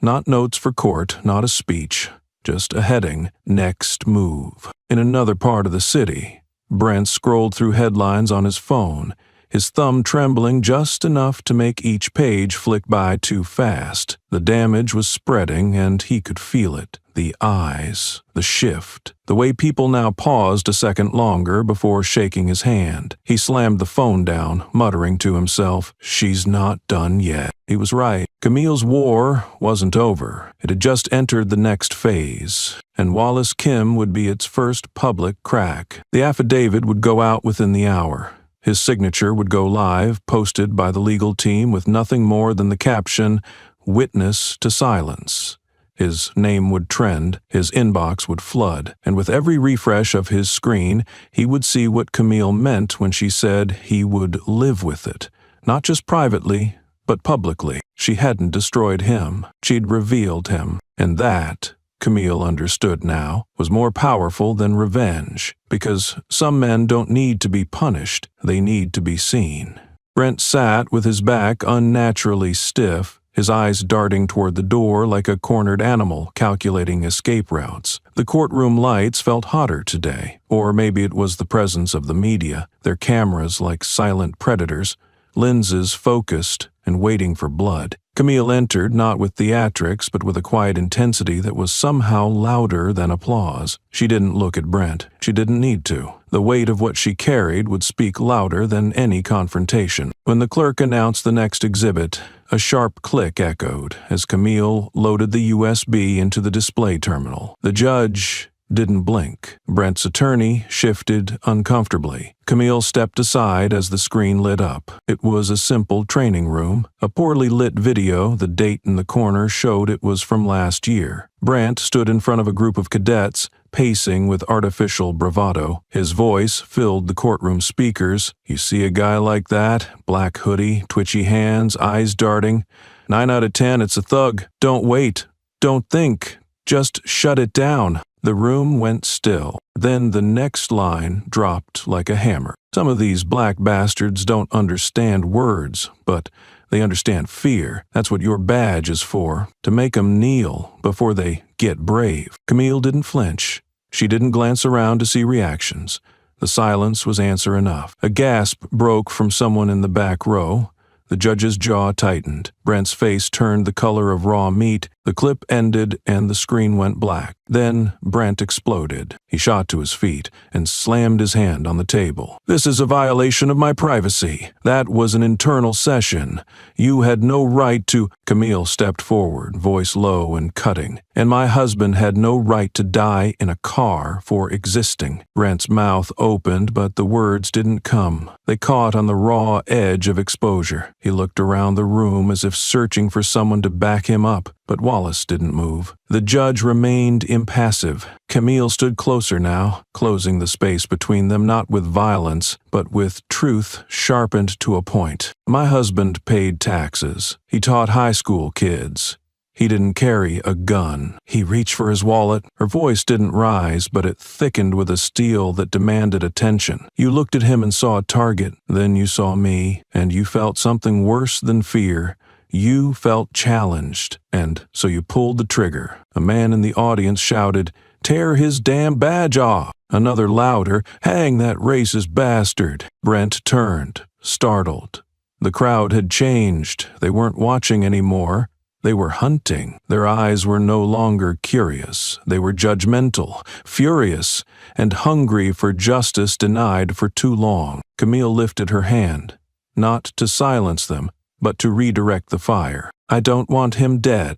Not notes for court, not a speech, just a heading, next move. In another part of the city, Brent scrolled through headlines on his phone, his thumb trembling just enough to make each page flick by too fast. The damage was spreading, and he could feel it. The eyes, the shift, the way people now paused a second longer before shaking his hand. He slammed the phone down, muttering to himself, "She's not done yet." He was right. Camille's war wasn't over. It had just entered the next phase, and Wallace Kim would be its first public crack. The affidavit would go out within the hour. His signature would go live, posted by the legal team with nothing more than the caption, "Witness to silence." His name would trend, his inbox would flood, and with every refresh of his screen, he would see what Camille meant when she said he would live with it, not just privately, but publicly. She hadn't destroyed him. She'd revealed him. And that, Camille understood now, was more powerful than revenge, because some men don't need to be punished, they need to be seen. Brent sat with his back unnaturally stiff, his eyes darting toward the door like a cornered animal calculating escape routes. The courtroom lights felt hotter today, or maybe it was the presence of the media, their cameras like silent predators, lenses focused and waiting for blood. Camille entered not with theatrics but with a quiet intensity that was somehow louder than applause. She didn't look at Brent. She didn't need to. The weight of what she carried would speak louder than any confrontation. When the clerk announced the next exhibit, a sharp click echoed as Camille loaded the USB into the display terminal. The judge didn't blink. Brent's attorney shifted uncomfortably. Camille stepped aside as the screen lit up. It was a simple training room. A poorly lit video, the date in the corner showed it was from last year. Brent stood in front of a group of cadets, pacing with artificial bravado. His voice filled the courtroom speakers. "You see a guy like that? Black hoodie, twitchy hands, eyes darting. 9 out of 10, it's a thug. Don't wait. Don't think. Just shut it down." The room went still. Then the next line dropped like a hammer. Some of these black bastards don't understand words, but they understand fear. That's what your badge is for, to make 'em kneel before they get brave. Camille didn't flinch. She didn't glance around to see reactions. The silence was answer enough. A gasp broke from someone in the back row. The judge's jaw tightened. Brent's face turned the color of raw meat. The clip ended and the screen went black. Then Brent exploded. He shot to his feet and slammed his hand on the table. "This is a violation of my privacy. That was an internal session. You had no right to—" Camille stepped forward, voice low and cutting. "And my husband had no right to die in a car for existing." Brent's mouth opened, but the words didn't come. They caught on the raw edge of exposure. He looked around the room as if searching for someone to back him up, but Wallace didn't move. The judge remained impassive. Camille stood closer now, closing the space between them not with violence, but with truth sharpened to a point. "My husband paid taxes. He taught high school kids. He didn't carry a gun. He reached for his wallet." Her voice didn't rise, but it thickened with a steel that demanded attention. "You looked at him and saw a target. Then you saw me, and you felt something worse than fear. You felt challenged, and so you pulled the trigger." A man in the audience shouted, "Tear his damn badge off!" Another louder, "Hang that racist bastard!" Brent turned, startled. The crowd had changed. They weren't watching anymore. They were hunting. Their eyes were no longer curious. They were judgmental, furious, and hungry for justice denied for too long. Camille lifted her hand, not to silence them, but to redirect the fire. "I don't want him dead,"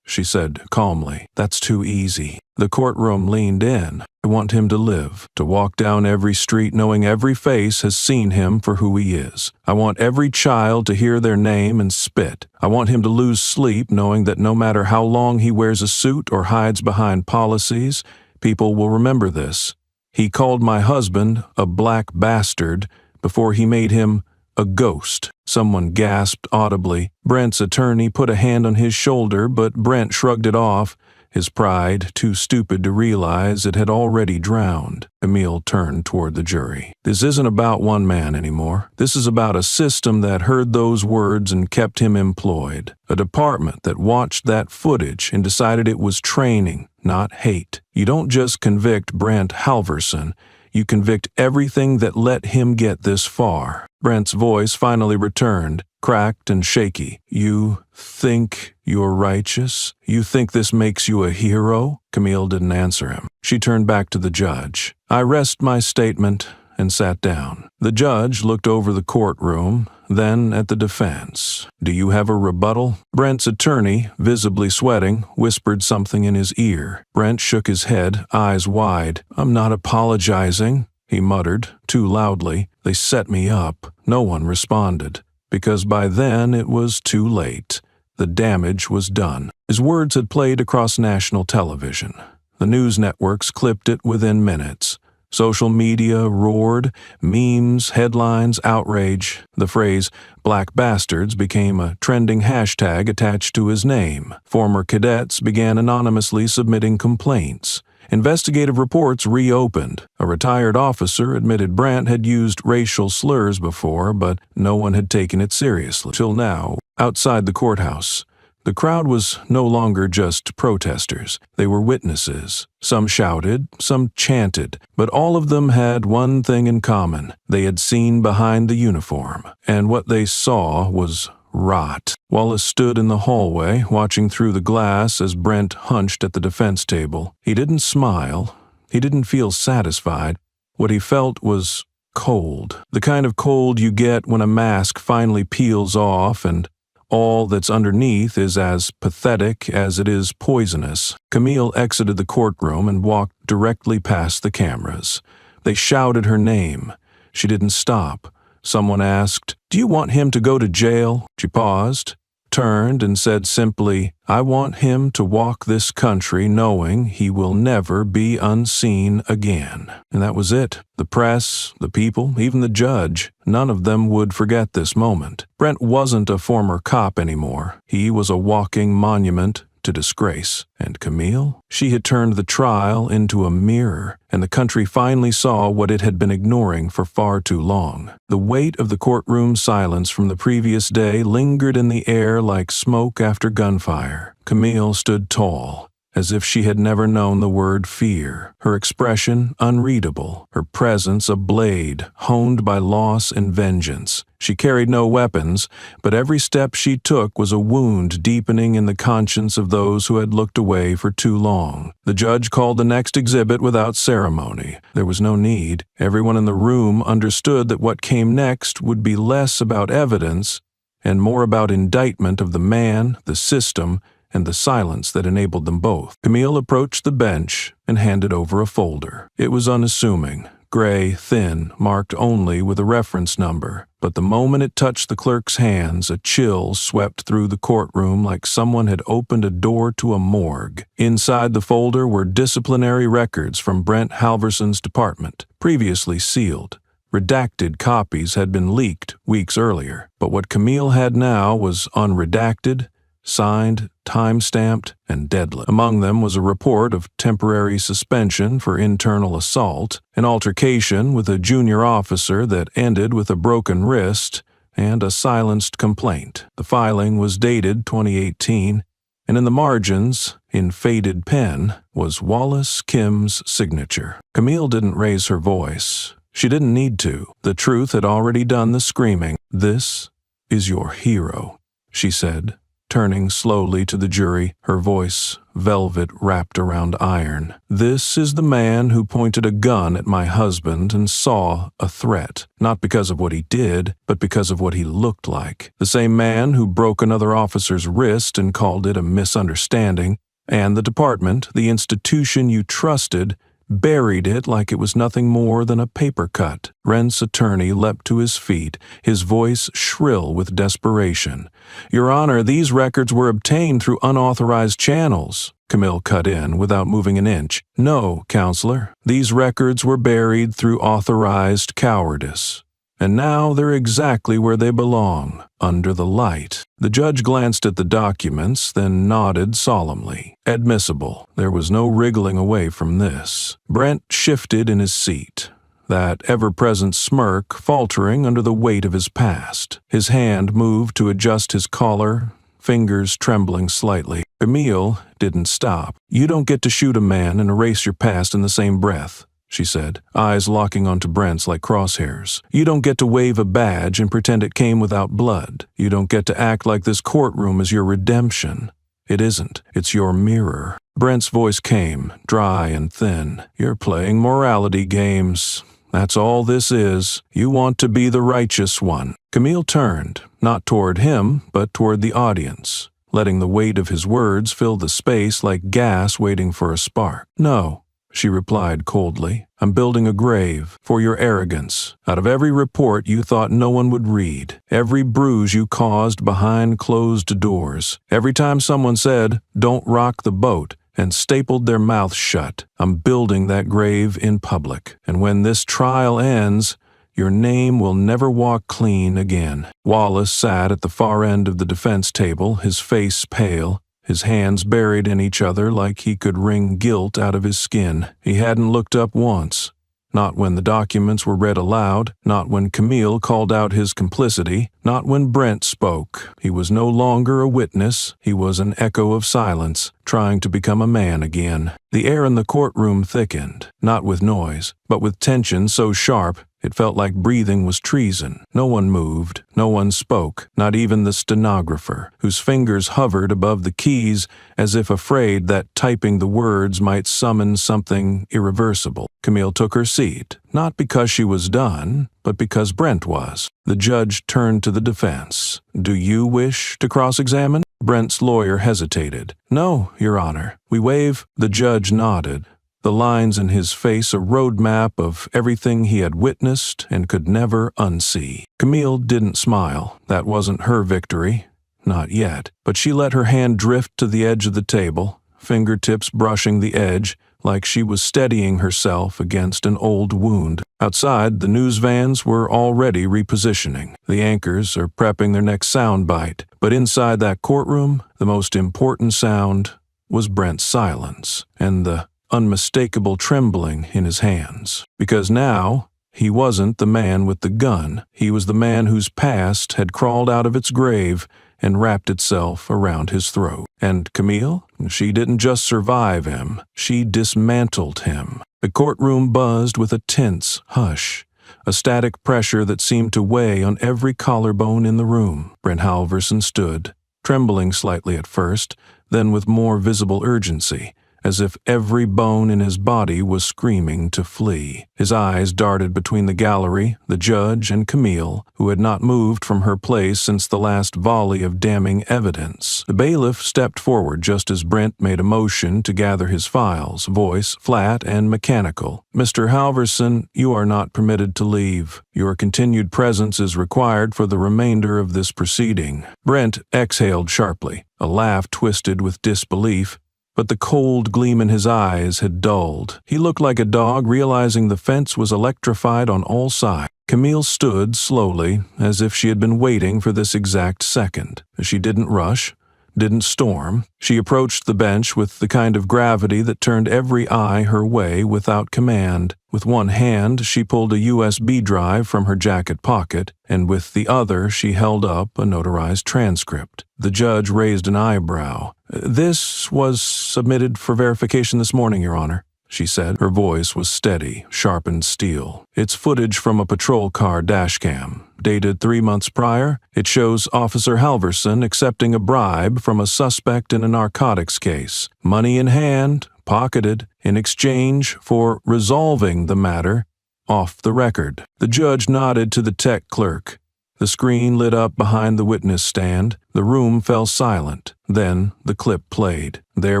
she said calmly. "That's too easy." The courtroom leaned in. "I want him to live, to walk down every street knowing every face has seen him for who he is. I want every child to hear their name and spit. I want him to lose sleep knowing that no matter how long he wears a suit or hides behind policies, people will remember this. He called my husband a black bastard before he made him a ghost." Someone gasped audibly. Brent's attorney put a hand on his shoulder, but Brent shrugged it off, his pride too stupid to realize it had already drowned. Camille turned toward the jury. "This isn't about one man anymore. This is about a system that heard those words and kept him employed. A department that watched that footage and decided it was training, not hate. You don't just convict Brent Halverson. You convict everything that let him get this far." Brent's voice finally returned, cracked and shaky. "You think you're righteous? You think this makes you a hero?" Camille didn't answer him. She turned back to the judge. "I rest my statement," and sat down. The judge looked over the courtroom, then at the defense. "Do you have a rebuttal?" Brent's attorney, visibly sweating, whispered something in his ear. Brent shook his head, eyes wide. "I'm not apologizing," he muttered, too loudly. "They set me up." No one responded, because by then it was too late. The damage was done. His words had played across national television. The news networks clipped it within minutes. Social media roared, memes, headlines, outrage. The phrase "black bastards" became a trending hashtag attached to his name. Former cadets began anonymously submitting complaints. Investigative reports reopened. A retired officer admitted Brandt had used racial slurs before, but no one had taken it seriously. Till now, outside the courthouse, the crowd was no longer just protesters. They were witnesses. Some shouted, some chanted, but all of them had one thing in common. They had seen behind the uniform, and what they saw was rot. Wallace stood in the hallway, watching through the glass as Brent hunched at the defense table. He didn't smile. He didn't feel satisfied. What he felt was cold. The kind of cold you get when a mask finally peels off and all that's underneath is as pathetic as it is poisonous. Camille exited the courtroom and walked directly past the cameras. They shouted her name. She didn't stop. Someone asked, "Do you want him to go to jail?" She paused, turned, and said simply, "I want him to walk this country knowing he will never be unseen again." And that was it. The press, the people, even the judge, none of them would forget this moment. Brent wasn't a former cop anymore. He was a walking monument to disgrace. And Camille? She had turned the trial into a mirror, and the country finally saw what it had been ignoring for far too long. The weight of the courtroom silence from the previous day lingered in the air like smoke after gunfire. Camille stood tall, as if she had never known the word fear, her expression unreadable, her presence a blade honed by loss and vengeance. She carried no weapons, but every step she took was a wound deepening in the conscience of those who had looked away for too long. The judge called the next exhibit without ceremony. There was no need. Everyone in the room understood that what came next would be less about evidence and more about indictment of the man, the system, and the silence that enabled them both. Camille approached the bench and handed over a folder. It was unassuming, gray, thin, marked only with a reference number. But the moment it touched the clerk's hands, a chill swept through the courtroom like someone had opened a door to a morgue. Inside the folder were disciplinary records from Brent Halverson's department, previously sealed. Redacted copies had been leaked weeks earlier, but what Camille had now was unredacted, signed, time-stamped, and deadly. Among them was a report of temporary suspension for internal assault, an altercation with a junior officer that ended with a broken wrist, and a silenced complaint. The filing was dated 2018, and in the margins, in faded pen, was Wallace Kim's signature. Camille didn't raise her voice. She didn't need to. The truth had already done the screaming. "This is your hero," she said, turning slowly to the jury, her voice velvet wrapped around iron. "This is the man who pointed a gun at my husband and saw a threat, not because of what he did, but because of what he looked like. The same man who broke another officer's wrist and called it a misunderstanding, and the department, the institution you trusted, buried it like it was nothing more than a paper cut." Brent's attorney leapt to his feet, his voice shrill with desperation. "Your Honor, these records were obtained through unauthorized channels," Camille cut in without moving an inch. "No, Counselor, these records were buried through authorized cowardice. And now they're exactly where they belong, under the light." The judge glanced at the documents, then nodded solemnly. Admissible. There was no wriggling away from this. Brent shifted in his seat, that ever-present smirk faltering under the weight of his past. His hand moved to adjust his collar, fingers trembling slightly. Camille didn't stop. "You don't get to shoot a man and erase your past in the same breath," she said, eyes locking onto Brent's like crosshairs. "You don't get to wave a badge and pretend it came without blood. You don't get to act like this courtroom is your redemption. It isn't. It's your mirror." Brent's voice came, dry and thin. "You're playing morality games. That's all this is. You want to be the righteous one." Camille turned, not toward him, but toward the audience, letting the weight of his words fill the space like gas waiting for a spark. "No," she replied coldly. "I'm building a grave for your arrogance. Out of every report you thought no one would read, every bruise you caused behind closed doors, every time someone said, 'Don't rock the boat,' and stapled their mouths shut. I'm building that grave in public. And when this trial ends, your name will never walk clean again." Wallace sat at the far end of the defense table, his face pale, his hands buried in each other like he could wring guilt out of his skin. He hadn't looked up once. Not when the documents were read aloud, not when Camille called out his complicity, not when Brent spoke. He was no longer a witness, he was an echo of silence, trying to become a man again. The air in the courtroom thickened, not with noise, but with tension so sharp it felt like breathing was treason. No one moved, no one spoke, not even the stenographer, whose fingers hovered above the keys as if afraid that typing the words might summon something irreversible. Camille took her seat, not because she was done, but because Brent was. The judge turned to the defense. "Do you wish to cross-examine?" Brent's lawyer hesitated. "No, Your Honor. We waive." The judge nodded, the lines in his face a roadmap of everything he had witnessed and could never unsee. Camille didn't smile. That wasn't her victory. Not yet. But she let her hand drift to the edge of the table, fingertips brushing the edge, like she was steadying herself against an old wound. Outside, the news vans were already repositioning. The anchors are prepping their next sound bite. But inside that courtroom, the most important sound was Brent's silence and the unmistakable trembling in his hands. Because now, he wasn't the man with the gun. He was the man whose past had crawled out of its grave and wrapped itself around his throat. And Camille? She didn't just survive him, she dismantled him. The courtroom buzzed with a tense hush, a static pressure that seemed to weigh on every collarbone in the room. Brent Halverson stood, trembling slightly at first, then with more visible urgency, as if every bone in his body was screaming to flee. His eyes darted between the gallery, the judge, and Camille, who had not moved from her place since the last volley of damning evidence. The bailiff stepped forward just as Brent made a motion to gather his files, voice flat and mechanical. "Mr. Halverson, you are not permitted to leave. Your continued presence is required for the remainder of this proceeding." Brent exhaled sharply, a laugh twisted with disbelief, but the cold gleam in his eyes had dulled. He looked like a dog realizing the fence was electrified on all sides. Camille stood slowly, as if she had been waiting for this exact second. She didn't rush, didn't storm. She approached the bench with the kind of gravity that turned every eye her way without command. With one hand, she pulled a USB drive from her jacket pocket, and with the other she held up a notarized transcript. The judge raised an eyebrow. "This was submitted for verification this morning, Your Honor," she said. Her voice was steady, sharpened steel. "It's footage from a patrol car dashcam. Dated 3 months prior, it shows Officer Halverson accepting a bribe from a suspect in a narcotics case. Money in hand, pocketed, in exchange for resolving the matter off the record." The judge nodded to the tech clerk. The screen lit up behind the witness stand. The room fell silent. Then the clip played. There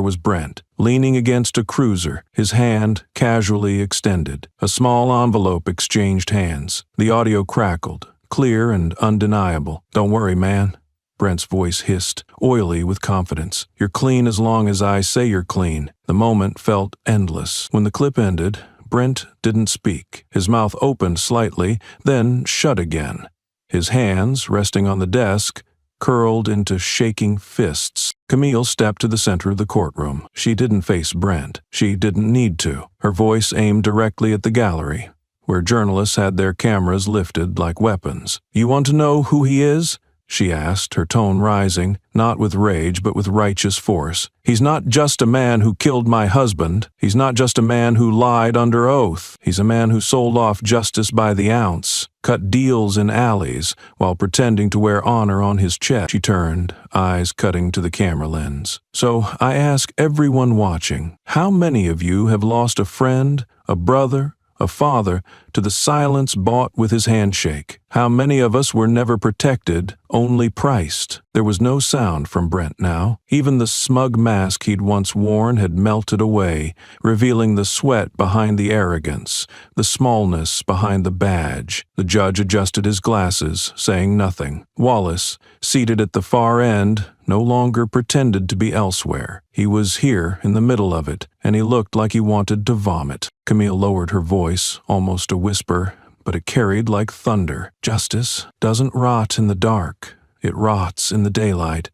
was Brent, leaning against a cruiser, his hand casually extended. A small envelope exchanged hands. The audio crackled, clear and undeniable. "Don't worry, man," Brent's voice hissed, oily with confidence. "You're clean as long as I say you're clean." The moment felt endless. When the clip ended, Brent didn't speak. His mouth opened slightly, then shut again. His hands, resting on the desk, curled into shaking fists. Camille stepped to the center of the courtroom. She didn't face Brent. She didn't need to. Her voice aimed directly at the gallery, where journalists had their cameras lifted like weapons. "You want to know who he is?" she asked, her tone rising, not with rage but with righteous force. "He's not just a man who killed my husband. He's not just a man who lied under oath. He's a man who sold off justice by the ounce, cut deals in alleys while pretending to wear honor on his chest." She turned, eyes cutting to the camera lens. "So I ask everyone watching, how many of you have lost a friend, a brother, a father, to the silence bought with his handshake? How many of us were never protected, only priced?" There was no sound from Brent now. Even the smug mask he'd once worn had melted away, revealing the sweat behind the arrogance, the smallness behind the badge. The judge adjusted his glasses, saying nothing. Wallace, seated at the far end, no longer pretended to be elsewhere. He was here in the middle of it, and he looked like he wanted to vomit. Camille lowered her voice, almost a whisper, but it carried like thunder. Justice doesn't rot in the dark. It rots in the daylight.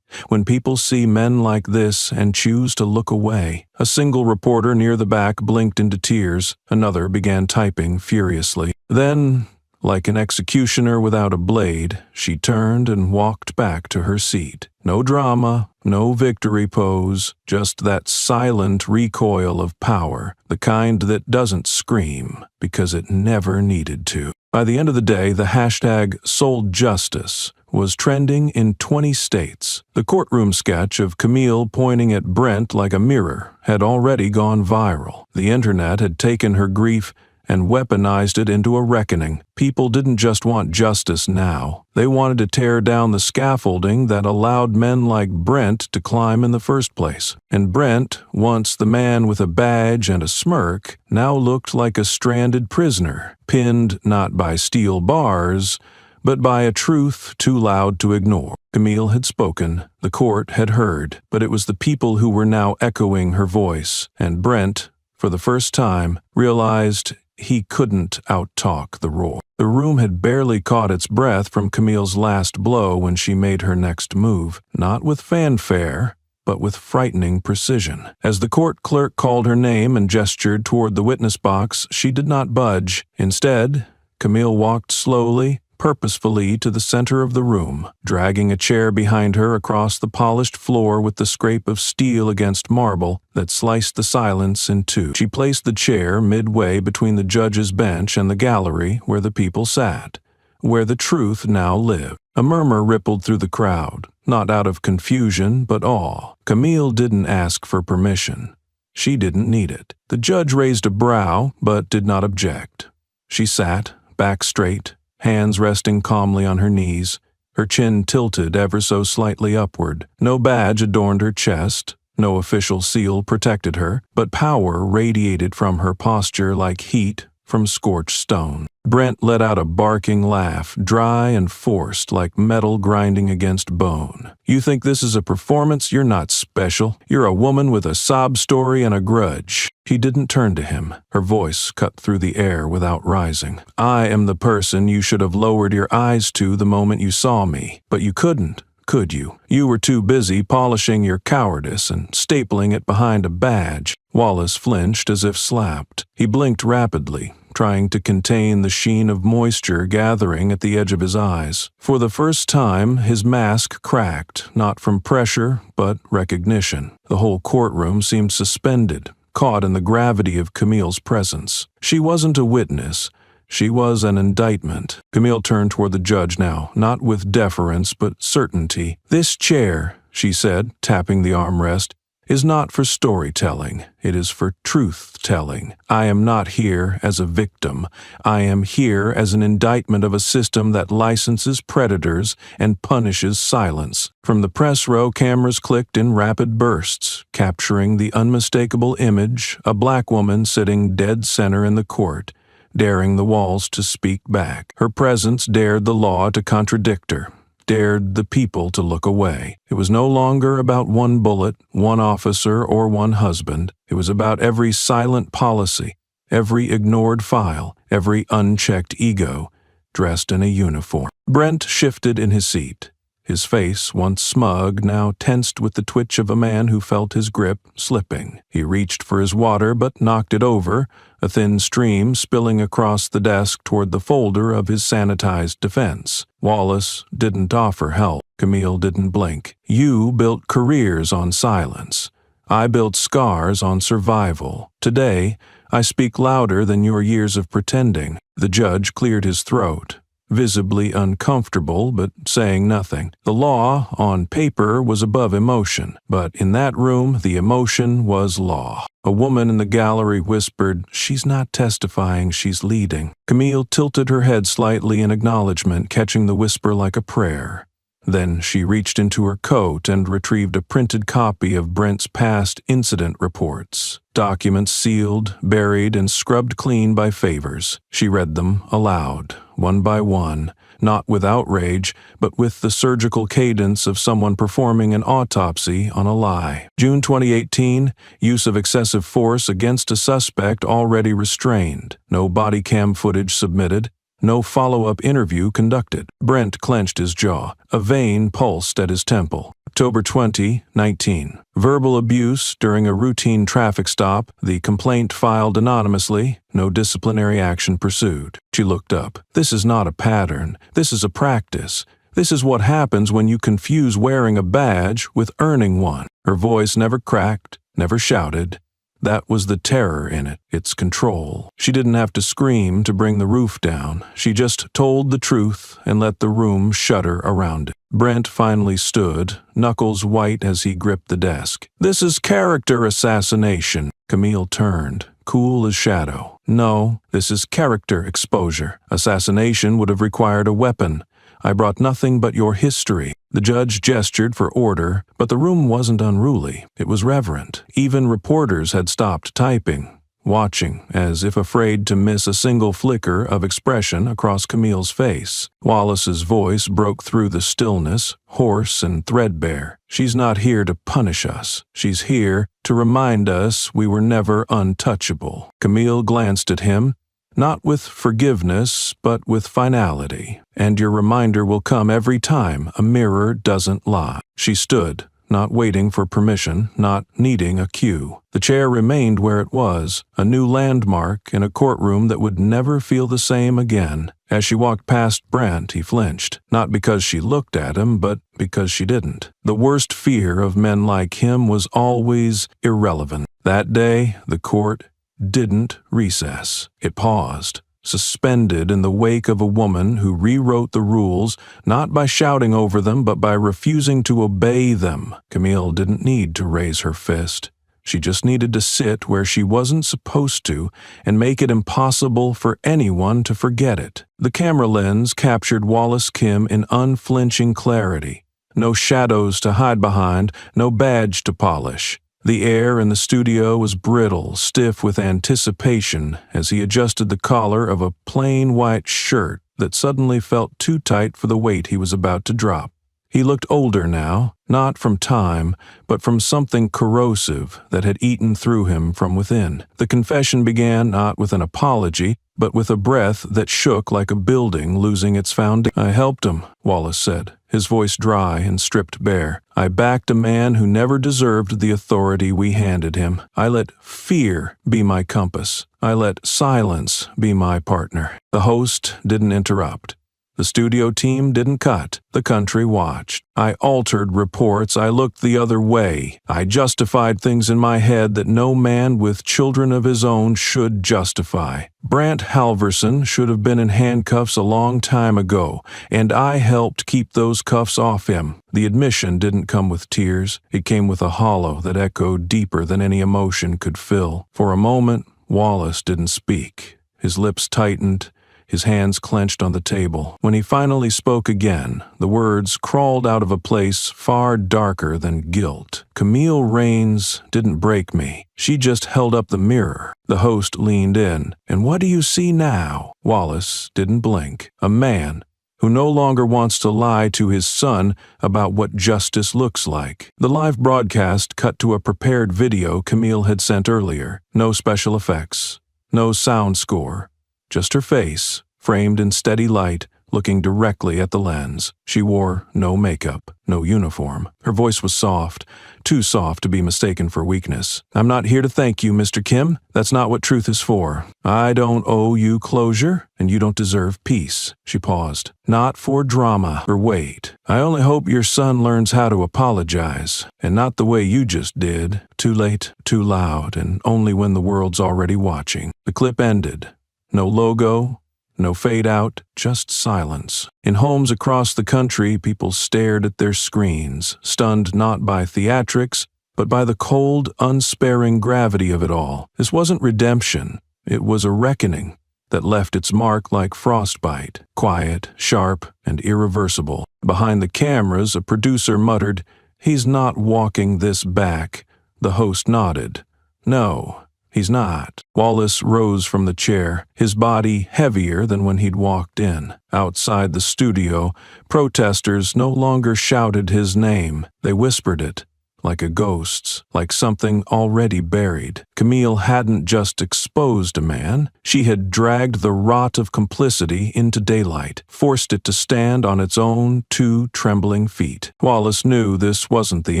When people see men like this and choose to look away. A single reporter near the back blinked into tears. Another began typing furiously. Then, like an executioner without a blade, she turned and walked back to her seat. No drama, no victory pose, just that silent recoil of power, the kind that doesn't scream because it never needed to. By the end of the day, the hashtag #SoldJustice was trending in 20 states. The courtroom sketch of Camille pointing at Brent like a mirror had already gone viral. The internet had taken her grief and weaponized it into a reckoning. People didn't just want justice now. They wanted to tear down the scaffolding that allowed men like Brent to climb in the first place. And Brent, once the man with a badge and a smirk, now looked like a stranded prisoner, pinned not by steel bars, but by a truth too loud to ignore. Camille had spoken, the court had heard, but it was the people who were now echoing her voice, and Brent, for the first time, realized he couldn't outtalk the roar. The room had barely caught its breath from Camille's last blow when she made her next move, not with fanfare, but with frightening precision. As the court clerk called her name and gestured toward the witness box, she did not budge. Instead, Camille walked slowly, purposefully to the center of the room, dragging a chair behind her across the polished floor with the scrape of steel against marble that sliced the silence in two. She placed the chair midway between the judge's bench and the gallery where the people sat, where the truth now lived. A murmur rippled through the crowd, not out of confusion but awe. Camille didn't ask for permission. She didn't need it. The judge raised a brow but did not object. She sat, back straight, hands resting calmly on her knees, her chin tilted ever so slightly upward. No badge adorned her chest, no official seal protected her, but power radiated from her posture like heat from scorched stone. Brent let out a barking laugh, dry and forced like metal grinding against bone. You think this is a performance? You're not special. You're a woman with a sob story and a grudge. She didn't turn to him. Her voice cut through the air without rising. I am the person you should have lowered your eyes to the moment you saw me, but you couldn't. Could you? You were too busy polishing your cowardice and stapling it behind a badge. Wallace flinched as if slapped. He blinked rapidly, trying to contain the sheen of moisture gathering at the edge of his eyes. For the first time, his mask cracked, not from pressure, but recognition. The whole courtroom seemed suspended, caught in the gravity of Camille's presence. She wasn't a witness. She was an indictment. Camille turned toward the judge now, not with deference but certainty. This chair, she said, tapping the armrest, is not for storytelling. It is for truth-telling. I am not here as a victim. I am here as an indictment of a system that licenses predators and punishes silence. From the press row, cameras clicked in rapid bursts, capturing the unmistakable image, a black woman sitting dead center in the court, daring the walls to speak back. Her presence dared the law to contradict her, dared the people to look away. It was no longer about one bullet, one officer, or one husband. It was about every silent policy, every ignored file, every unchecked ego, dressed in a uniform. Brent shifted in his seat. His face, once smug, now tensed with the twitch of a man who felt his grip slipping. He reached for his water but knocked it over, a thin stream spilling across the desk toward the folder of his sanitized defense. Wallace didn't offer help. Camille didn't blink. You built careers on silence. I built scars on survival. Today, I speak louder than your years of pretending. The judge cleared his throat, visibly uncomfortable but saying nothing. The law, on paper, was above emotion, but in that room the emotion was law. A woman in the gallery whispered, "She's not testifying, she's leading." Camille tilted her head slightly in acknowledgement, catching the whisper like a prayer. Then she reached into her coat and retrieved a printed copy of Brent's past incident reports. Documents sealed, buried, and scrubbed clean by favors. She read them aloud, one by one, not with outrage, but with the surgical cadence of someone performing an autopsy on a lie. June 2018, use of excessive force against a suspect already restrained. No body cam footage submitted. No follow-up interview conducted. Brent clenched his jaw. A vein pulsed at his temple. October 2019. Verbal abuse during a routine traffic stop. The complaint filed anonymously. No disciplinary action pursued. She looked up. This is not a pattern. This is a practice. This is what happens when you confuse wearing a badge with earning one. Her voice never cracked, never shouted. That was the terror in it, its control. She didn't have to scream to bring the roof down. She just told the truth and let the room shudder around it. Brent finally stood, knuckles white as he gripped the desk. This is character assassination. Camille turned, cool as shadow. No, this is character exposure. Assassination would have required a weapon. I brought nothing but your history. The judge gestured for order, but the room wasn't unruly. It was reverent. Even reporters had stopped typing, watching, as if afraid to miss a single flicker of expression across Camille's face. Wallace's voice broke through the stillness, hoarse and threadbare. She's not here to punish us. She's here to remind us we were never untouchable. Camille glanced at him, not with forgiveness, but with finality. And your reminder will come every time a mirror doesn't lie. She stood, not waiting for permission, not needing a cue. The chair remained where it was, a new landmark in a courtroom that would never feel the same again. As she walked past Brent, he flinched, not because she looked at him, but because she didn't. The worst fear of men like him was always irrelevant. That day, the court didn't recess. It paused, suspended in the wake of a woman who rewrote the rules, not by shouting over them, but by refusing to obey them. Camille didn't need to raise her fist. She just needed to sit where she wasn't supposed to and make it impossible for anyone to forget it. The camera lens captured Wallace Kim in unflinching clarity. No shadows to hide behind, no badge to polish. The air in the studio was brittle, stiff with anticipation as he adjusted the collar of a plain white shirt that suddenly felt too tight for the weight he was about to drop. He looked older now, not from time, but from something corrosive that had eaten through him from within. The confession began not with an apology, but with a breath that shook like a building losing its foundation. I helped him, Wallace said, his voice dry and stripped bare. I backed a man who never deserved the authority we handed him. I let fear be my compass. I let silence be my partner. The host didn't interrupt. The studio team didn't cut. The country watched. I altered reports. I looked the other way. I justified things in my head that no man with children of his own should justify. Brent Halverson should have been in handcuffs a long time ago, and I helped keep those cuffs off him. The admission didn't come with tears. It came with a hollow that echoed deeper than any emotion could fill. For a moment, Wallace didn't speak. His lips tightened. His hands clenched on the table. When he finally spoke again, the words crawled out of a place far darker than guilt. Camille Raines didn't break me. She just held up the mirror. The host leaned in. And what do you see now? Wallace didn't blink. A man who no longer wants to lie to his son about what justice looks like. The live broadcast cut to a prepared video Camille had sent earlier. No special effects. No sound score. Just her face, framed in steady light, looking directly at the lens. She wore no makeup, no uniform. Her voice was soft, too soft to be mistaken for weakness. I'm not here to thank you, Mr. Kim. That's not what truth is for. I don't owe you closure, and you don't deserve peace. She paused. Not for drama or wait. I only hope your son learns how to apologize, and not the way you just did. Too late, too loud, and only when the world's already watching. The clip ended. No logo, no fade out, just silence. In homes across the country, people stared at their screens, stunned not by theatrics, but by the cold, unsparing gravity of it all. This wasn't redemption. It was a reckoning that left its mark like frostbite, quiet, sharp, and irreversible. Behind the cameras, a producer muttered, "He's not walking this back." The host nodded. No, He's not. Wallace rose from the chair, his body heavier than when he'd walked in. Outside the studio, protesters no longer shouted his name. They whispered it, like a ghost's, like something already buried. Camille hadn't just exposed a man. She had dragged the rot of complicity into daylight, forced it to stand on its own two trembling feet. Wallace knew this wasn't the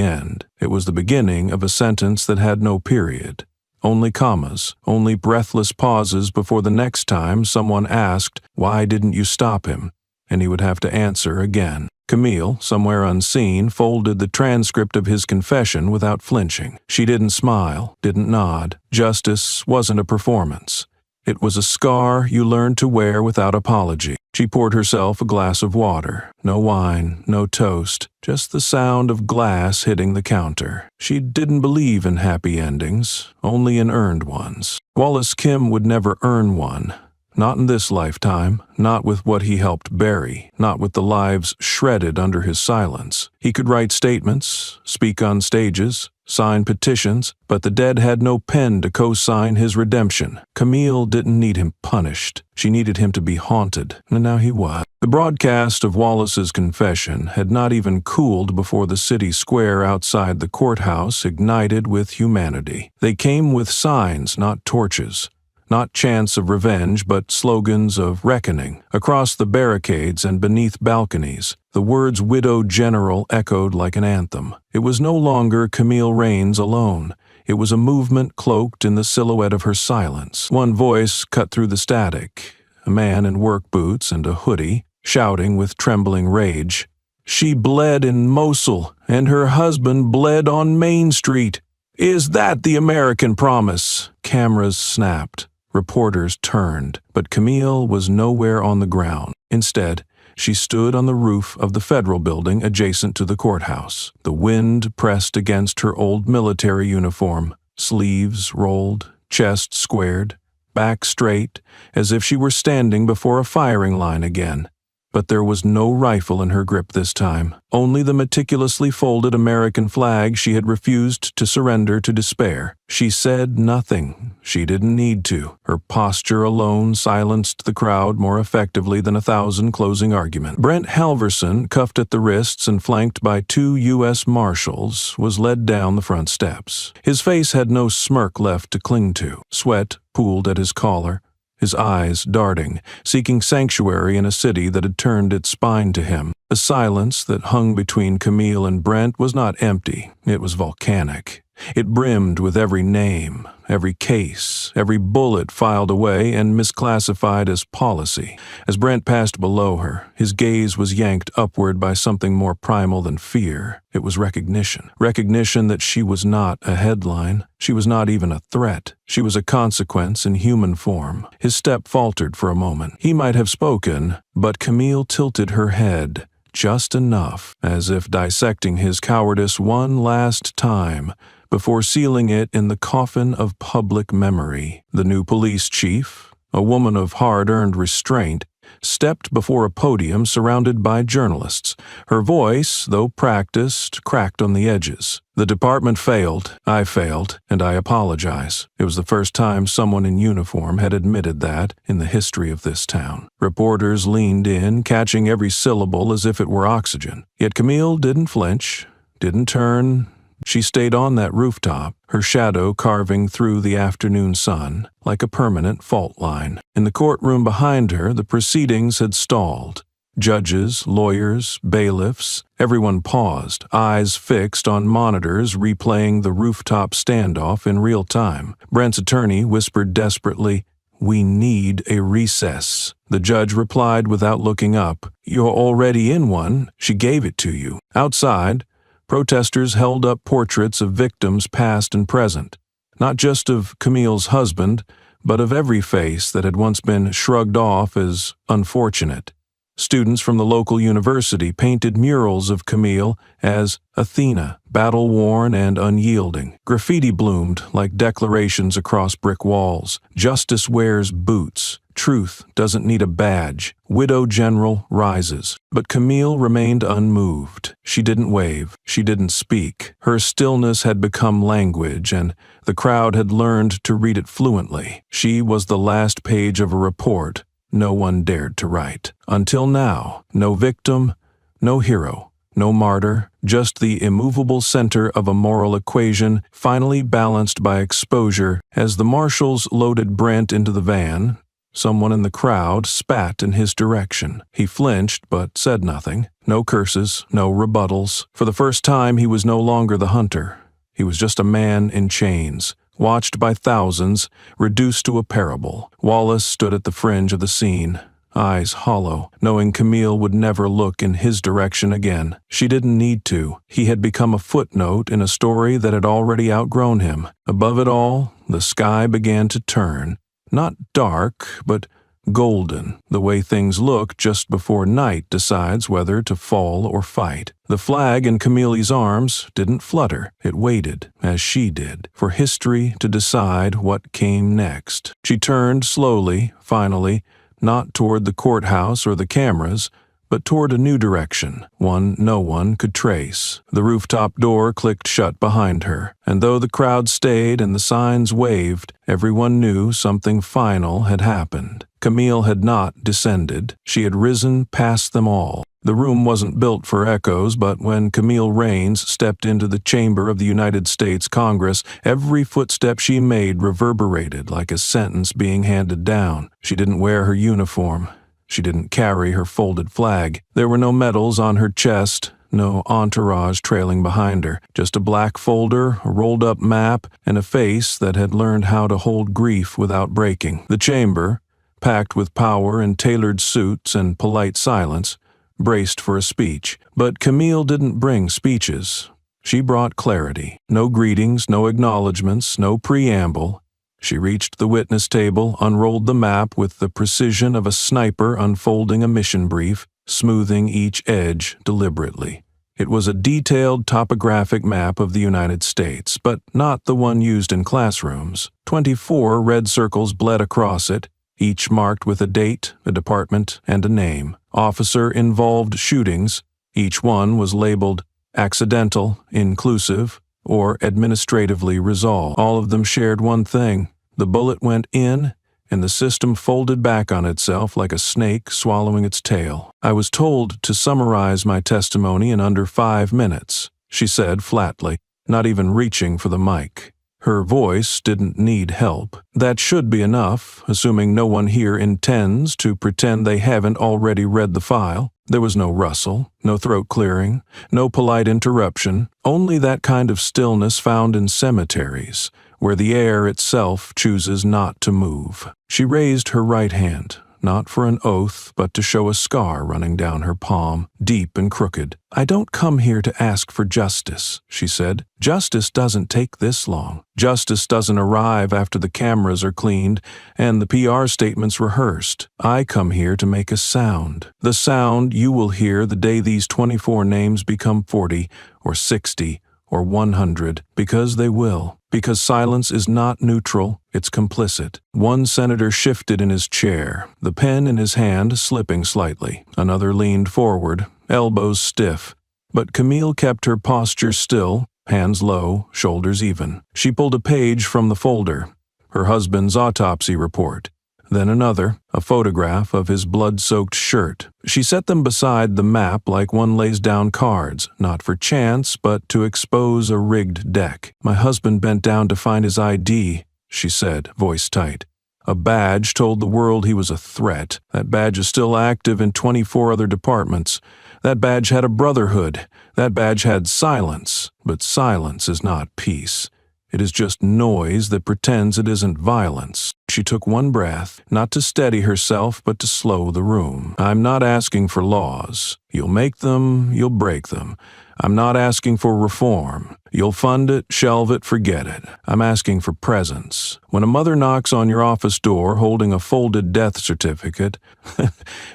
end. It was the beginning of a sentence that had no period. Only commas, only breathless pauses before the next time someone asked, "Why didn't you stop him?" And he would have to answer again. Camille, somewhere unseen, folded the transcript of his confession without flinching. She didn't smile, didn't nod. Justice wasn't a performance. It was a scar you learned to wear without apology. She poured herself a glass of water. No wine, no toast, just the sound of glass hitting the counter. She didn't believe in happy endings, only in earned ones. Wallace Kim would never earn one. Not in this lifetime, not with what he helped bury, not with the lives shredded under his silence. He could write statements, speak on stages, sign petitions, but the dead had no pen to co-sign his redemption. Camille didn't need him punished. She needed him to be haunted, and now he was. The broadcast of Wallace's confession had not even cooled before the city square outside the courthouse ignited with humanity. They came with signs, not torches. Not chants of revenge, but slogans of reckoning. Across the barricades and beneath balconies, the words "Widow General" echoed like an anthem. It was no longer Camille Raines alone. It was a movement cloaked in the silhouette of her silence. One voice cut through the static, a man in work boots and a hoodie, shouting with trembling rage, "She bled in Mosul, and her husband bled on Main Street. Is that the American promise?" Cameras snapped. Reporters turned, but Camille was nowhere on the ground. Instead, she stood on the roof of the federal building adjacent to the courthouse. The wind pressed against her old military uniform, sleeves rolled, chest squared, back straight, as if she were standing before a firing line again. But there was no rifle in her grip this time, only the meticulously folded American flag she had refused to surrender to despair. She said nothing. She didn't need to. Her posture alone silenced the crowd more effectively than 1,000 closing arguments. Brent Halverson, cuffed at the wrists and flanked by 2 U.S. Marshals, was led down the front steps. His face had no smirk left to cling to. Sweat pooled at his collar, his eyes darting, seeking sanctuary in a city that had turned its spine to him. The silence that hung between Camille and Brent was not empty, it was volcanic. It brimmed with every name, every case, every bullet filed away and misclassified as policy. As Brent passed below her, his gaze was yanked upward by something more primal than fear. It was recognition. Recognition that she was not a headline. She was not even a threat. She was a consequence in human form. His step faltered for a moment. He might have spoken, but Camille tilted her head, just enough, as if dissecting his cowardice one last time, before sealing it in the coffin of public memory. The new police chief, a woman of hard-earned restraint, stepped before a podium surrounded by journalists. Her voice, though practiced, cracked on the edges. "The department failed, I failed, and I apologize." It was the first time someone in uniform had admitted that in the history of this town. Reporters leaned in, catching every syllable as if it were oxygen. Yet Camille didn't flinch, didn't turn. She stayed on that rooftop, her shadow carving through the afternoon sun like a permanent fault line. In the courtroom behind her, the proceedings had stalled. Judges, lawyers, bailiffs, everyone paused, eyes fixed on monitors replaying the rooftop standoff in real time. Brent's attorney whispered desperately, "We need a recess." The judge replied without looking up, "You're already in one. She gave it to you." Outside, protesters held up portraits of victims past and present, not just of Camille's husband, but of every face that had once been shrugged off as unfortunate. Students from the local university painted murals of Camille as Athena, battle-worn and unyielding. Graffiti bloomed like declarations across brick walls. "Justice wears boots. Truth doesn't need a badge. Widow General rises. But Camille remained unmoved. She didn't wave. She didn't speak. Her stillness had become language, and the crowd had learned to read it fluently. She was the last page of a report no one dared to write. Until now, no victim, no hero, no martyr, just the immovable center of a moral equation finally balanced by exposure. As the marshals loaded Brent into the van, someone in the crowd spat in his direction. He flinched but said nothing. No curses, no rebuttals. For the first time, he was no longer the hunter. He was just a man in chains, watched by thousands, reduced to a parable. Wallace stood at the fringe of the scene, eyes hollow, knowing Camille would never look in his direction again. She didn't need to. He had become a footnote in a story that had already outgrown him. Above it all, the sky began to turn. Not dark, but golden, the way things look just before night decides whether to fall or fight. The flag in Camille's arms didn't flutter. It waited, as she did, for history to decide what came next. She turned slowly, finally, not toward the courthouse or the cameras, but toward a new direction, one no one could trace. The rooftop door clicked shut behind her, and though the crowd stayed and the signs waved, everyone knew something final had happened. Camille had not descended. She had risen past them all. The room wasn't built for echoes, but when Camille Raines stepped into the chamber of the United States Congress, every footstep she made reverberated like a sentence being handed down. She didn't wear her uniform. She didn't carry her folded flag. There were no medals on her chest, no entourage trailing behind her, just a black folder, a rolled-up map, and a face that had learned how to hold grief without breaking. The chamber, packed with power and tailored suits and polite silence, braced for a speech. But Camille didn't bring speeches. She brought clarity. No greetings, no acknowledgments, no preamble. She reached the witness table, unrolled the map with the precision of a sniper unfolding a mission brief, smoothing each edge deliberately. It was a detailed topographic map of the United States, but not the one used in classrooms. 24 red circles bled across it, each marked with a date, a department, and a name. Officer-involved shootings. Each one was labeled accidental, inclusive, or administratively resolved. All of them shared one thing. The bullet went in, and the system folded back on itself like a snake swallowing its tail. I was told to summarize my testimony in under 5 minutes, she said flatly, not even reaching for the mic. Her voice didn't need help. That should be enough, assuming no one here intends to pretend they haven't already read the file. There was no rustle, no throat clearing, no polite interruption, only that kind of stillness found in cemeteries, where the air itself chooses not to move. She raised her right hand, not for an oath, but to show a scar running down her palm, deep and crooked. "I don't come here to ask for justice," she said. "Justice doesn't take this long. Justice doesn't arrive after the cameras are cleaned and the PR statements rehearsed. I come here to make a sound. The sound you will hear the day these 24 names become 40 or 60 or 100, because they will. Because silence is not neutral, it's complicit." One senator shifted in his chair, the pen in his hand slipping slightly. Another leaned forward, elbows stiff. But Camille kept her posture still, hands low, shoulders even. She pulled a page from the folder, her husband's autopsy report. Then another, a photograph of his blood-soaked shirt. She set them beside the map like one lays down cards, not for chance, but to expose a rigged deck. "My husband bent down to find his ID," she said, voice tight. A badge told the world he was a threat. That badge is still active in 24 other departments. That badge had a brotherhood. That badge had silence. But silence is not peace. It is just noise that pretends it isn't violence. She took one breath, not to steady herself, but to slow the room. "I'm not asking for laws. You'll make them, you'll break them. I'm not asking for reform. You'll fund it, shelve it, forget it. I'm asking for presence. When a mother knocks on your office door holding a folded death certificate,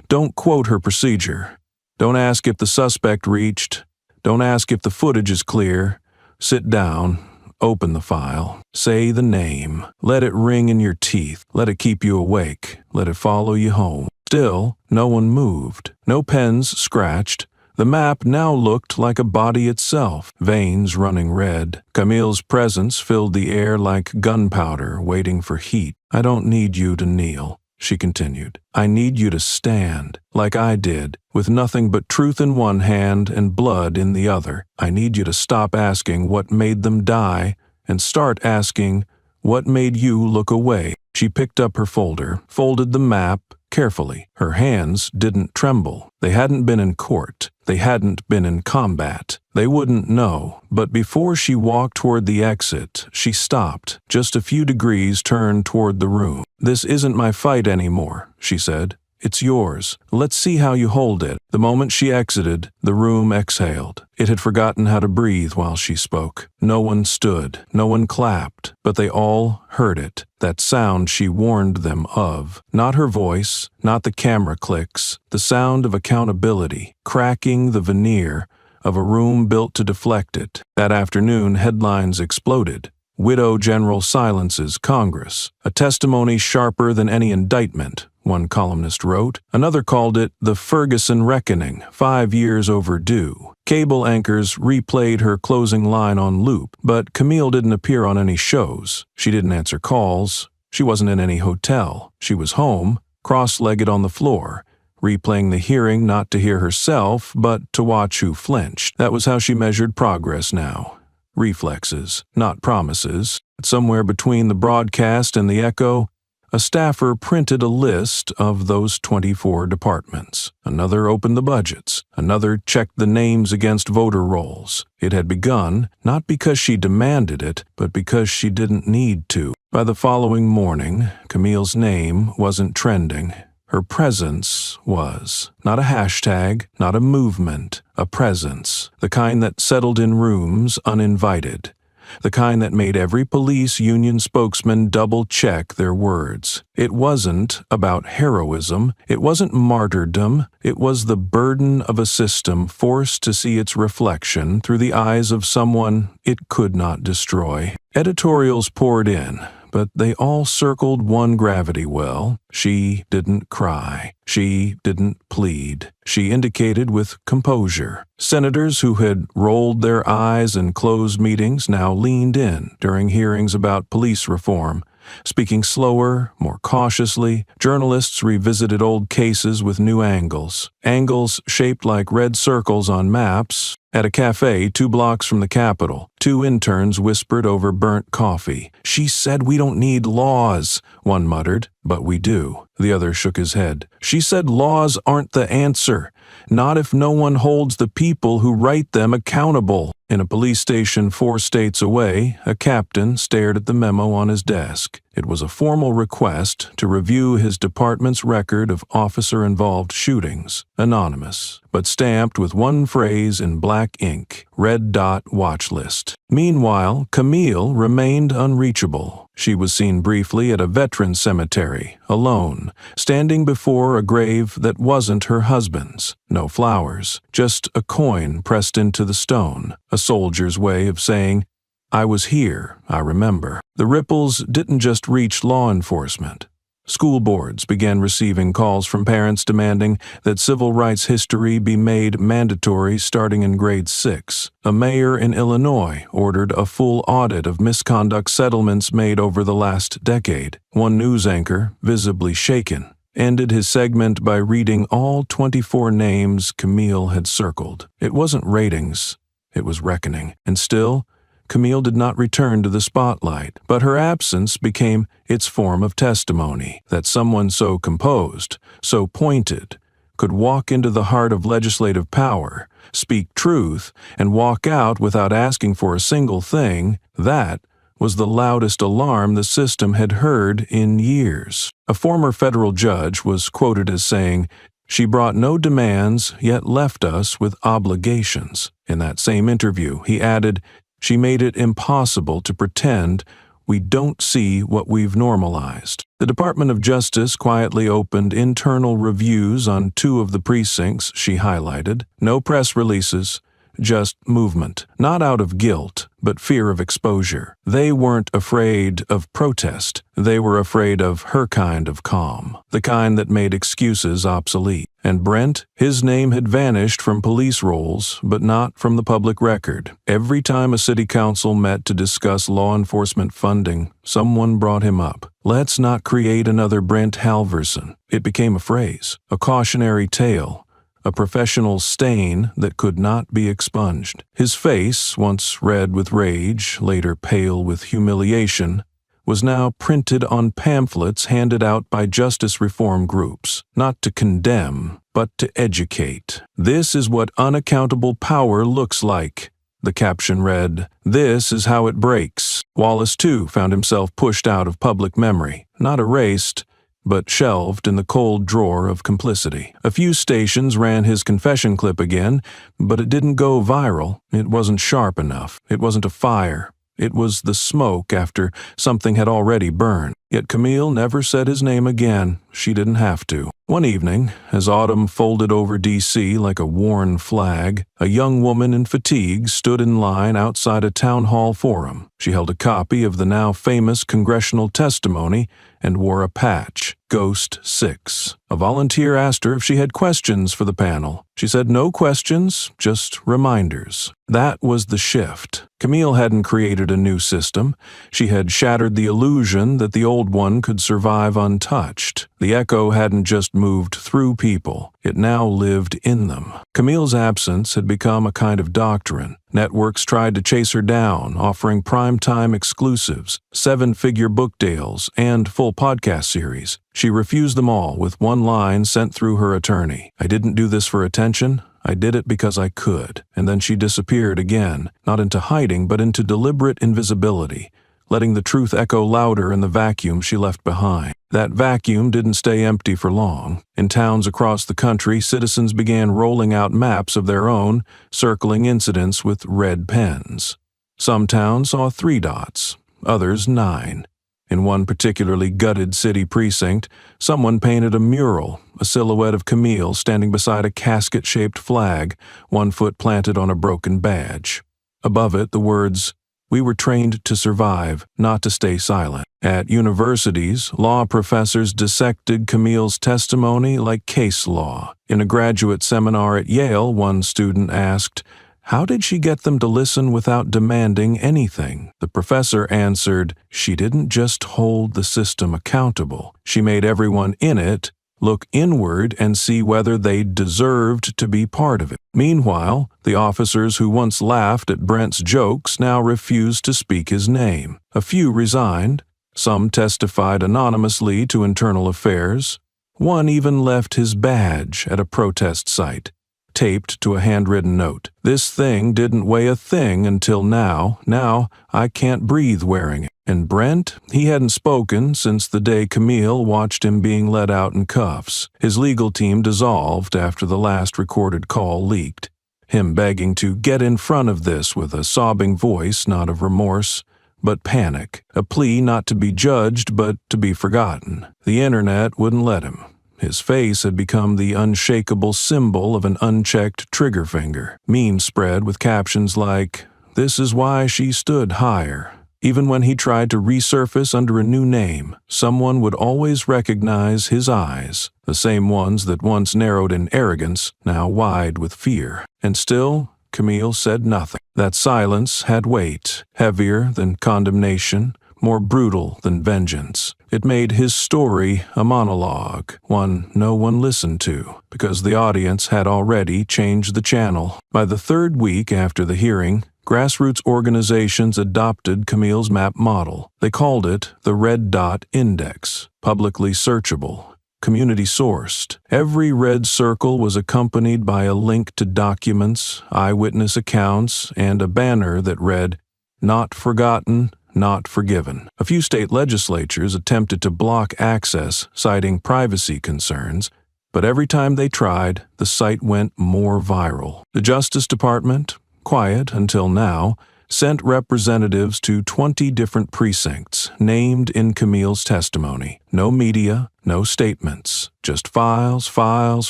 don't quote her procedure. Don't ask if the suspect reached. Don't ask if the footage is clear. Sit down. Open the file. Say the name. Let it ring in your teeth. Let it keep you awake. Let it follow you home. Still, no one moved. No pens scratched. The map now looked like a body itself, veins running red. Camille's presence filled the air like gunpowder waiting for heat. I don't need you to kneel, she continued. I need you to stand, like I did, with nothing but truth in one hand and blood in the other. I need you to stop asking what made them die and start asking what made you look away. She picked up her folder, folded the map carefully. Her hands didn't tremble. They hadn't been in court. They hadn't been in combat. They wouldn't know. But before she walked toward the exit, she stopped, just a few degrees turned toward the room. This isn't my fight anymore, she said. It's yours. Let's see how you hold it. The moment she exited, the room exhaled. It had forgotten how to breathe while she spoke. No one stood. No one clapped. But they all heard it. That sound she warned them of. Not her voice, not the camera clicks. The sound of accountability, cracking the veneer of a room built to deflect it. That afternoon, headlines exploded. Widow General silences Congress. A testimony sharper than any indictment, one columnist wrote. Another called it the Ferguson Reckoning, 5 years overdue. Cable anchors replayed her closing line on loop, but Camille didn't appear on any shows. She didn't answer calls. She wasn't in any hotel. She was home, cross-legged on the floor, replaying the hearing not to hear herself, but to watch who flinched. That was how she measured progress now. Reflexes, not promises. Somewhere between the broadcast and the echo, a staffer printed a list of those 24 departments. Another opened the budgets. Another checked the names against voter rolls. It had begun, not because she demanded it, but because she didn't need to. By the following morning, Camille's name wasn't trending. Her presence was. Not a hashtag, not a movement, a presence. The kind that settled in rooms uninvited. The kind that made every police union spokesman double-check their words. It wasn't about heroism. It wasn't martyrdom. It was the burden of a system forced to see its reflection through the eyes of someone it could not destroy. Editorials poured in, but they all circled one gravity well. She didn't cry. She didn't plead. She indicated with composure. Senators who had rolled their eyes in closed meetings now leaned in during hearings about police reform, speaking slower, more cautiously. Journalists revisited old cases with new angles. Angles shaped like red circles on maps. At a cafe 2 blocks from the Capitol, 2 interns whispered over burnt coffee. She said we don't need laws, one muttered. But we do. The other shook his head. She said laws aren't the answer. Not if no one holds the people who write them accountable. In a police station 4 states away, a captain stared at the memo on his desk. It was a formal request to review his department's record of officer-involved shootings. Anonymous, but stamped with one phrase in black ink, red dot watch list. Meanwhile, Camille remained unreachable. She was seen briefly at a veterans cemetery, alone, standing before a grave that wasn't her husband's. No flowers, just a coin pressed into the stone, a soldier's way of saying, I was here, I remember. The ripples didn't just reach law enforcement. School boards began receiving calls from parents demanding that civil rights history be made mandatory starting in grade 6. A mayor in Illinois ordered a full audit of misconduct settlements made over the last decade. One news anchor, visibly shaken, ended his segment by reading all 24 names Camille had circled. It wasn't ratings, it was reckoning. And still, Camille did not return to the spotlight, but her absence became its form of testimony that someone so composed, so pointed, could walk into the heart of legislative power, speak truth, and walk out without asking for a single thing. That was the loudest alarm the system had heard in years. A former federal judge was quoted as saying, "She brought no demands, yet left us with obligations." In that same interview, he added, "She made it impossible to pretend we don't see what we've normalized." The Department of Justice quietly opened internal reviews on 2 of the precincts she highlighted. No press releases, just movement, not out of guilt, but fear of exposure. They weren't afraid of protest. They were afraid of her kind of calm, the kind that made excuses obsolete. And Brent, his name had vanished from police rolls, but not from the public record. Every time a city council met to discuss law enforcement funding, someone brought him up. Let's not create another Brent Halverson. It became a phrase, a cautionary tale, a professional stain that could not be expunged. His face, once red with rage, later pale with humiliation, was now printed on pamphlets handed out by justice reform groups, not to condemn, but to educate. "This is what unaccountable power looks like." The caption read, "This is how it breaks." Wallace, too, found himself pushed out of public memory, not erased, but shelved in the cold drawer of complicity. A few stations ran his confession clip again, but it didn't go viral. It wasn't sharp enough. It wasn't a fire. It was the smoke after something had already burned. Yet Camille never said his name again. She didn't have to. One evening, as autumn folded over D.C. like a worn flag, a young woman in fatigue stood in line outside a town hall forum. She held a copy of the now famous congressional testimony and wore a patch, Ghost 6. A volunteer asked her if she had questions for the panel. She said no questions, just reminders. That was the shift. Camille hadn't created a new system. She had shattered the illusion that the old one could survive untouched. The echo hadn't just moved through people. It now lived in them. Camille's absence had become a kind of doctrine. Networks tried to chase her down, offering primetime exclusives, 7-figure book deals, and full podcast series. She refused them all with one line sent through her attorney. "I didn't do this for attention. I did it because I could." And then she disappeared again, not into hiding, but into deliberate invisibility, letting the truth echo louder in the vacuum she left behind. That vacuum didn't stay empty for long. In towns across the country, citizens began rolling out maps of their own, circling incidents with red pens. Some towns saw 3 dots, others 9. In one particularly gutted city precinct, someone painted a mural, a silhouette of Camille standing beside a casket-shaped flag, 1 foot planted on a broken badge. Above it, the words, "We were trained to survive, not to stay silent." At universities, law professors dissected Camille's testimony like case law. In a graduate seminar at Yale, one student asked, "How did she get them to listen without demanding anything?" The professor answered, "She didn't just hold the system accountable. She made everyone in it look inward and see whether they deserved to be part of it." Meanwhile, the officers who once laughed at Brent's jokes now refused to speak his name. A few resigned. Some testified anonymously to internal affairs. One even left his badge at a protest site, taped to a handwritten note. "This thing didn't weigh a thing until now. Now I can't breathe wearing it." And Brent, he hadn't spoken since the day Camille watched him being let out in cuffs. His legal team dissolved after the last recorded call leaked. Him begging to get in front of this with a sobbing voice, not of remorse, but panic. A plea not to be judged, but to be forgotten. The internet wouldn't let him. His face had become the unshakable symbol of an unchecked trigger finger. Memes spread with captions like, "This is why she stood higher." Even when he tried to resurface under a new name, someone would always recognize his eyes, the same ones that once narrowed in arrogance, now wide with fear. And still, Camille said nothing. That silence had weight, heavier than condemnation, more brutal than vengeance. It made his story a monologue, one no one listened to, because the audience had already changed the channel. By the 3rd week after the hearing, grassroots organizations adopted Camille's map model. They called it the Red Dot Index, publicly searchable, community-sourced. Every red circle was accompanied by a link to documents, eyewitness accounts, and a banner that read, "Not forgotten, not forgiven." A few state legislatures attempted to block access, citing privacy concerns, but every time they tried, the site went more viral. The Justice Department, quiet until now, sent representatives to 20 different precincts named in Camille's testimony. No media, no statements, just files, files,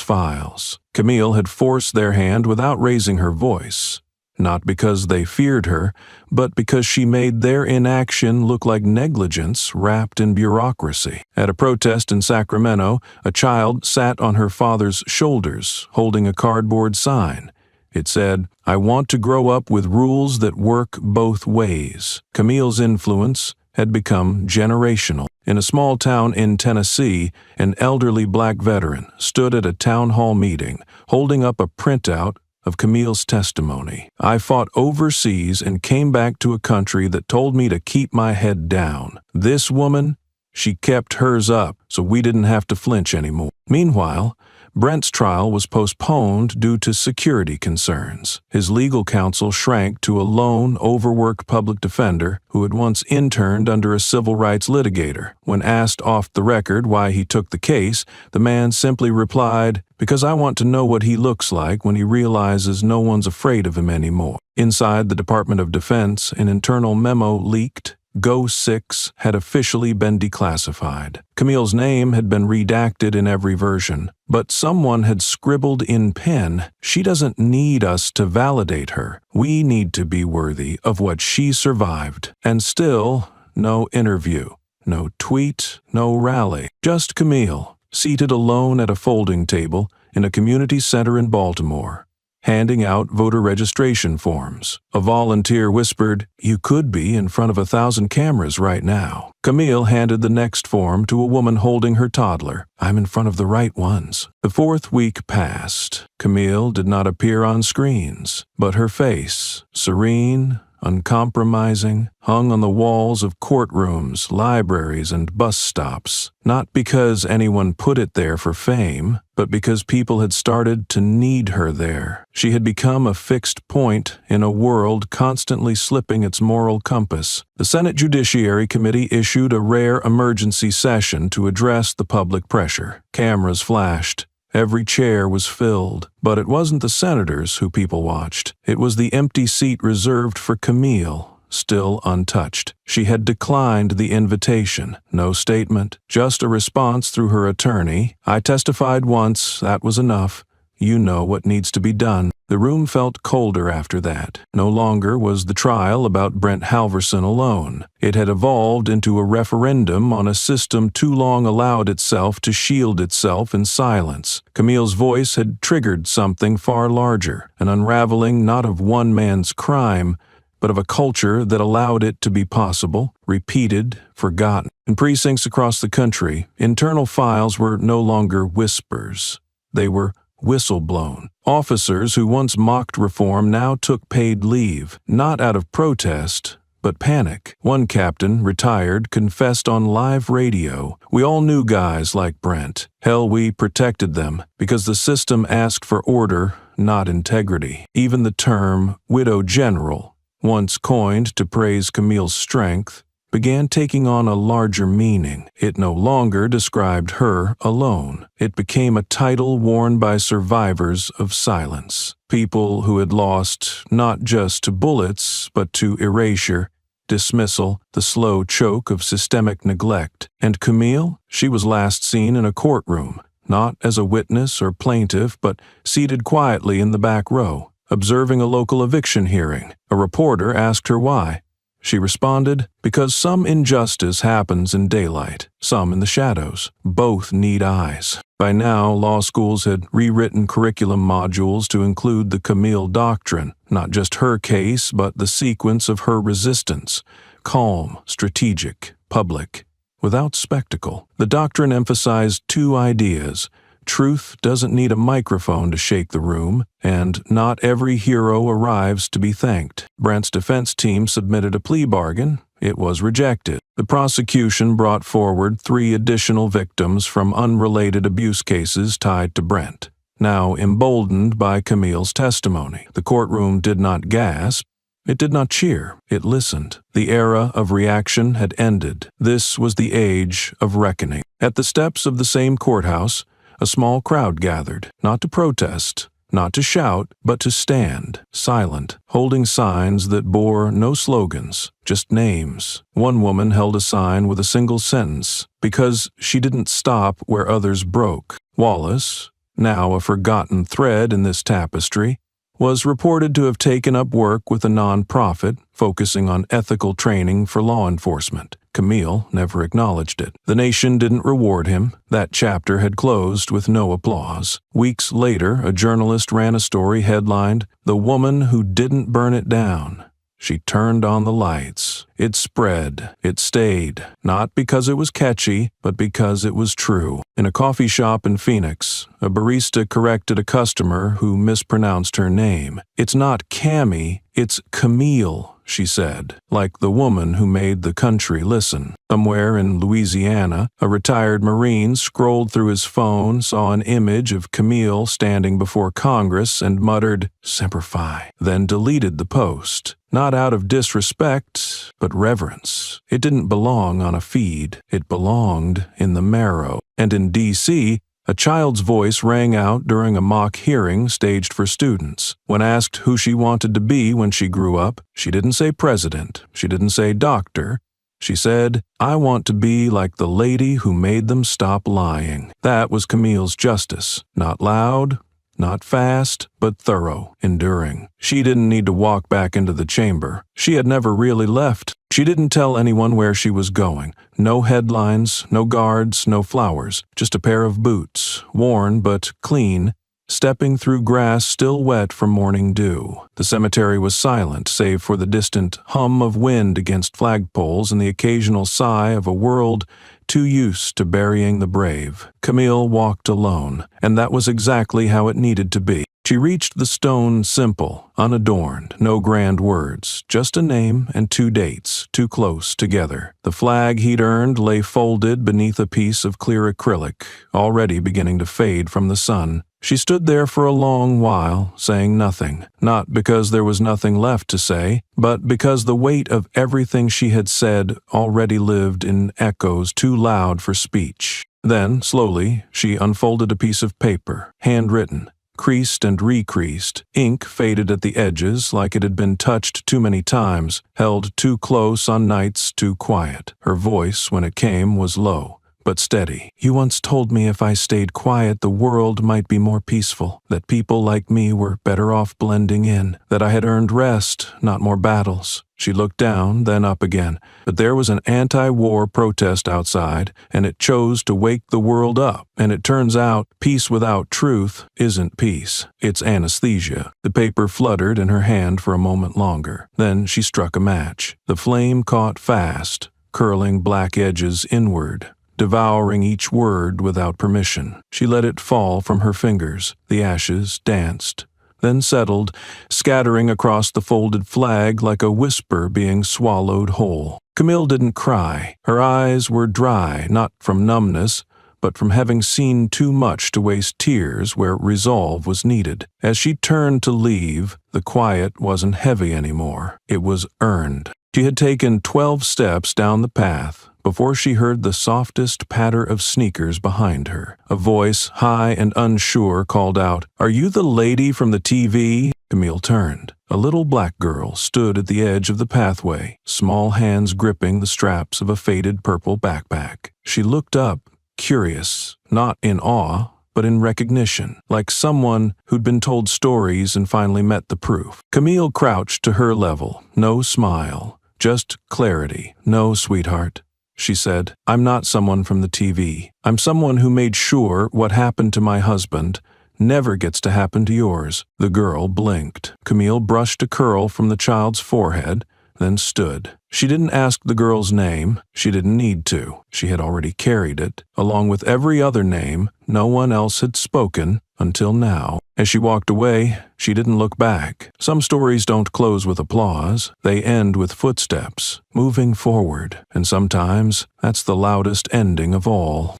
files. Camille had forced their hand without raising her voice. not because they feared her, but because she made their inaction look like negligence wrapped in bureaucracy. At a protest in Sacramento, a child sat on her father's shoulders, holding a cardboard sign. It said, "I want to grow up with rules that work both ways." Camille's influence had become generational. In a small town in Tennessee, an elderly black veteran stood at a town hall meeting, holding up a printout of Camille's testimony. "I fought overseas and came back to a country that told me to keep my head down. This woman, she kept hers up, so we didn't have to flinch anymore." Meanwhile, Brent's trial was postponed due to security concerns. His legal counsel shrank to a lone, overworked public defender who had once interned under a civil rights litigator. When asked off the record why he took the case, the man simply replied, "Because I want to know what he looks like when he realizes no one's afraid of him anymore." Inside the Department of Defense, an internal memo leaked. Go 6 had officially been declassified. Camille's name had been redacted in every version, but someone had scribbled in pen, "She doesn't need us to validate her. We need to be worthy of what she survived." And still, no interview, no tweet, no rally. Just Camille, seated alone at a folding table in a community center in Baltimore, handing out voter registration forms. A volunteer whispered, "You could be in front of 1,000 cameras right now." Camille handed the next form to a woman holding her toddler. "I'm in front of the right ones." The 4th week passed. Camille did not appear on screens, but her face, serene, uncompromising, hung on the walls of courtrooms, libraries, and bus stops, not because anyone put it there for fame, but because people had started to need her there. She had become a fixed point in a world constantly slipping its moral compass. The Senate Judiciary Committee issued a rare emergency session to address the public pressure. Cameras flashed. Every chair was filled, but it wasn't the senators who people watched. It was the empty seat reserved for Camille, still untouched. She had declined the invitation. No statement, just a response through her attorney. "I testified once, that was enough. You know what needs to be done." The room felt colder after that. No longer was the trial about Brent Halverson alone. It had evolved into a referendum on a system too long allowed itself to shield itself in silence. Camille's voice had triggered something far larger, an unraveling not of one man's crime, but of a culture that allowed it to be possible, repeated, forgotten. In precincts across the country, internal files were no longer whispers. They were whistle-blown. Officers who once mocked reform now took paid leave, not out of protest, but panic. One captain, retired, confessed on live radio, "We all knew guys like Brent. Hell, we protected them, because the system asked for order, not integrity." Even the term "widow general," once coined to praise Camille's strength, began taking on a larger meaning. It no longer described her alone. It became a title worn by survivors of silence. People who had lost not just to bullets, but to erasure, dismissal, the slow choke of systemic neglect. And Camille? She was last seen in a courtroom, not as a witness or plaintiff, but seated quietly in the back row, observing a local eviction hearing. A reporter asked her why. She responded, "Because some injustice happens in daylight, some in the shadows. Both need eyes." By now, law schools had rewritten curriculum modules to include the Camille doctrine, not just her case, but the sequence of her resistance. Calm, strategic, public, without spectacle. The doctrine emphasized two ideas: truth doesn't need a microphone to shake the room, and not every hero arrives to be thanked. Brent's defense team submitted a plea bargain. It was rejected. The prosecution brought forward 3 additional victims from unrelated abuse cases tied to Brent, now emboldened by Camille's testimony. The courtroom did not gasp. It did not cheer. It listened. The era of reaction had ended. This was the age of reckoning. At the steps of the same courthouse, a small crowd gathered, not to protest, not to shout, but to stand, silent, holding signs that bore no slogans, just names. One woman held a sign with a single sentence, "Because she didn't stop where others broke." Wallace, now a forgotten thread in this tapestry, was reported to have taken up work with a non-profit focusing on ethical training for law enforcement. Camille never acknowledged it. The nation didn't reward him. That chapter had closed with no applause. Weeks later, a journalist ran a story headlined, "The Woman Who Didn't Burn It Down." She turned on the lights. It spread. It stayed. Not because it was catchy, but because it was true. In a coffee shop in Phoenix, a barista corrected a customer who mispronounced her name. "It's not Cammy, it's Camille," she said, like the woman who made the country listen. Somewhere in Louisiana, a retired Marine scrolled through his phone, saw an image of Camille standing before Congress, and muttered, "Semper Fi," then deleted the post. Not out of disrespect, but reverence. It didn't belong on a feed. It belonged in the marrow. And in D.C., a child's voice rang out during a mock hearing staged for students. When asked who she wanted to be when she grew up, she didn't say president. She didn't say doctor. She said, "I want to be like the lady who made them stop lying." That was Camille's justice. Not loud, not fast, but thorough, enduring. She didn't need to walk back into the chamber. She had never really left. She didn't tell anyone where she was going. No headlines, no guards, no flowers. Just a pair of boots, worn but clean, stepping through grass still wet from morning dew. The cemetery was silent, save for the distant hum of wind against flagpoles and the occasional sigh of a world too used to burying the brave. Camille walked alone, and that was exactly how it needed to be. She reached the stone simple, unadorned, no grand words, just a name and 2 dates, too close together. The flag he'd earned lay folded beneath a piece of clear acrylic, already beginning to fade from the sun. She stood there for a long while, saying nothing, not because there was nothing left to say, but because the weight of everything she had said already lived in echoes too loud for speech. Then, slowly, she unfolded a piece of paper, handwritten, creased and recreased, ink faded at the edges like it had been touched too many times, held too close on nights too quiet. Her voice, when it came, was low, but steady. "You once told me if I stayed quiet, the world might be more peaceful, that people like me were better off blending in, that I had earned rest, not more battles." She looked down, then up again. But there was an anti-war protest outside, and it chose to wake the world up. And it turns out, peace without truth isn't peace. It's anesthesia. The paper fluttered in her hand for a moment longer. Then she struck a match. The flame caught fast, curling black edges inward, devouring each word without permission. She let it fall from her fingers. The ashes danced, then settled, scattering across the folded flag like a whisper being swallowed whole. Camille didn't cry. Her eyes were dry, not from numbness, but from having seen too much to waste tears where resolve was needed. As she turned to leave, the quiet wasn't heavy anymore. It was earned. She had taken 12 steps down the path before she heard the softest patter of sneakers behind her. A voice, high and unsure, called out, "Are you the lady from the TV?" Camille turned. A little black girl stood at the edge of the pathway, small hands gripping the straps of a faded purple backpack. She looked up, curious, not in awe, but in recognition, like someone who'd been told stories and finally met the proof. Camille crouched to her level, no smile, just clarity. "No, sweetheart," she said. "I'm not someone from the TV. I'm someone who made sure what happened to my husband never gets to happen to yours." The girl blinked. Camille brushed a curl from the child's forehead, then stood. She didn't ask the girl's name. She didn't need to. She had already carried it. Along with every other name, no one else had spoken until now. As she walked away, she didn't look back. Some stories don't close with applause. They end with footsteps, moving forward. And sometimes that's the loudest ending of all.